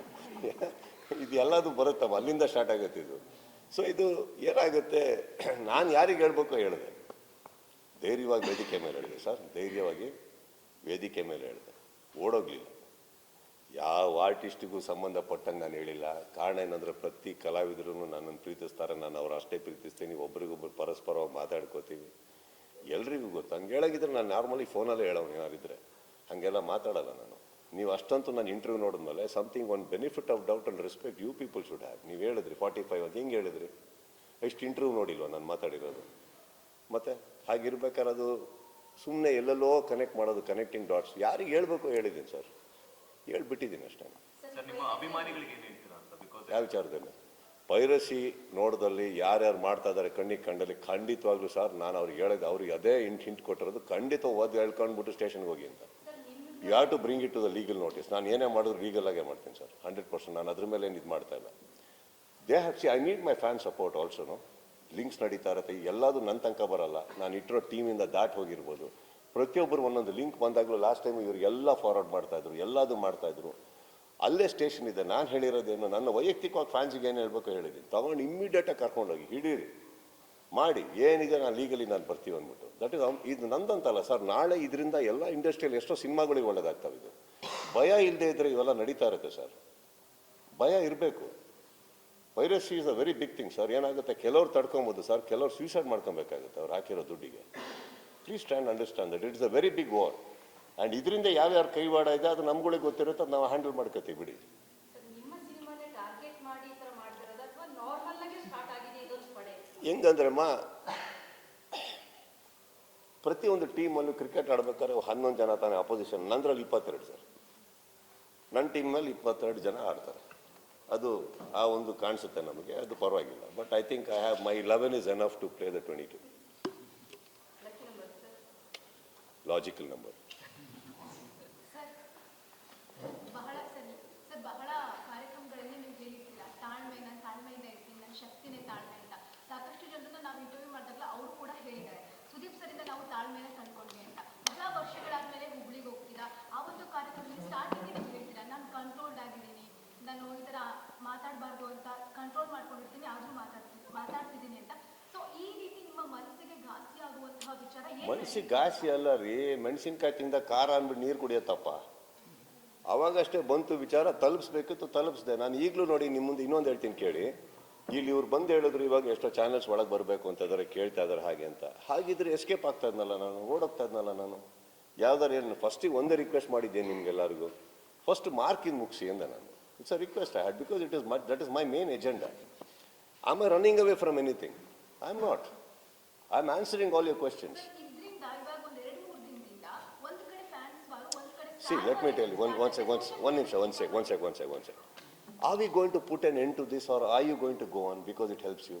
ಇದು ಎಲ್ಲದು ಬರುತ್ತಮ್ಮ, ಅಲ್ಲಿಂದ ಸ್ಟಾರ್ಟ್ ಆಗುತ್ತೆ ಇದು. ಸೊ ಇದು ಏನಾಗುತ್ತೆ, ನಾನು ಯಾರಿಗೆ ಹೇಳ್ಬೇಕು ಹೇಳಿದೆ, ಧೈರ್ಯವಾಗಿ ವೇದಿಕೆ ಮೇಲೆ ಹೇಳಿದೆ ಸರ್, ಧೈರ್ಯವಾಗಿ ವೇದಿಕೆ ಮೇಲೆ ಹೇಳಿದೆ, ಓಡೋಗ್ಲಿಲ್ಲ. ಯಾವ ಆರ್ಟಿಸ್ಟಿಗೂ ಸಂಬಂಧಪಟ್ಟಂಗೆ ನಾನು ಹೇಳಿಲ್ಲ. ಕಾರಣ ಏನಂದರೆ ಪ್ರತಿ ಕಲಾವಿದರು ನನ್ನನ್ನು ಪ್ರೀತಿಸ್ತಾರೆ, ನಾನು ಅವ್ರು ಅಷ್ಟೇ ಪ್ರೀತಿಸ್ತೀನಿ, ಒಬ್ರಿಗೊಬ್ರು ಪರಸ್ಪರವಾಗಿ ಮಾತಾಡ್ಕೋತೀವಿ, ಎಲ್ರಿಗೂ ಗೊತ್ತು. ಹಂಗೆ ಹೇಳಾಗಿದ್ರೆ ನಾನು ನಾರ್ಮಲಿ ಫೋನಲ್ಲೇ ಹೇಳೋನು ಏನಾರಿದ್ರೆ, ಹಾಗೆಲ್ಲ ಮಾತಾಡಲ್ಲ ನಾನು. ನೀವು ಅಷ್ಟಂತೂ ನಾನು ಇಂಟರ್ವ್ಯೂ ನೋಡಿದ್ಮೇಲೆ something one benefit of doubt and respect you people should have. ನೀವು ಹೇಳಿದ್ರಿ 45 ಅಂತ ಹಿಂಗೆ ಹೇಳಿದ್ರಿ, ಎಷ್ಟು ಇಂಟರ್ವ್ಯೂ ನೋಡಿಲ್ವ ನಾನು ಮಾತಾಡಿರೋದು? ಮತ್ತು ಹಾಗಿರ್ಬೇಕಾದ್ರೆ ಅದು ಸುಮ್ಮನೆ ಎಲ್ಲೆಲ್ಲೋ ಕನೆಕ್ಟ್ ಮಾಡೋದು, ಕನೆಕ್ಟಿಂಗ್ ಡಾಟ್ಸ್. ಯಾರಿಗೆ ಹೇಳ್ಬೇಕು ಹೇಳಿದ್ದೀನಿ ಸರ್, ಹೇಳ್ಬಿಟ್ಟಿದ್ದೀನಿ ಅಷ್ಟೇ. ಸರ್ ನಿಮ್ಮ ಅಭಿಮಾನಿಗಳಿಗೆ ಏನು ಹೇಳ್ತೀರಾ ಅಂತ? ಬಿಕಾಸ್ ಯಾವ ವಿಚಾರದಲ್ಲಿ ಪೈರಸಿ ನೋಡ್ದಲ್ಲಿ ಯಾರ್ಯಾರು ಮಾಡ್ತಾ ಇದ್ದಾರೆ ಕಣ್ಣಿಗೆ ಕಂಡಲ್ಲಿ, ಖಂಡಿತವಾಗ್ಲೂ ಸರ್ ನಾನು ಅವ್ರಿಗೆ ಹೇಳಿದೆ, ಅವ್ರಿಗೆ ಅದೇ ಹಿಂಟ್ ಕೊಟ್ಟಿರೋದು, ಖಂಡಿತ ಓದಿ ಹೇಳ್ಕೊಂಡ್ಬಿಟ್ಟು ಸ್ಟೇಷನ್ಗೆ ಹೋಗಿ ಅಂತ. You have to bring it to the legal notice. ನಾನು ಏನೇ ಮಾಡಿದ್ರು ಲೀಗಲ್ ಆಗೇ ಮಾಡ್ತೀನಿ ಸರ್, 100%. ನಾನು ಅದ್ರ ಮೇಲೆ ಏನು ಇದು ಮಾಡ್ತಾ ಇಲ್ಲ. They have see I need my fan support ಆಲ್ಸೋನು. ಲಿಂಕ್ಸ್ ನಡೀತಾ ಇರುತ್ತೆ, ಎಲ್ಲದೂ ನನ್ನ ತನಕ ಬರಲ್ಲ. ನಾನು ಇಟ್ಟಿರೋ ಟೀಮಿಂದ ದಾಟ್ ಹೋಗಿರ್ಬೋದು. ಪ್ರತಿಯೊಬ್ಬರು ಒಂದೊಂದು ಲಿಂಕ್ ಬಂದಾಗಲೂ ಲಾಸ್ಟ್ ಟೈಮ್ ಇವರಿಗೆಲ್ಲ ಫಾರ್ವರ್ಡ್ ಮಾಡ್ತಾಯಿದ್ರು, ಎಲ್ಲದೂ ಮಾಡ್ತಾಯಿದ್ರು. ಅಲ್ಲೇ ಸ್ಟೇಷನ್ ಇದೆ. ನಾನು ಹೇಳಿರೋದೇನು, ನನ್ನ ವೈಯಕ್ತಿಕವಾಗಿ ಫ್ಯಾನ್ಸಿಗೆ ಏನು ಹೇಳಬೇಕು ಹೇಳಿದ್ದೀನಿ, ತೊಗೊಂಡು ಇಮ್ಮಿಡಿಯೇಟಾಗಿ ಕರ್ಕೊಂಡೋಗಿ ಹಿಡೀರಿ ಮಾಡಿ, ಏನಿದೆ ನಾನು ಲೀಗಲಿ ನಾನು ಬರ್ತೀವಿ ಅಂದ್ಬಿಟ್ಟು. ದಟ್ ಇಸ್ ಇದು ನಂದಂತಲ್ಲ ಸರ್, ನಾಳೆ ಇದರಿಂದ ಎಲ್ಲ ಇಂಡಸ್ಟ್ರಿಯಲ್ಲಿ ಎಷ್ಟೋ ಸಿನಿಮಾಗಳಿಗೆ ಒಳ್ಳೇದಾಗ್ತಾವೆ. ಇದು ಭಯ ಇಲ್ಲದೆ ಇದ್ದರೆ ಇವೆಲ್ಲ ನಡೀತಾ ಇರುತ್ತೆ ಸರ್, ಭಯ ಇರಬೇಕು. Piracy is a very big thing sir. ಏನಾಗುತ್ತೆ, ಕೆಲವ್ರು ತಡ್ಕೊಬೋದು ಸರ್, ಕೆಲವ್ರು ಸೂಸೈಡ್ ಮಾಡ್ಕೊಬೇಕಾಗುತ್ತೆ ಅವ್ರು ಹಾಕಿರೋ ದುಡ್ಡಿಗೆ. Please stand understand that it is a very big war. And ಇದರಿಂದ ಯಾವ್ಯಾರು ಕೈವಾಡ ಇದೆ ಅದು ನಮ್ಗಳಿಗೆ ಗೊತ್ತಿರುತ್ತೆ, ಅದು ನಾವು ಹ್ಯಾಂಡಲ್ ಮಾಡ್ಕೋತೀವಿ ಬಿಡಿ. ಹೆಂಗಂದ್ರಮ್ಮ, ಪ್ರತಿಯೊಂದು ಟೀಮಲ್ಲೂ ಕ್ರಿಕೆಟ್ ಆಡ್ಬೇಕಾದ್ರೆ 11 ಜನ ತಾನೇ ಅಪೋಸಿಷನ್, ನಂದ್ರಲ್ಲಿ 22 ಸರ್. ನನ್ನ ಟೀಮ್ನಲ್ಲಿ 22 ಜನ ಆಡ್ತಾರೆ. ಅದು ಆ ಒಂದು ಕಾಣಿಸುತ್ತೆ ನಮಗೆ, ಅದು ಪರವಾಗಿಲ್ಲ. But I think I have my 11 is enough to play the 22. Logical number. ಬಹಳ ಕಾರ್ಯಕ್ರಮಗಳಲ್ಲಿ ನೀವು ಹೇಳಿರ್ತೀರ ತಾಳ್ಮೆ, ನಾನು ತಾಳ್ಮೆಯಿಂದ ಇರ್ತೀನಿ, ನನ್ನ ಶಕ್ತಿನೇ ತಾಳ್ಮೆ ಅಂತ. ಸಾಕಷ್ಟು ಜನರನ್ನ ನಾವು ಇಂಟರ್ವ್ಯೂ ಮಾಡಿದಾಗಲ ಅವರು ಕೂಡ ಹೇಳಿದ್ದಾರೆ, ಸುದೀಪ್ ಸರಿಂದ ನಾವು ತಾಳ್ಮೆನ ಕಂಡ್ಕೊಂಡ್ವಿ ಅಂತ. ಬಹಳ ವರ್ಷಗಳಾದ್ಮೇಲೆ ಹುಬ್ಳಿಗೆ ಹೋಗ್ತೀರಾ, ಆ ಒಂದು ಕಾರ್ಯಕ್ರಮದಲ್ಲಿ ಸ್ಟಾರ್ಟಿಂಗ್ ನೀವು ಹೇಳ್ತೀರಾ, ನಾನು ಕಂಟ್ರೋಲ್ಡ್ ಆಗಿದ್ದೀನಿ, ನಾನು ಈ ಥರ ಮಾತಾಡಬಾರ್ದು ಅಂತ ಕಂಟ್ರೋಲ್ ಮಾಡ್ಕೊಂಡಿರ್ತೀನಿ, ಆದರೂ ಮಾತಾಡ್ತಿದ್ದೀನಿ ಅಂತ. ಸೊ ಈ ರೀತಿ ನಿಮ್ಮ ಮನಸ್ಸಿಗೆ ಘಾಸಿ ಆಗುವಂತಹ ವಿಚಾರ ಮನಸ್ಸಿಗೆ ಘಾಸಿ ಅಲ್ಲ ರೀ, ಮೆಣಸಿನ್ಕಾಯಿ ತಿಂದ ಖಾರ ಅಂದ್ಬಿಟ್ಟು ನೀರು ಕುಡಿಯತ್ತಪ್ಪ. ಅವಾಗಷ್ಟೇ ಬಂತು ವಿಚಾರ, ತಲುಪಿಸ್ಬೇಕಿತ್ತು, ತಲುಪಿಸ್ದೆ. ನಾನು ಈಗಲೂ ನೋಡಿ ನಿಮ್ಮ ಮುಂದೆ ಇನ್ನೊಂದು ಹೇಳ್ತೀನಿ ಕೇಳಿ. ಇಲ್ಲಿ ಇವ್ರು ಬಂದು ಹೇಳಿದ್ರು ಇವಾಗ ಎಷ್ಟೋ ಚಾನಲ್ಸ್ ಒಳಗೆ ಬರಬೇಕು ಅಂತ ಇದ್ದಾರೆ, ಕೇಳ್ತಾ ಇದ್ದಾರೆ ಹಾಗೆ ಅಂತ. ಹಾಗಿದ್ರೆ ಎಸ್ಕೇಪ್ ಆಗ್ತಾ ಇದ್ನಲ್ಲ ನಾನು, ಓಡೋಗ್ತಾ ಇದ್ನಲ್ಲ ನಾನು. ಯಾವ್ದಾರು ಏನು ಫಸ್ಟಿಗೆ ಒಂದೇ ರಿಕ್ವೆಸ್ಟ್ ಮಾಡಿದ್ದೇನೆ ನಿಮ್ಗೆಲ್ಲರಿಗೂ, ಫಸ್ಟ್ ಮಾರ್ಕಿಂಗ್ ಮುಗಿಸಿ ಅಂದೆ ನಾನು. It's a request I had, because it is that is my main agenda. Am I running away from anything? I am not. I am answering all your questions. See, let me tell you, one second. Are we going to put an end to this, or are you going to go on because it helps you?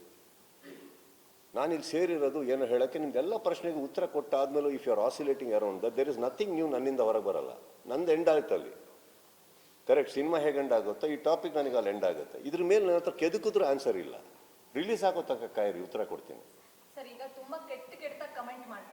ನಾನು ಇಲ್ಲಿ ಸೇರಿರೋದು ಏನೋ ಹೇಳೋಕ್ಕೆ, ನಿಮ್ದೆಲ್ಲ ಪ್ರಶ್ನೆಗೆ ಉತ್ತರ ಕೊಟ್ಟಾದ್ಮೇಲೂ if you are oscillating around that there is nothing new ನನ್ನಿಂದ ಹೊರಗೆ ಬರಲ್ಲ. ನಂದು ಎಂಡ್ ಆಗುತ್ತೆ ಅಲ್ಲಿ, ಕರೆಕ್ಟ್. ಸಿನಿಮಾ ಹೇಗೆ ಎಂಡ್ ಆಗುತ್ತೋ ಈ ಟಾಪಿಕ್ ನನಗೆ ಅಲ್ಲಿ ಎಂಡ್ ಆಗುತ್ತೆ. ಇದ್ರ ಮೇಲೆ ನನ್ನ ಹತ್ರ ಕೆದಕಿದ್ರೂ ಆನ್ಸರ್ ಇಲ್ಲ. ರಿಲೀಸ್ ಆಗೋ ತನಕ ಕಾಯಿರಿ, ಉತ್ತರ ಕೊಡ್ತೀನಿ. ಸರ್, ಈಗ ತುಂಬಾ ಕೆಟ್ಟ ಕಮೆಂಟ್ ಮಾಡಿ